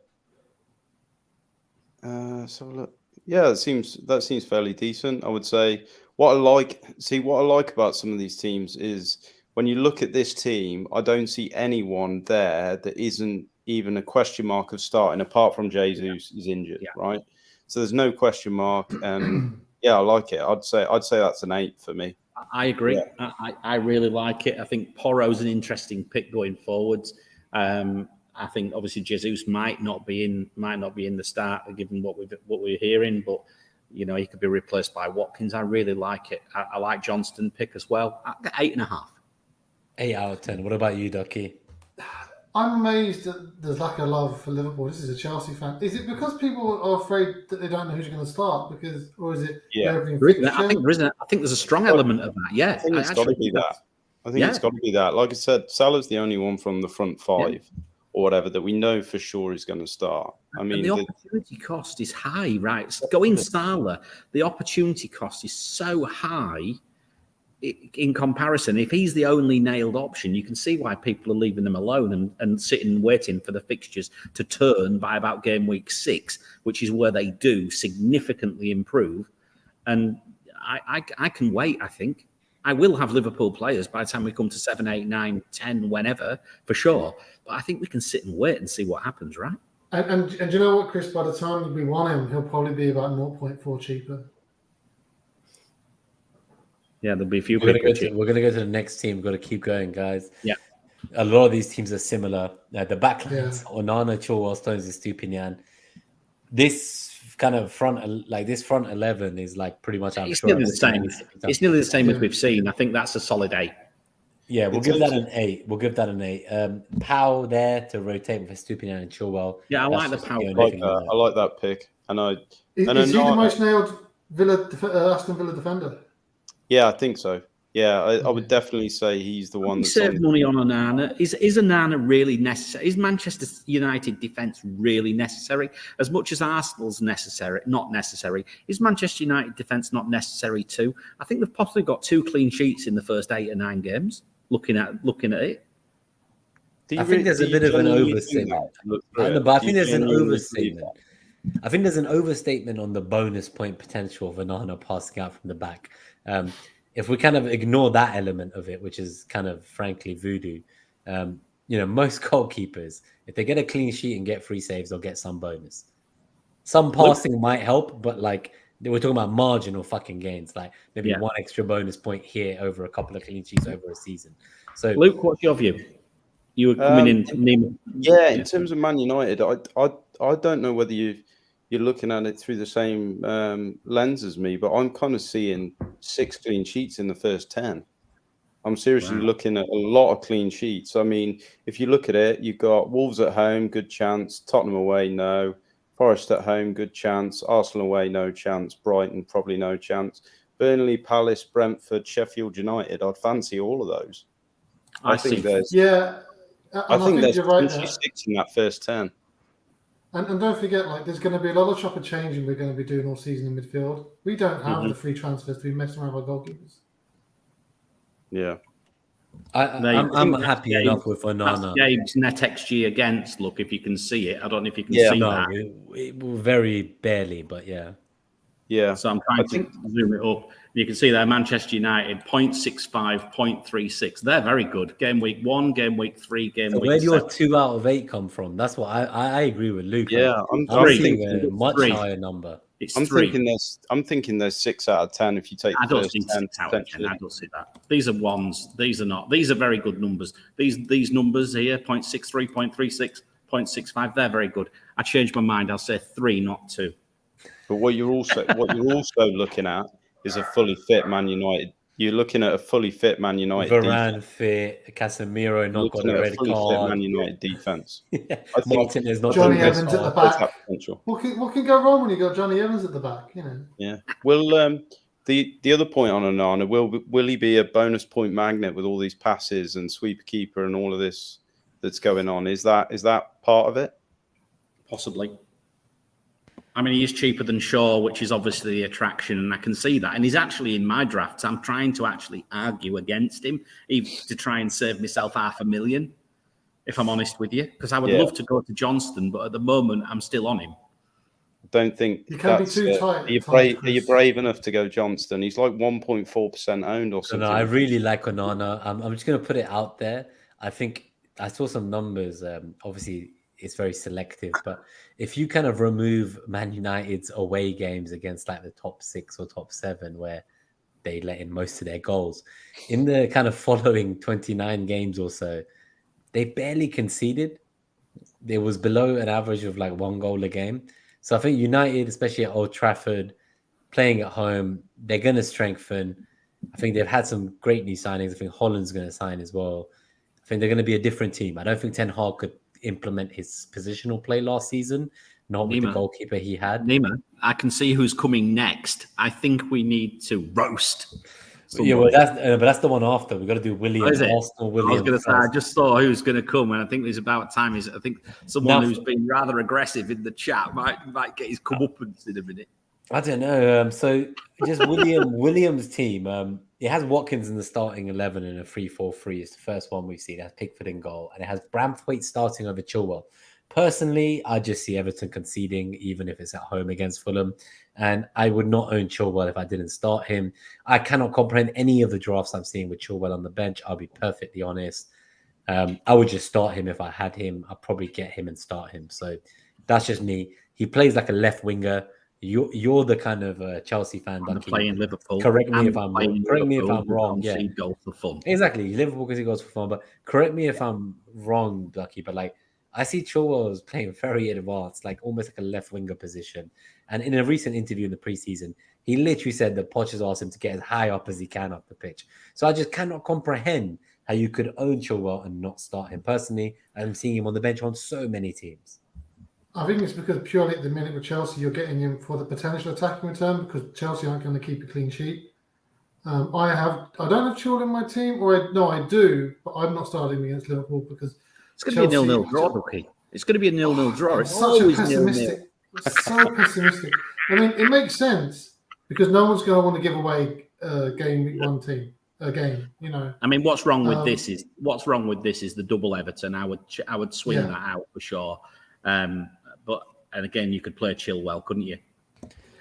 So look, that seems fairly decent. I would say what I like about some of these teams is when you look at this team, I don't see anyone there that isn't even a question mark of starting, apart from Jesus is injured, right? So there's no question mark, and I like it. I'd say that's an 8 for me. I agree. Yeah. I really like it. I think Porro's an interesting pick going forwards. I think obviously Jesus might not be in the start, given what we're hearing, but he could be replaced by Watkins. I really like it. I like Johnston pick as well. 8.5. 8 out of 10. What about you, Ducky? I'm amazed at the lack of love for Liverpool. This is a Chelsea fan. Is it because people are afraid that they don't know who's going to start? Or is it? I think there's a strong element of that. Yeah, I think it's got to be that. It's got to be that. Like I said, Salah's the only one from the front 5. Or whatever that we know for sure is going to start. I mean, and the opportunity cost is high, right? So going Salah, the opportunity cost is so high in comparison. If he's the only nailed option, you can see why people are leaving them alone and sitting waiting for the fixtures to turn by about game week 6, which is where they do significantly improve. And I can wait, I think. I will have Liverpool players by the time we come to 7, 8, 9, 10, whenever, for sure. But I think we can sit and wait and see what happens, right? And you know what, Chris? By the time we want him, he'll probably be about 0.4 cheaper. Yeah, there'll be a few. We're going to go to the next team. We've got to keep going, guys. Yeah. A lot of these teams are similar. The backlines, Onana, Chilwell, Stones, and Stupinian. This kind of this front 11 is like pretty much. I'm It's sure nearly the same. It's nearly the same as we've seen. I think that's a solid 8. Yeah, we'll give that an 8. We'll give that an 8. Powell there to rotate with Estupinian and Chilwell. Yeah, I like the Powell. I like that pick. Is he the most nailed Aston Villa defender? Yeah, I think so. Yeah, I would definitely say he's the one that's saved money on Onana. Is Onana really necessary? Is Manchester United defence really necessary? As much as Arsenal's not necessary, is Manchester United defence not necessary too? I think they've possibly got 2 clean sheets in the first 8 or 9 games. Looking at it, I think there's a bit of an overstatement. But I think there's an overstatement. I think there's an overstatement on the bonus point potential of Onana passing out from the back. If we kind of ignore that element of it, which is kind of frankly voodoo, most goalkeepers, if they get a clean sheet and get free saves, they'll get some bonus. Some passing might help, but like we're talking about marginal fucking gains, like maybe 1 extra bonus point here over a couple of clean sheets over a season. So, Luke, what's your view? You were coming in. In terms of Man United, I don't know whether you're looking at it through the same lens as me, but I'm kind of seeing 6 clean sheets in the first 10. I'm seriously looking at a lot of clean sheets. I mean, if you look at it, you've got Wolves at home, good chance. Tottenham away, no. Forest at home, good chance. Arsenal away, no chance. Brighton, probably no chance. Burnley, Palace, Brentford, Sheffield United. I'd fancy all of those. I think there's you're right 6 in that first 10. And don't forget, like, there's going to be a lot of chopper changing we're going to be doing all season in midfield. We don't have the free transfers to be messing around with our goalkeepers. Yeah. I'm happy enough with Onana. Gabe's NetxG against, look, if you can see it. I don't know if you can see that. It very barely, but yeah. Yeah. So I'm trying to zoom it up. You can see there, Manchester United, 0.65, 0.36. They're very good. Game week 1, game week 3, game week 7. Where do your 2 out of 8 come from? That's what I agree with Luke. Yeah, I'm thinking a much higher number. I'm thinking there's 6 out of 10 if you take the first 10. I don't see that. These are ones. These are not. These are very good numbers. These numbers here, 0.63, 0.36, 0.65, they're very good. I changed my mind. I'll say 3, not 2. But what you're also looking at is a fully fit Man United. You're looking at a fully fit Man United. Varane fit, Casemiro not got a red card. Fit Man United defense. Martinez not Johnny Evans at the back. Potential. What can go wrong when you got Johnny Evans at the back? Yeah. Well, the other point on Onana, will he be a bonus point magnet with all these passes and sweeper keeper and all of this that's going on? Is that part of it? Possibly. I mean, he is cheaper than Shaw, which is obviously the attraction, and I can see that. And he's actually in my drafts. I'm trying to actually argue against him, even to try and save myself $500,000, if I'm honest with you, because I would love to go to Johnston, but at the moment, I'm still on him. Don't think you can't be too tight. Are you brave enough to go Johnston? He's like 1.4% owned or something. No, I really like Onana. I'm just going to put it out there. I think I saw some numbers. Obviously, it's very selective, but if you kind of remove Man United's away games against like the top 6 or top 7, where they let in most of their goals, in the kind of following 29 games or so, they barely conceded. It was below an average of like 1 goal a game. So I think United, especially at Old Trafford, playing at home, they're going to strengthen. I think they've had some great new signings. I think Holland's going to sign as well. I think they're going to be a different team. I don't think Ten Hag could implement his positional play last season, not with the goalkeeper he had. Nima, I can see who's coming next. I think we need to roast. Yeah, well, that's the one after. We've got to do William, Arsenal, William. I was going to say, I just saw who's going to come, and I think there's about time. I think someone who's been rather aggressive in the chat might get his comeuppance in a minute. I don't know. So just William's team. It has Watkins in the starting 11 in a 3-4-3. It's the first one we've seen. It has Pickford in goal, and it has Braithwaite starting over Chilwell. Personally, I just see Everton conceding, even if it's at home against Fulham. And I would not own Chilwell if I didn't start him. I cannot comprehend any of the drafts I'm seeing with Chilwell on the bench. I'll be perfectly honest. I would just start him if I had him. I'd probably get him and start him. So that's just me. He plays like a left winger. You're the kind of Chelsea fan. I'm playing Liverpool. Correct me if I'm wrong. Yeah, goals for fun. Exactly. Liverpool because he goes for fun. But correct me if I'm wrong, Ducky. But like I see Chilwell is playing very advanced, like almost like a left winger position. And in a recent interview in the preseason, he literally said that Poch has asked him to get as high up as he can up the pitch. So I just cannot comprehend how you could own Chilwell and not start him. Personally, I'm seeing him on the bench on so many teams. I think it's because purely at the minute with Chelsea, you're getting him for the potential attacking return because Chelsea aren't going to keep a clean sheet. I don't have Chilwell in my team, I do, but I'm not starting him against Liverpool because It's going to be a 0-0 draw, Ducky. It's going to be a 0-0 draw. It's always 0-0. So pessimistic. I mean, it makes sense because no one's going to want to give away Gameweek 1 game. I mean, what's wrong with this is the double Everton. I would swing that out for sure. And again, you could play Chilwell, couldn't you?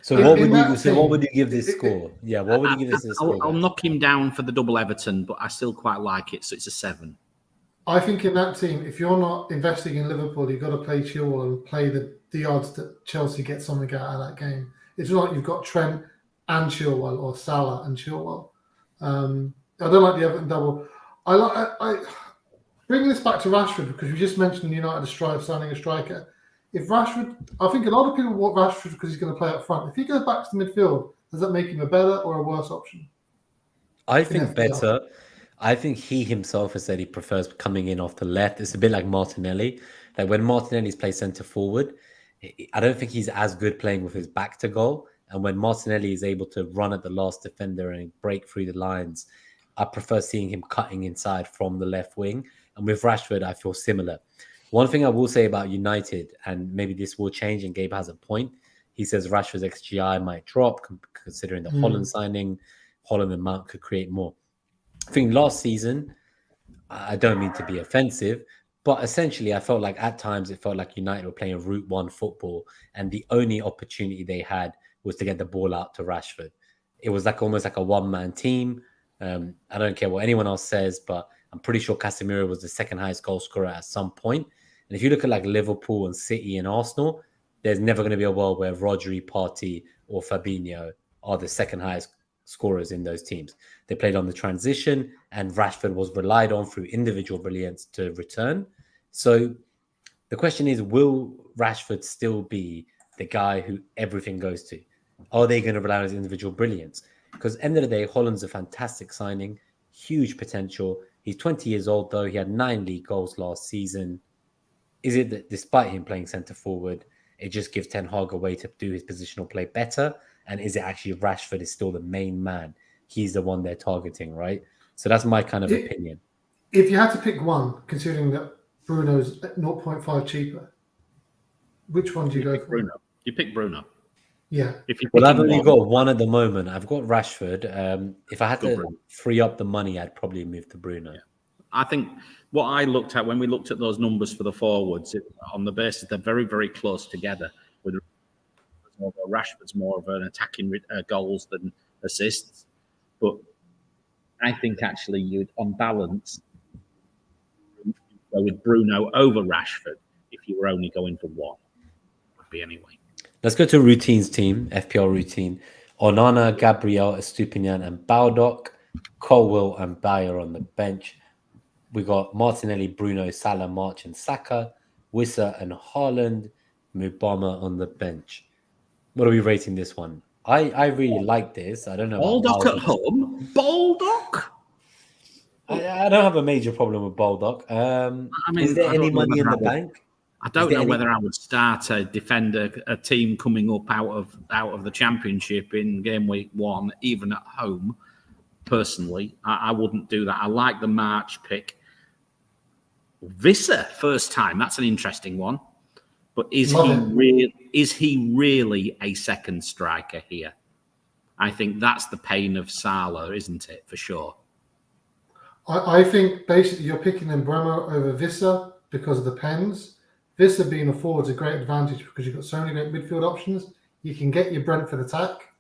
So what would you give this score? Yeah, what would you give this score? I'll knock him down for the double Everton, but I still quite like it. So it's a 7. I think in that team, if you're not investing in Liverpool, you've got to play Chilwell and play the odds that Chelsea get something out of that game. It's not like you've got Trent and Chilwell or Salah and Chilwell. I don't like the Everton double. I bringing this back to Rashford because you just mentioned United signing a striker. If Rashford, I think a lot of people want Rashford because he's going to play up front. If he goes back to the midfield, does that make him a better or a worse option? I think better. I think he himself has said he prefers coming in off the left. It's a bit like Martinelli. Like when Martinelli's played centre forward, I don't think he's as good playing with his back to goal. And when Martinelli is able to run at the last defender and break through the lines, I prefer seeing him cutting inside from the left wing. And with Rashford, I feel similar. One thing I will say about United, and maybe this will change, and Gabe has a point. He says Rashford's XGI might drop, considering the Holland signing. Holland and Mount could create more. I think last season, I don't mean to be offensive, but essentially I felt like at times it felt like United were playing Route 1 football, and the only opportunity they had was to get the ball out to Rashford. It was like almost like a one-man team. I don't care what anyone else says, but I'm pretty sure Casemiro was the second highest goal scorer at some point. And if you look at like Liverpool and City and Arsenal, there's never going to be a world where Rodri, Partey, or Fabinho are the second highest scorers in those teams. They played on the transition, and Rashford was relied on through individual brilliance to return. So the question is, will Rashford still be the guy who everything goes to? Are they going to rely on his individual brilliance? Because at the end of the day, Holland's a fantastic signing, huge potential. He's 20 years old, though. He had 9 league goals last season. Is it that despite him playing centre forward, it just gives Ten Hag a way to do his positional play better? And is it actually Rashford is still the main man? He's the one they're targeting, right? So that's my kind of opinion. If you had to pick one, considering that Bruno's 0.5 cheaper, which one do you go for? Bruno. You pick Bruno. Yeah. Well, I've only got one at the moment. I've got Rashford. If I had to free up the money, I'd probably move to Bruno. Yeah. I think what I looked at when we looked at those numbers for the forwards, on the basis they're very, very close together. With Rashford's more of an attacking goals than assists, but I think actually you'd, on balance, go with Bruno over Rashford if you were only going for one. Would be anyway. Let's go to Routine's team, FPL Routine. Onana, Gabriel, Estupinian, and Baldock. Colwill and Bayer on the bench. We got Martinelli, Bruno, Salah, March, and Saka. Wissa and Haaland. Mubama on the bench. What are we rating this one? I really like this. I don't know. Baldock at home? Baldock? I don't have a major problem with Baldock. Is there any money in the bank? I don't know whether I would start a defender, a team coming up out of the Championship in Gameweek 1, even at home. Personally, I wouldn't do that. I like the March pick. Visser, first time. That's an interesting one. But is he really a second striker here? I think that's the pain of Salah, isn't it? For sure. I think basically you're picking Mbeumo over Visser because of the pens. Visser being a forward is a great advantage because you've got so many great midfield options. You can get your Brentford attack,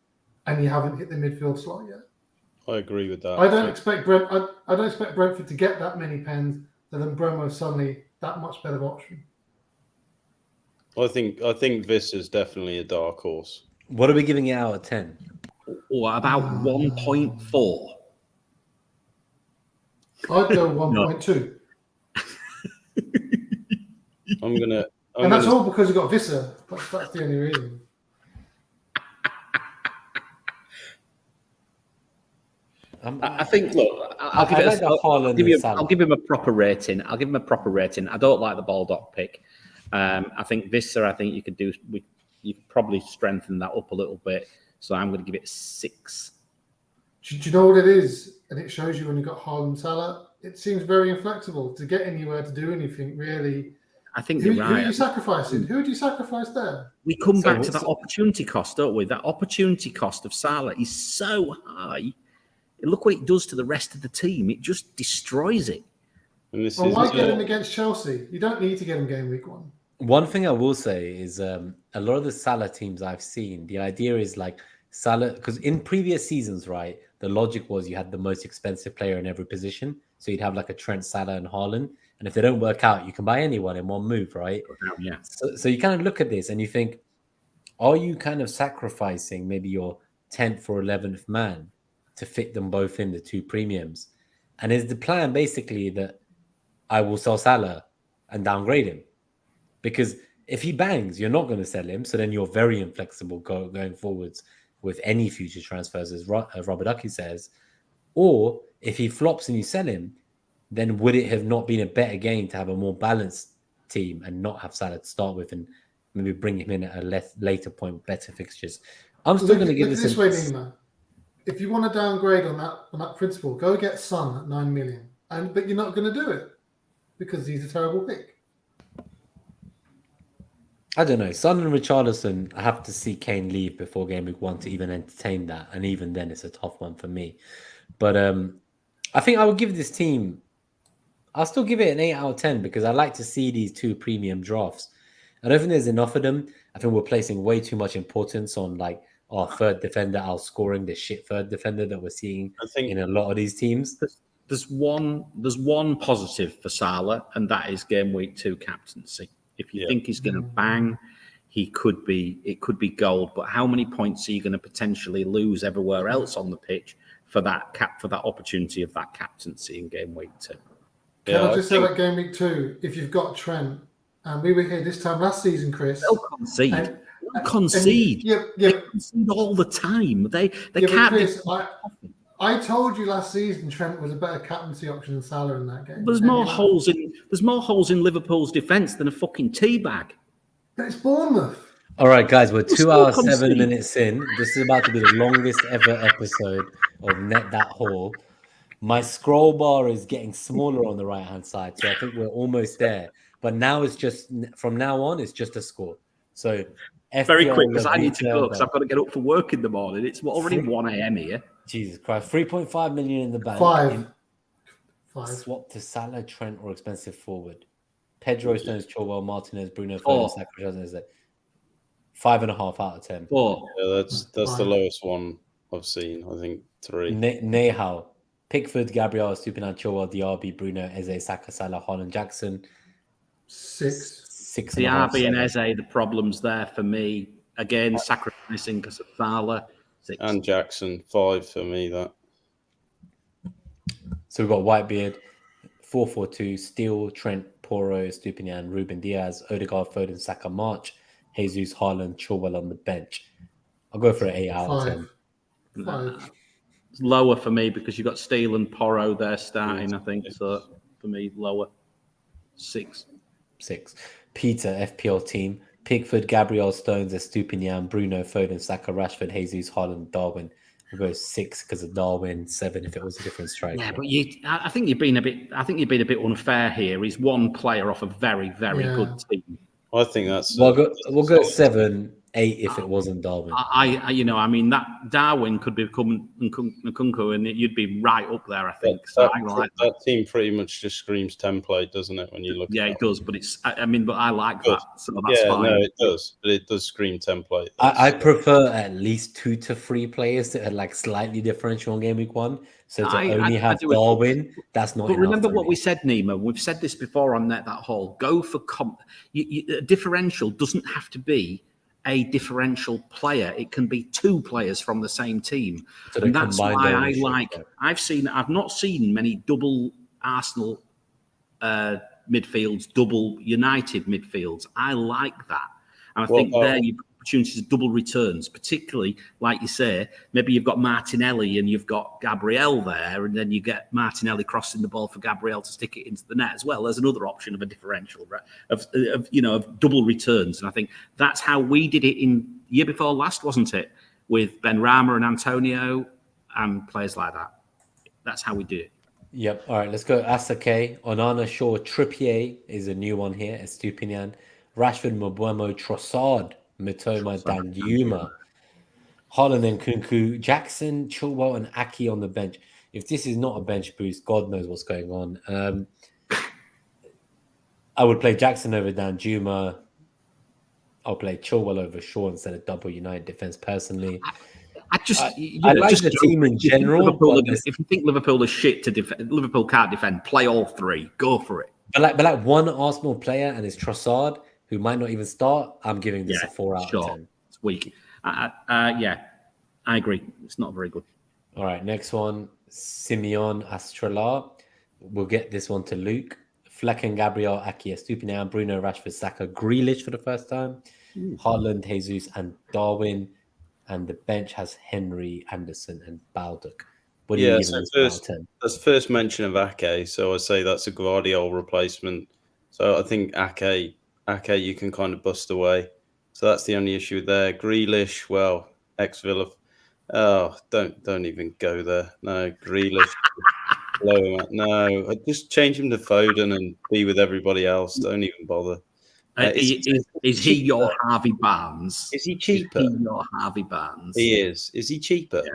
and you haven't hit the midfield slot yet. I agree with that. I don't expect Brentford to get that many pens. Then Mbeumo suddenly that much better option. I think this is definitely a dark horse. What are we giving it out of 10? Or about 1.4. I'd go 1.2. And that's all because you got Visser. That's the only reason. I think. Look, I'll give him a proper rating. I'll give him a proper rating. I don't like the Baldock pick. I think Visser. I think you could do. You could probably strengthen that up a little bit. So I'm going to give it a 6. Do you know what it is? And it shows you when you've got Haaland Salah. It seems very inflexible to get anywhere to do anything really. I think you're right. Who are you sacrificing? Who do you sacrifice there? We come back to that opportunity cost, don't we? That opportunity cost of Salah is so high. Look what it does to the rest of the team. It just destroys it. Well, why get him against Chelsea? You don't need to get him game week 1. One thing I will say is a lot of the Salah teams I've seen, the idea is like Salah, because in previous seasons, right, the logic was you had the most expensive player in every position. So you'd have like a Trent, Salah, and Haaland. And if they don't work out, you can buy anyone in one move, right? Yeah. So you kind of look at this and you think, are you kind of sacrificing maybe your 10th or 11th man to fit them both in the 2 premiums? And is the plan basically that I will sell Salah and downgrade him? Because if he bangs, you're not going to sell him. So then you're very inflexible going forwards with any future transfers, as RubberDucky says. Or if he flops and you sell him, then would it have not been a better game to have a more balanced team and not have Salah to start with and maybe bring him in at a later point with better fixtures? I'm still going to give this way, Nima. If you want to downgrade on that principle, go get Son at 9 million. But you're not going to do it because he's a terrible pick. I don't know. Son and Richarlison, I have to see Kane leave before game week 1 to even entertain that. And even then, it's a tough one for me. But I think I would give this team, I'll still give it an 8 out of 10 because I like to see these 2 premium drafts. I don't think there's enough of them. I think we're placing way too much importance on like our third defender outscoring the shit third defender that we're seeing in a lot of these teams. There's one positive for Salah, and that is game week 2 captaincy. If you think he's going to bang, it could be gold. But how many points are you going to potentially lose everywhere else on the pitch for that opportunity of that captaincy in game week 2? Can I just say about game week 2, if you've got Trent, and we were here this time last season, Chris. They'll concede. They concede all the time. They can't. Chris, I told you last season Trent was a better captaincy option than Salah in that game. There's more holes in Liverpool's defence than a fucking teabag. But it's Bournemouth. All right, guys, we're 2 hours, 7 minutes in. This is about to be the longest ever episode of Net That Haul. My scroll bar is getting smaller on the right-hand side, so I think we're almost there. But now from now on, it's just a score. So FPL very quick, because I need to go, because I've got to get up for work in the morning. It's already 1 a.m. here. Jesus Christ. 3.5 million in the bank. 5. Swap to Salah, Trent, or expensive forward. Pedro, Stones, Chilwell, Martinez, Bruno Fernandes, Saka, 5.5 out of 10. 4. Yeah, that's the lowest one I've seen. I think 3. Nehal, Pickford, Gabriel, Stupinan, Chilwell, Diaby, Bruno, Eze, Saka, Salah, Holland, Jackson. 6. Diaby and Eze, the problems there for me. Again, sacrificing because of Salah. 6. And Jackson, 5 for me. That. So we've got Whitebeard, 4-4-2, Steele, Trent, Porro, Stupinan, Ruben Diaz, Odegaard, Foden, Saka, March, Jesus, Haaland, Chilwell on the bench. I'll go for an 8 out of 10. 5. It's lower for me because you've got Steele and Porro there starting, I think. So for me, lower. 6. Peter, FPL team. Pickford, Gabriel, Stones, Estupinian, Bruno, Foden, Saka, Rashford, Jesus, Haaland, Darwin. We'll go 6 because of Darwin, 7 if it was a different strike. Yeah, but I think you've been a bit unfair here. He's one player off a very, very good team. I think that's. We'll go 7, 8 if it wasn't Darwin. That Darwin could become Nkunku, and you'd be right up there, I think. That team pretty much just screams template, doesn't it? When you look, it does. But but I like that. So that's fine. No, it does. But it does scream template. I prefer at least 2 to 3 players that are like slightly differential in game week 1. So to only have Darwin, that's not. But enough remember what we said, Nima. We've said this before on Net That Haul. Go for differential doesn't have to be a differential player. It can be 2 players from the same team, and that's why I like. I've not seen many double Arsenal midfields, double United midfields. I like that. And I What think about- there you've got opportunities of double returns, particularly, like you say, maybe you've got Martinelli and you've got Gabriel there, and then you get Martinelli crossing the ball for Gabriel to stick it into the net as well. There's another option of a differential, right? Of double returns. And I think that's how we did it in year before last, wasn't it? With Ben Rama and Antonio and players like that. That's how we do it. Yep. All right, let's go. Asake, Onana, Shaw, Trippier is a new one here. Estupinian, Rashford, Mbeumo, Trossard, Mitoma, Danjuma, Haaland and Kunku, Jackson, Chilwell, and Aki on the bench. If this is not a bench boost, God knows what's going on. I would play Jackson over Danjuma. I'll play Chilwell over Shaw instead of double United defense personally. I like the team in general. If you think Liverpool are shit to defend, Liverpool can't defend, play all three. Go for it. But like one Arsenal player and it's Trossard, who might not even start, I'm giving this a 4 out of 10. It's weak. I agree. It's not very good. All right, next one, Simeon Astrala. We'll get this one to Luke. Flecken, Gabriel, Aki, Estupinian, Bruno, Rashford, Saka, Grealish for the first time. Haaland, Jesus, and Darwin. And the bench has Henry, Anderson, and Baldock. What do you give this out of 10? That's the first mention of Ake, so I say that's a Guardiola replacement. So I think Ake you can kind of bust away. So that's the only issue there. Grealish, well, ex-Villa. Oh, don't even go there. No, Grealish. Blow him out. No, I'd just change him to Foden and be with everybody else. Don't even bother. Is he your Harvey Barnes? Is he cheaper? Is he your Harvey Barnes? He is. Is he cheaper? Yeah.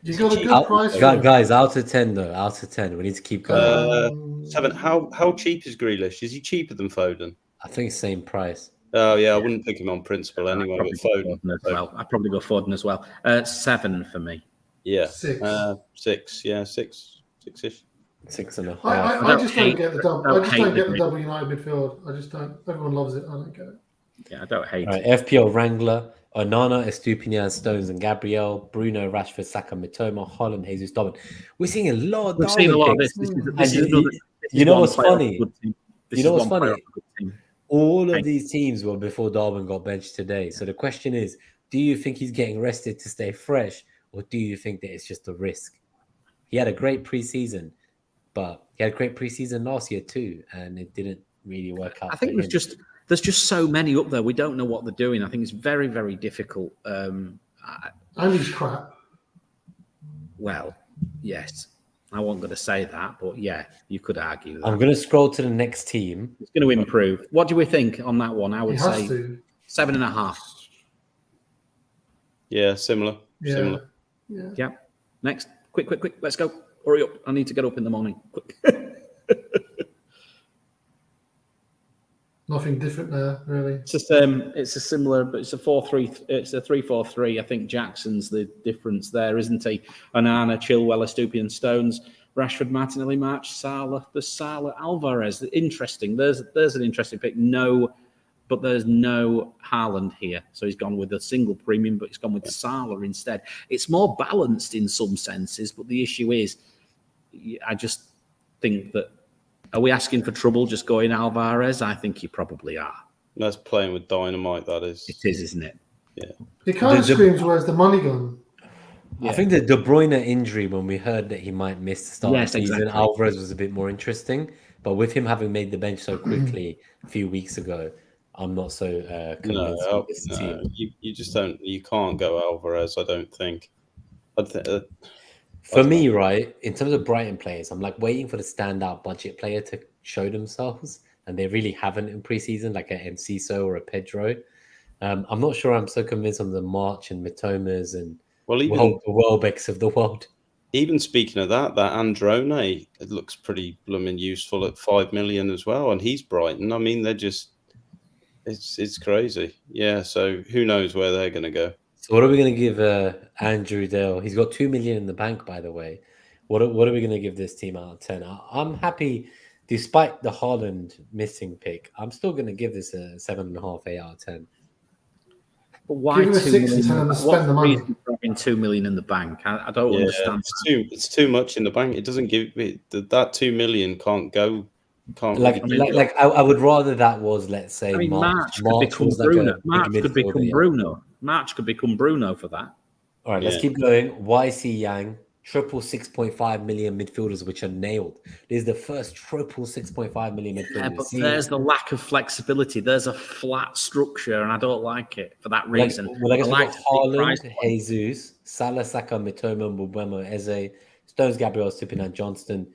You got a good price. Guys, out of 10 though. Out of 10. We need to keep going. 7. How cheap is Grealish? Is he cheaper than Foden? I think same price. Oh yeah, I wouldn't pick him on principle anyway. But Foden as well. I'd probably go Foden as well. 7 for me. Yeah, 6. 6. Yeah, 6-ish. 6.5. I just don't get the double. I just don't get the double United midfield. I just don't. Everyone loves it. I don't get it. Yeah, I don't hate All right, it. FPL Wrangler, Onana, Estupinian, Stones, and Gabriel, Bruno, Rashford, Saka, Mitoma, Haaland, Jesus, Darwin. We're seeing a lot of We've seen a lot of picks. this. You know what's funny? This You know is what's one player funny? on a good team. All of these teams were before Darwin got benched today. So the question is, do you think he's getting rested to stay fresh, or do you think that it's just a risk? He had a great preseason, but he had a great preseason last year too, and it didn't really work out. I think there's just so many up there. We don't know what they're doing. I think it's very, very difficult. And he's crap. Well, yes. I wasn't going to say that, but yeah, you could argue that. I'm going to scroll to the next team. It's going to improve. What do we think on that one? I would say to. 7.5. Yeah, similar. Yeah. Similar. Yeah. Next. Quick. Let's go. Hurry up. I need to get up in the morning. Quick. Nothing different there, really. It's a similar, but it's a 4-3. It's a 3-4-3. I think Jackson's the difference there, isn't he? Onana, Chilwell, Estupinian, Stones, Rashford, Martinelli, March, Salah. The Salah, Alvarez. Interesting. There's an interesting pick. But there's no Haaland here. So he's gone with a single premium, but he's gone with Salah instead. It's more balanced in some senses, but the issue is, I just think that, are we asking for trouble just going Alvarez? I think you probably are. That's playing with dynamite, that is. It is, isn't it? Yeah. It kind of screams, where's the money gone? I think the De Bruyne injury, when we heard that he might miss the start of the season, exactly. Alvarez was a bit more interesting. But with him having made the bench so quickly a few weeks ago, I'm not so convinced with this team. You just don't. You can't go Alvarez. I don't think. For me, right, in terms of Brighton players, I'm like waiting for the standout budget player to show themselves, and they really haven't in preseason, like a Enciso or a Pedro. I'm not sure I'm so convinced on the March and Mitomas and the Welbecks of the world. Even speaking of that Androne, it looks pretty blooming useful at 5 million as well, and he's Brighton. I mean, they're just. It's crazy. Yeah, so who knows where they're going to go. So what are we going to give Andrew Dale? He's got 2 million in the bank, by the way. What are we going to give this team out of 10? I'm happy, despite the Haaland missing pick, I'm still going to give this a 7.5, 8 out of 10. But why 2 million? What's the reason for having 2 million in the bank? I don't understand. It's too much in the bank. It doesn't give it that 2 million can't go Can't Like, really I would rather that was, let's say, I mean, March. March could become Was like Bruno. a big March could midfielder. become Yeah. Bruno. March could become Bruno for that. All right, let's Yeah. keep going. YC Yang, triple 6.5 million midfielders, which are nailed. This is the first triple 6.5 million midfielders. Yeah, but there's the lack of flexibility. There's a flat structure, and I don't like it for that reason. Well, I guess we've like got to see price Haaland, point. Jesus, Salah, Saka, Mitoma, Mbeumo, Eze, Stones, Gabriel, Stupin, Johnston.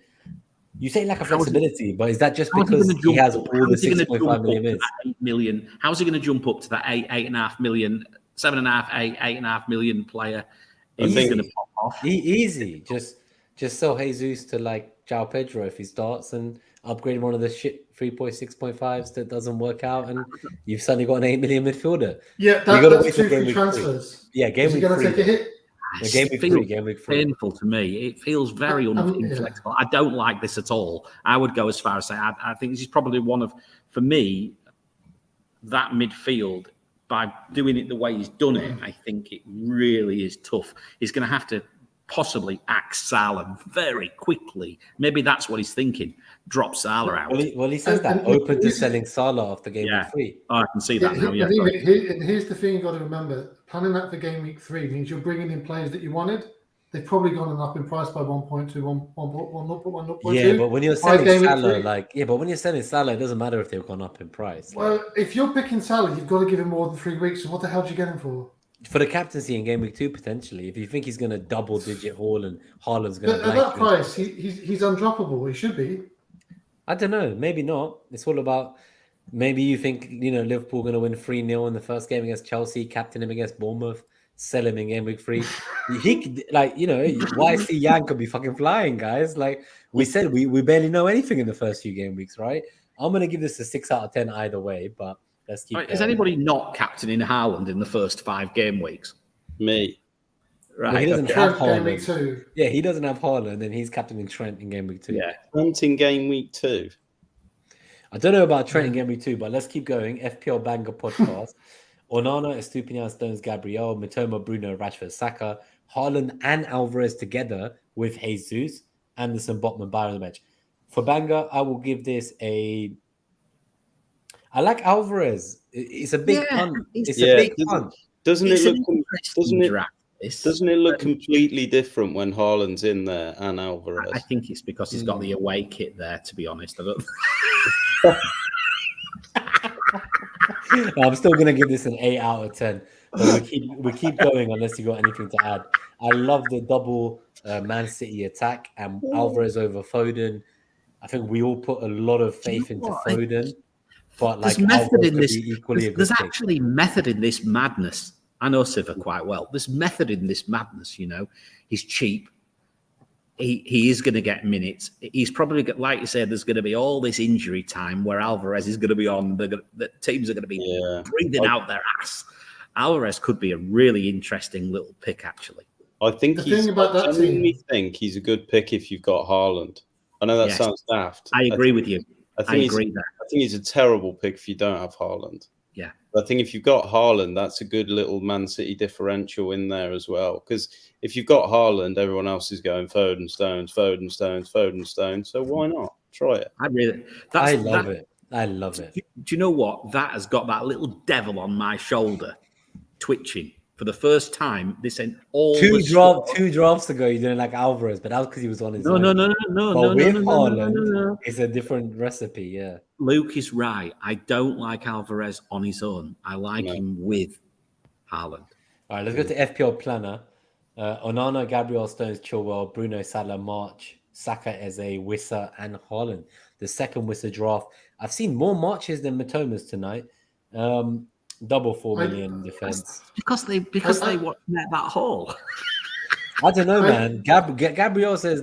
You say lack of flexibility, but is that just because he has all the 6.5 million minutes? 8 million. How's he going to jump up to that 8.5 million, 7.5, 8.5 million player? He's going to pop off. Easy. Just sell Jesus to like João Pedro if he starts and upgrade one of the shit 3.6.5s that doesn't work out, and you've suddenly got an 8 million midfielder. Yeah, that's 2 free transfers. Yeah, game week 3. Is he going to take a hit? Game week 3. Painful to me. It feels very inflexible. I don't like this at all. I would go as far as say I think this is probably one of, for me, that midfield. By doing it the way he's done it, I think it really is tough. He's going to have to possibly axe Salah very quickly. Maybe that's what he's thinking. Drop Salah out. Well, he says that open to selling Salah after game week 3. Oh, I can see that now. Yeah. And here's the thing you've got to remember: planning that for game week 3 means you're bringing in players that you wanted. They've probably gone up in price by 1.2, 1.2. Yeah, but when you're selling Salah, when you're selling Salah, it doesn't matter if they've gone up in price. Well, if you're picking Salah, you've got to give him more than 3 weeks. So what the hell do you get him for? For the captaincy in game week 2, potentially. If you think he's going to double-digit haul and Haaland's going to... At that price, he's undroppable. He should be. I don't know. Maybe not. It's all about... Maybe you think, Liverpool going to win 3-0 in the first game against Chelsea, captain him against Bournemouth, sell him in game week 3. He could, YC Yang could be fucking flying, guys. Like we said, we barely know anything in the first few game weeks, right? I'm going to give this a 6 out of 10 either way, but let's keep Is anybody not captaining Haaland in the first 5 game weeks? Me. Right. Well, he doesn't have Haaland. Game week 2. Yeah, he doesn't have Haaland, and he's captaining Trent in game week 2. Yeah. Trent in game week 2. I don't know about Trent in game week 2, but let's keep going. FPL Banger Podcast. Onana, Estupinian, Stones, Gabriel, Mitoma, Bruno, Rashford, Saka, Haaland, and Alvarez together with Jesus, Anderson, Botman, Byron on the bench. For Banger, I will give this a... I like Alvarez. It's a big punt. It's a big punt. Doesn't it look completely different when Haaland's in there and Alvarez? I think it's because he's got the away kit there, to be honest. I don't... I'm still going to give this an 8 out of 10. But we keep going unless you got anything to add. I love the double Man City attack and Alvarez over Foden. I think we all put a lot of faith into Foden. But there's method in this. There's actually method in this madness. I know Siva quite well. There's method in this madness, He's cheap. He is going to get minutes. He's probably, like you said, there's going to be all this injury time where Alvarez is going to be on. The teams are going to be breathing out their ass. Alvarez could be a really interesting little pick, actually. I think I think he's a good pick if you've got Haaland. I know that sounds daft. I agree with you. I think he's a terrible pick if you don't have Haaland. Yeah. I think if you've got Haaland, that's a good little Man City differential in there as well. Because if you've got Haaland, everyone else is going Foden, Stones. So why not? Try it. I love it. I love it. Do you know what? That has got that little devil on my shoulder twitching. For the first time, this ain't all two drafts ago, you didn't like Alvarez, but that was because he was on his own. No. It's a different recipe, yeah. Luke is right. I don't like Alvarez on his own. I like him with Haaland. All right, let's go to FPL Planner. Onana, Gabriel, Stones, Chilwell, Bruno, Salah, March, Saka, Eze, Wissa, and Haaland. The second Wissa draft. I've seen more Marches than Matomas tonight. Double 4 million defense. Because they watched Net That Haul. I don't know, man. Gabriel says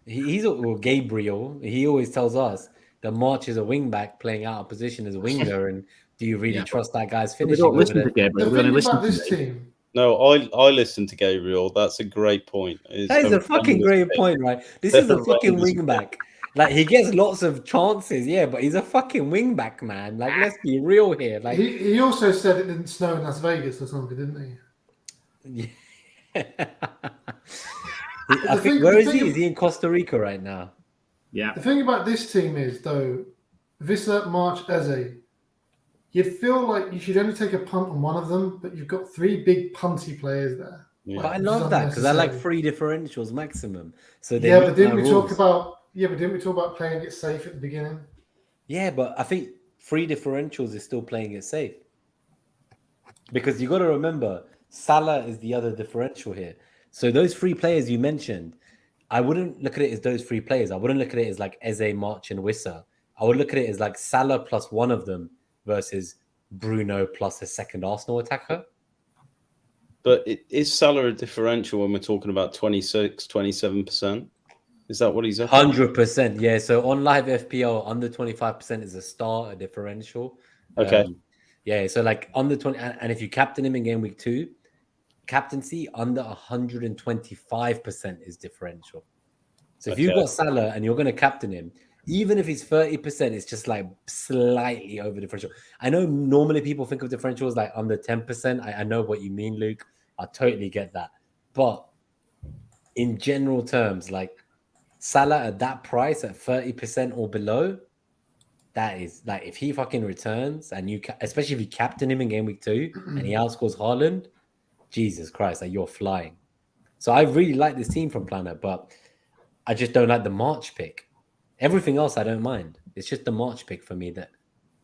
Gabriel. He always tells us that March is a wing back playing out of position as a winger, and do you really trust that guy's finishing? We don't listen to Gabriel. We're going to listen to this team. No, I listen to Gabriel. That's a great point. That is a fucking great point, right? This is a fucking wing back. Like, he gets lots of chances, but he's a fucking wing back, man. Like, let's be real here. Like, he also said it didn't snow in Las Vegas or something, didn't he? Yeah. I think where is he? Is he in Costa Rica right now? Yeah. The thing about this team is, though, Visser, March, Eze, you'd feel like you should only take a punt on one of them, but you've got three big punty players there. Yeah. But I which is love that because I like unnecessary. 3 differentials maximum. So they Yeah, meet but didn't my we talk rules. about? Yeah, but didn't we talk about playing it safe at the beginning? Yeah, but I think 3 differentials is still playing it safe. Because you got to remember, Salah is the other differential here. So those 3 players you mentioned, I wouldn't look at it as those 3 players. I wouldn't look at it as like Eze, March, and Wissa. I would look at it as like Salah plus one of them versus Bruno plus a second Arsenal attacker. But is Salah a differential when we're talking about 26, 27%? Is that what he's up? 100%. Yeah. So on live FPL, under 25% is a star, a differential. Okay. Yeah. So like under 20, and if you captain him in game week 2, captaincy under 125% is differential. So if you've got Salah and you're going to captain him, even if he's 30%, it's just like slightly over differential. I know normally people think of differentials like under 10%. I know what you mean, Luke. I totally get that. But in general terms, like Salah at that price at 30% or below, that is like if he fucking returns and you, especially if you captain him in game week 2 and he outscores Haaland, Jesus Christ, like you're flying. So I really like this team from Planet, but I just don't like the March pick. Everything else I don't mind. It's just the March pick for me that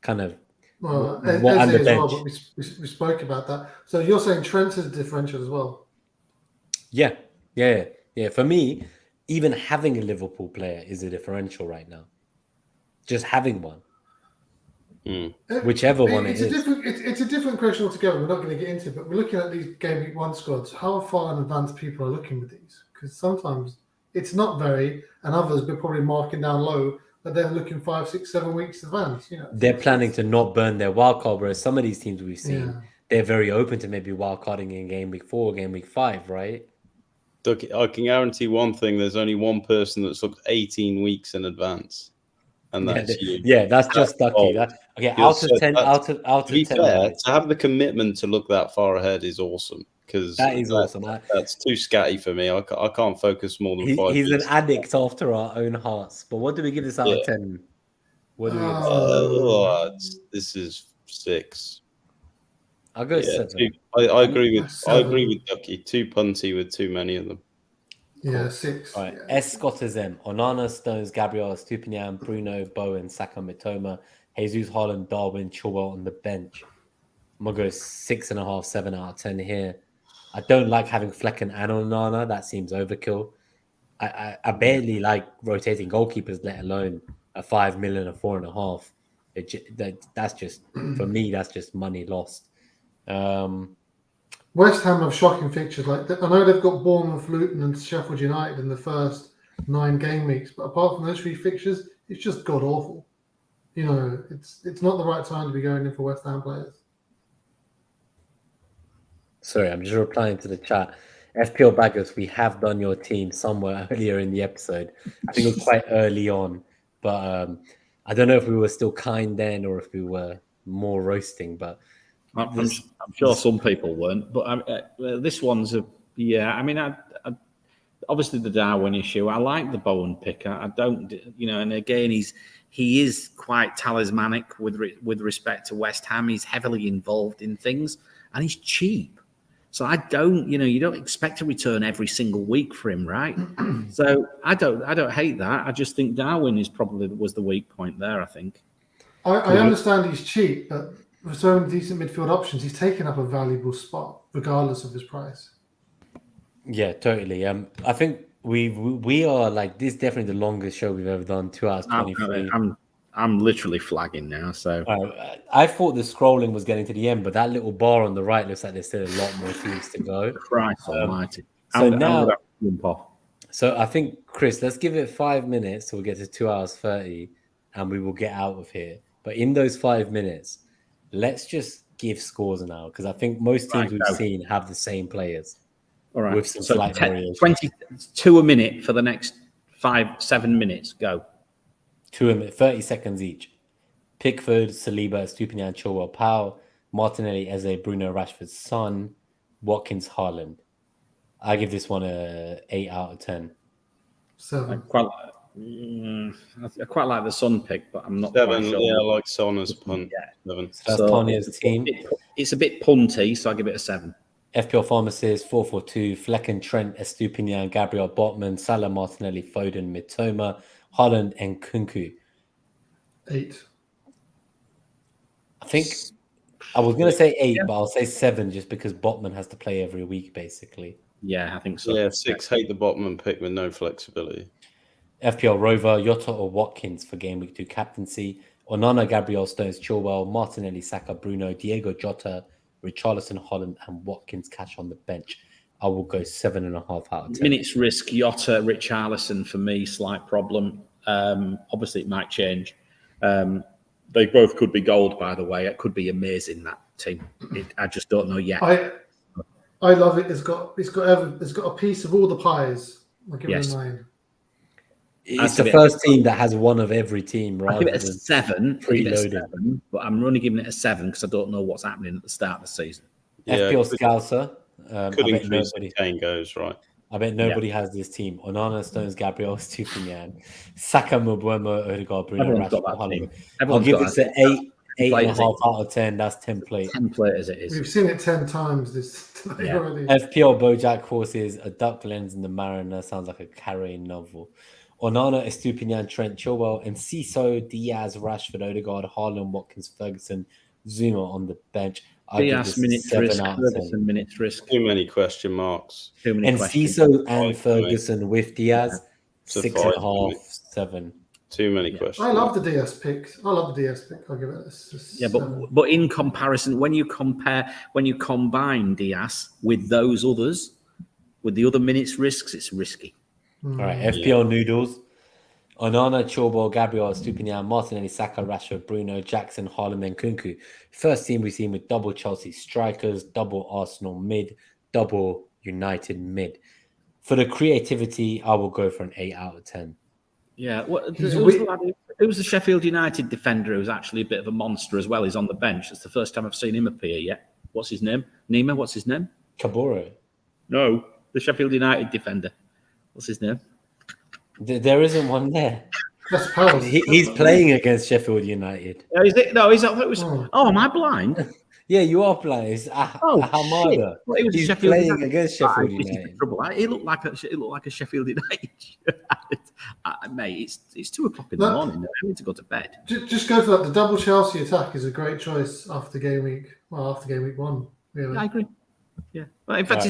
kind of Well, what on the Eze as bench. well, but we spoke about that. So you're saying Trent is a differential as well? Yeah. For me, even having a Liverpool player is a differential right now. Just having one. Whichever one it is. It's a different question altogether. We're not going to get into it, but we're looking at these Game Week 1 squads. How far in advance people are looking with these? Because sometimes it's not very, and others we're probably marking down low, but they're looking 5, 6, 7 weeks advance. You know, they're planning to not burn their wildcard, whereas some of these teams we've seen, they're very open to maybe wildcarding in game week 4, game week 5, right? Ducky, I can guarantee one thing: there's only one person that's looked 18 weeks in advance, and that's you. Yeah, that's just Ducky. Okay, out of 10, out of 10. To be fair, to have the commitment to look that far ahead is awesome. Because that is awesome. That's too scatty for me. I can't focus more than 5 He's weeks. an addict after our own hearts. But what do we give this out of 10? What do we give this? This is 6. I'll go 7. I agree with Ducky. Too punty with too many of them. Yeah, Cool. 6. All right. S. Scott is M. Onana, Stones, Gabriel, Stupinian, Bruno, Bowen, Saka, Mitoma, Jesus, Haaland, Darwin, Chilwell on the bench. I'm going to go 6.5, 7 out of 10 here. I don't like having Flecken and Onana. That seems overkill. I barely like rotating goalkeepers, let alone a 5 million, a 4.5. That's just, for me, that's just money lost. West Ham have shocking fixtures. Like I know they've got Bournemouth, Luton, and Sheffield United in the first 9 game weeks, but apart from those 3 fixtures, it's just god awful. You know, it's not the right time to be going in for West Ham players. Sorry, I'm just replying to the chat. FPL Baggers, we have done your team somewhere earlier in the episode. I think it was quite early on, but I don't know if we were still kind then or if we were more roasting. But I'm sure some people weren't. But this one's I mean, obviously the Darwin issue. I like the Bowen pick. I don't, and again, he is quite talismanic with respect to West Ham. He's heavily involved in things, and he's cheap. So I don't, you don't expect a return every single week for him, right? So I don't hate that. I just think Darwin was the weak point there. I think. I understand he's cheap, but for so many decent midfield options, he's taken up a valuable spot regardless of his price. Yeah, totally. I think we are like this. Is definitely the longest show we've ever done. 2 hours 23. I'm literally flagging now. So I thought the scrolling was getting to the end, but that little bar on the right looks like there's still a lot more teams to go. Christ almighty. So I think, Chris, let's give it 5 minutes till we get to 2 hours 30 and we will get out of here. But in those 5 minutes, let's just give scores now because I think most teams we've seen have the same players. All right. With some slight variation. 22 a minute for the next 5-7 minutes. Go. 2 a minute, 30 seconds each. Pickford, Saliba, Stupinian, Chilwell, Powell, Martinelli, Eze, Bruno, Rashford, Son, Watkins, Haaland. I give this one a 8 out of 10. 7. I quite like the Son pick, but I'm not 7, quite sure. yeah, I like Son as punt. Yeah. 7. So that's Tanya's team. It's a bit punty, so I give it a 7. FPL Pharmacist, 442, Flecken, Trent, Estupinian, Gabriel Botman, Salah, Martinelli, Foden, Mitoma, Holland, and Kunku. 8. I think I was going to say 8, but I'll say 7 just because Botman has to play every week, basically. Yeah, I think so. Yeah, 6. Hate the Botman pick with no flexibility. FPL Rover, Jota or Watkins for Game Week 2 captaincy. Onana, Gabriel, Stones, Chilwell, Martinelli, Saka, Bruno, Diego Jota, Richarlison, Holland, and Watkins cash on the bench. I will go 7.5 out of 10. Minutes risk, Jota, Richarlison for me, slight problem. Obviously, it might change. They both could be gold, by the way. It could be amazing, that team. I just don't know yet. I love it. It's got a piece of all the pies. I'll give it a 9. It's the first team that has one of every team, right? I give it a 7. Preloaded. But I'm only giving it a 7 because I don't know what's happening at the start of the season. Yeah, FPL Scouser. Could increase if Kane goes, right? I bet nobody has this team. Onana, Stones, Gabriel, Stupinian, Saka, Mbeumo, Odegaard, Bruno, Everyone's got Rashford, that team. Holland. I'll Everyone's give got it an 8.5 out of 10. That's template. Template as it is. We've seen it 10 times today already. FPL Bojack horses, a duck lens in the Mariner sounds like a carrying novel. Onana, Estupinian, Trent, Chilwell, and Ciso, Diaz, Rashford, Odegaard, Haaland, Watkins, Ferguson, Zuma on the bench. Diaz minutes risk, Ferguson minutes risk. Too many question marks. Too many And questions. Ciso and Ferguson with Diaz, So 6.5, 7. Too many questions. I love the DS pick. I'll give it a 7. but in comparison, when you combine Diaz with those others, with the other minutes risks, it's risky. All right, FPL Noodles. Onana, Chilwell, Gabriel, Stupinian, Martinelli, Saka, Rashford, Bruno, Jackson, Haaland, and Kunku. First team we've seen with double Chelsea strikers, double Arsenal mid, double United mid. For the creativity, I will go for an 8 out of 10. Yeah, it was the Sheffield United defender who was actually a bit of a monster as well. He's on the bench. It's the first time I've seen him appear yet. What's his name? Nima, what's his name? Kaboro. No, the Sheffield United defender. What's his name? There isn't one there. That's Palace. He's playing against Sheffield United. Is it? No, he's. Oh, am I blind? Yeah, you are playing. It's Hamada. Well, He's playing against Sheffield United. It looked like a Sheffield United. Mate, it's 2:00 in the morning. I need to go to bed. Just go for that. The double Chelsea attack is a great choice after game week 1. Really. Yeah, I agree. Yeah. Well, in fact,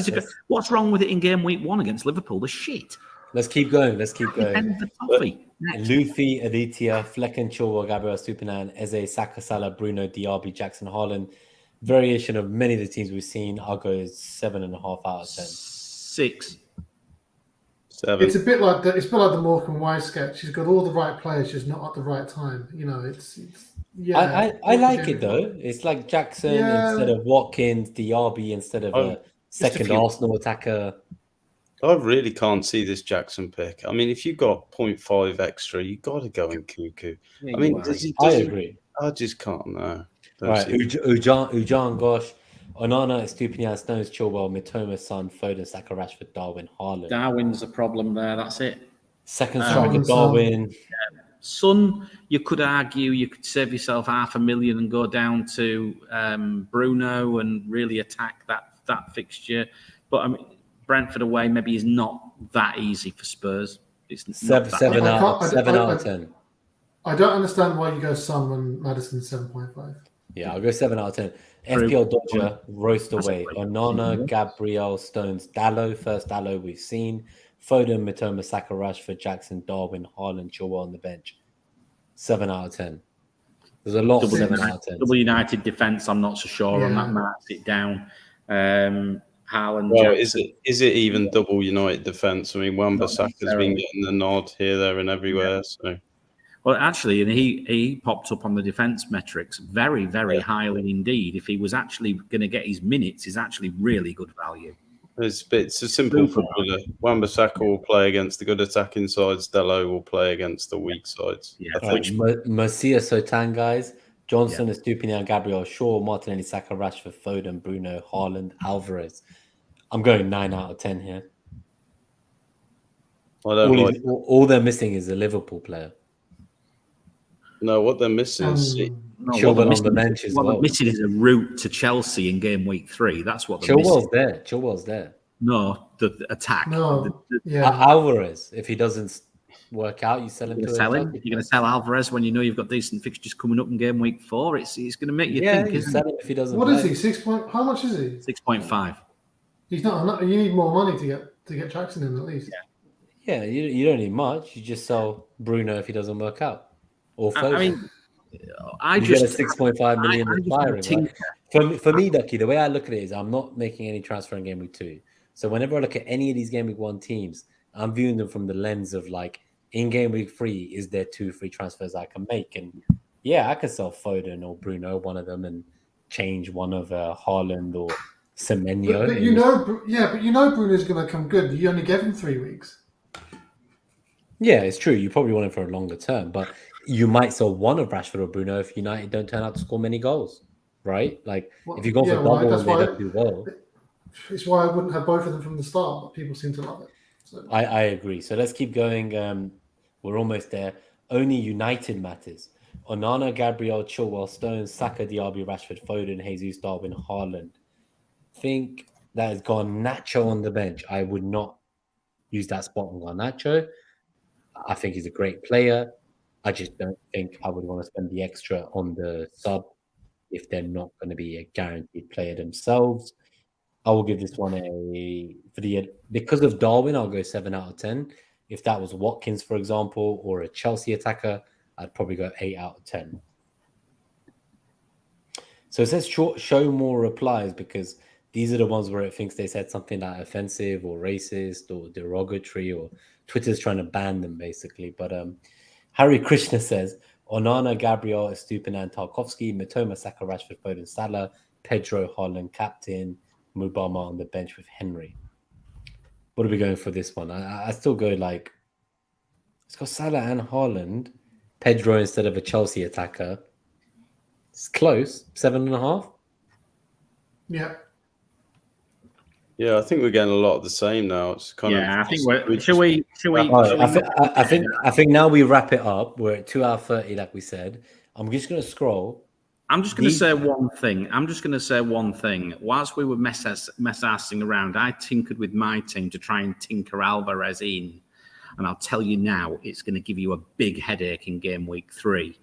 what's wrong with it in game week 1 against Liverpool? The shit. Let's keep going. Let's keep going. And the toffee. Luffy, Aditya, Flecken, Chilwell, Gabriel, Stupinan, Eze, Saka, Salah, Bruno, Diaby, Jackson, Haaland. Variation of many of the teams we've seen. I'll go 7.5 out of 10. 6. 7. It's a bit like the Morecambe Wise sketch. He's got all the right players, just not at the right time. You know, it's I like it though. It's like Jackson instead of Watkins, Diaby instead of a second Arsenal attacker. I really can't see this Jackson pick. I mean, if you got 0.5 extra, you got to go in Cuckoo. Yeah, I mean, I agree. I just can't know. Right, Ujan, Gosh, Onana, Estupinian, Stones, Chilwell, Mitoma, Son, Foden, Saka, Rashford, Darwin, Haaland. Darwin's a problem there. That's it. Second striker, Darwin. Son, you could argue you could save yourself $500,000 and go down to Bruno and really attack that fixture. But I mean, Brentford away maybe is not that easy for Spurs. It's 7 out of 10. I don't understand why you go Son when Madison's 7.5. Yeah, I'll go 7 out of 10. FPL Dodger, roast away. Onana, Gabriel, Stones, Dallo, first Dallo we've seen. Foden, Mitoma, Saka, Rashford, Jackson, Darwin, Haaland, Chilwell on the bench. 7 out of 10. There's a lot of 7 out of 10. Double United defence, I'm not so sure on that. Marks it down. Haaland. Well, is it even double United defence? I mean, Wan-Bissaka's been getting the nod here, there, and everywhere. So. Well, actually, and he popped up on the defence metrics very, very highly indeed. If he was actually going to get his minutes, is actually really good value. It's a simple formula. Wan-Bissaka will play against the good attacking sides. Dello will play against the weak sides. Yeah, Marcia Sotan, guys. Johnson, Estupinian, Gabriel, Shaw, Martinelli, Saka, Rashford, Foden, Bruno, Haaland, Alvarez. I'm going 9 out of 10 here. I don't like. All they're missing is a Liverpool player. No, what they're missing is No, Chilwell on the bench as what well. they're missing is a route to Chelsea in game week 3. That's what they're Chilwell's missing. Chilwell's there. No, the attack. No, The- yeah. Alvarez, if he doesn't work out, you sell him to You're going to sell Alvarez when you know you've got decent fixtures coming up in game week 4. It's going to make you think, you isn't sell it? him if he doesn't. What play. is he? How much is he? 6.5. He's not. You need more money to get Jackson in at least. Yeah, you don't need much. You just sell Bruno if he doesn't work out, or Foden. I mean, you get a 6.5 million expiring. Right? For me, Ducky, the way I look at it is I'm not making any transfer in game week 2. So whenever I look at any of these game week 1 teams, I'm viewing them from the lens of like in game week 3, is there 2 free transfers I can make? And yeah, I can sell Foden or Bruno, one of them, and change one of Haaland or Semenyo. But you know Bruno's going to come good. You only gave him 3 weeks. Yeah, it's true. You probably want him for a longer term, but you might sell one of Rashford or Bruno if United don't turn out to score many goals, right? Like if you go for double and they don't do well. It's why I wouldn't have both of them from the start, but people seem to love it. So. I agree. So let's keep going. We're almost there. Only United matters. Onana, Gabriel, Chilwell, Stones, Saka, Diaby, Rashford, Foden, Jesus, Darwin, Haaland. Think that has gone Nacho on the bench. I would not use that spot on Garnacho. I think he's a great player. I just don't think I would want to spend the extra on the sub if they're not going to be a guaranteed player themselves. I will give this one because of Darwin, I'll go 7 out of 10. If that was Watkins, for example, or a Chelsea attacker, I'd probably go 8 out of 10. So it says show more replies because these are the ones where it thinks they said something like offensive or racist or derogatory, or Twitter's trying to ban them basically. But Harry Krishna says Onana, Gabriel, Estupinan, Tarkovsky, Mitoma, Saka, Rashford, Foden, Salah, Pedro, Haaland, captain, Mubama on the bench with Henry. What are we going for this one? I still go like, let's go Salah and Haaland, Pedro instead of a Chelsea attacker. It's close, 7.5. Yeah. Yeah, I think we're getting a lot of the same now. It's kind of. I think we're. Shall we? I think now we wrap it up. We're at 2 hours 30, like we said. I'm just going to scroll. I'm just going to say one thing. Whilst we were mess-assing around, I tinkered with my team to try and tinker Alvarez in. And I'll tell you now, it's going to give you a big headache in game week 3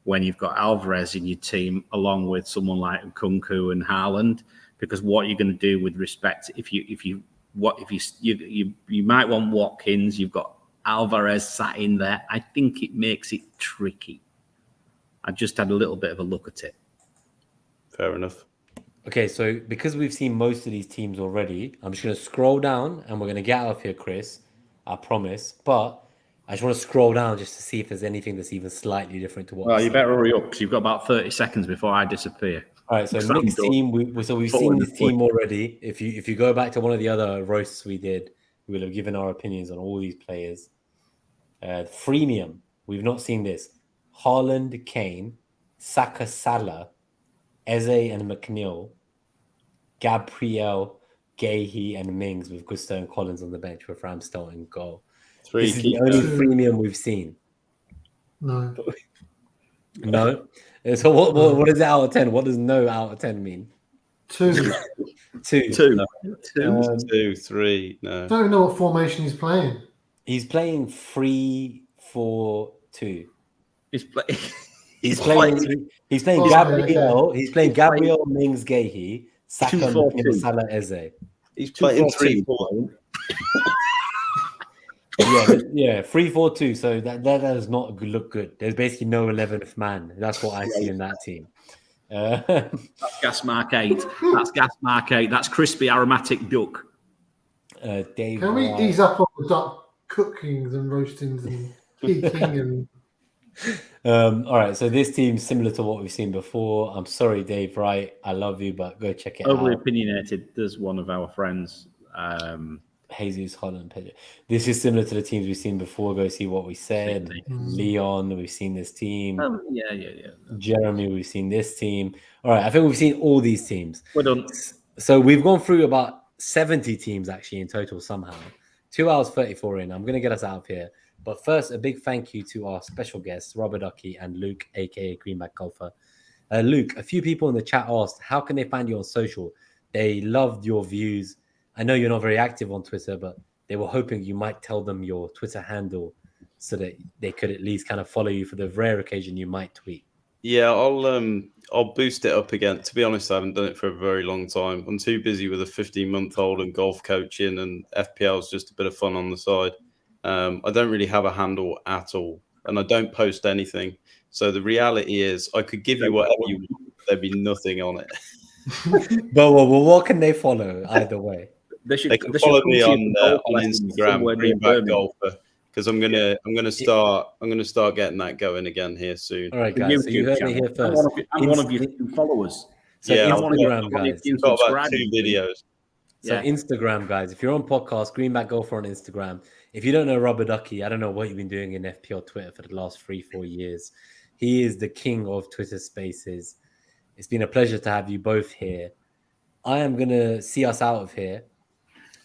when you've got Alvarez in your team along with someone like Nkunku and Haaland. Because what you're going to do with respect, if you might want Watkins, you've got Alvarez sat in there. I think it makes it tricky. I just had a little bit of a look at it. Fair enough. Okay, so because we've seen most of these teams already, I'm just going to scroll down and we're going to get out of here, Chris. I promise. But I just want to scroll down just to see if there's anything that's even slightly different to what. Well, you better hurry up because you've got about 30 seconds before I disappear. All right, so mixed team. We've seen this team already. If you go back to one of the other roasts we did, we will have given our opinions on all these players. Freemium, we've not seen this. Haaland, Kane, Saka, Salah, Eze and McNeil, Gabriel, Gahey and Mings with Gusto and Collins on the bench with Ramsdale in goal. This is the only freemium we've seen. No. No? So what is it out of 10? What does no out of 10 mean? 2. 2. No. 2, 3. No. I don't even know what formation he's playing. He's playing 3-4-2. He's playing Gabriel. Okay. He's playing Gabriel, Mings, Gahey, Saka, McNeil, Salah, Eze. He's playing 3-4. Yeah, 3-4-2. So that does not look good. There's basically no 11th man. That's what I see in that team. That's gas mark 8. That's crispy aromatic duck. Dave, can we ease up on the duck cookings and roastings and peeking and? All right, so this team's similar to what we've seen before. I'm sorry, Dave Wright. I love you, but go check it Overly out. opinionated. There's one of our friends. Jesus, Holland, Pedro. This is similar to the teams we've seen before. Go see what we said. Leon, we've seen this team. Yeah. Jeremy, we've seen this team. All right, I think we've seen all these teams. We're done. So we've gone through about 70 teams actually in total somehow. 2 hours 34 in. I'm going to get us out of here. But first, a big thank you to our special guests, RubberDucky and Luke, aka GreenBackGolfer. Luke, a few people in the chat asked, how can they find you on social? They loved your views. I know you're not very active on Twitter, but they were hoping you might tell them your Twitter handle so that they could at least kind of follow you for the rare occasion you might tweet. Yeah, I'll boost it up again. To be honest, I haven't done it for a very long time. I'm too busy with a 15-month-old and golf coaching, and FPL is just a bit of fun on the side. I don't really have a handle at all, and I don't post anything. So the reality is, I could give you whatever you want. There'd be nothing on it. But what can they follow either way? They can follow me on Instagram, GreenBackGolfer. Because I'm gonna start getting that going again here soon. All right, guys. So you heard me here first. I'm one of your followers. So yeah, Instagram, guys. You've got about 2 videos. So Instagram, guys. If you're on podcast, GreenBackGolfer on Instagram. If you don't know RubberDucky, I don't know what you've been doing in FPL Twitter for the last 3-4 years. He is the king of Twitter Spaces. It's been a pleasure to have you both here. I am gonna see us out of here.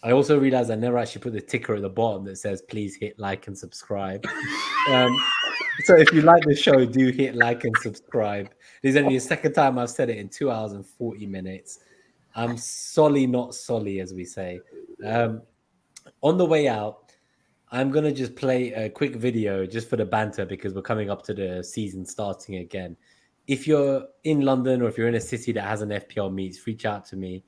I also realized I never actually put the ticker at the bottom that says, please hit like and subscribe. So if you like the show, do hit like and subscribe. This is only the second time I've said it in 2 hours and 40 minutes. I'm solly, not solly, as we say. On the way out, I'm going to just play a quick video just for the banter because we're coming up to the season starting again. If you're in London or if you're in a city that has an FPL meets, reach out to me.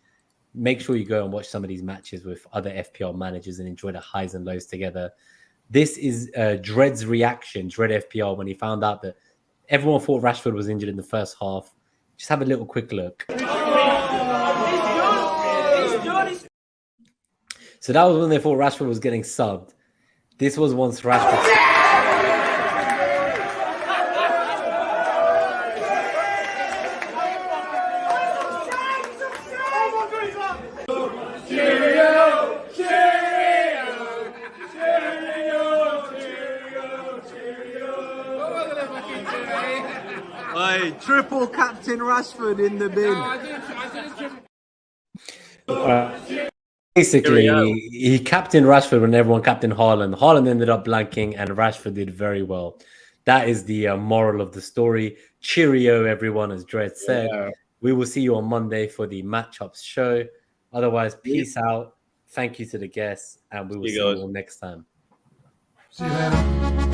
Make sure you go and watch some of these matches with other FPL managers and enjoy the highs and lows together. This is Dread's reaction, Dread FPL, when he found out that everyone thought Rashford was injured in the first half. Just have a little quick look. So that was when they thought Rashford was getting subbed. This was once Rashford... Triple Captain Rashford in the bin. Basically, he captained Rashford when everyone captained Haaland. Haaland ended up blanking, and Rashford did very well. That is the moral of the story. Cheerio, everyone, as Dredd said. Yeah. We will see you on Monday for the matchups show. Otherwise, peace out. Thank you to the guests, and we will see you all next time. See you later.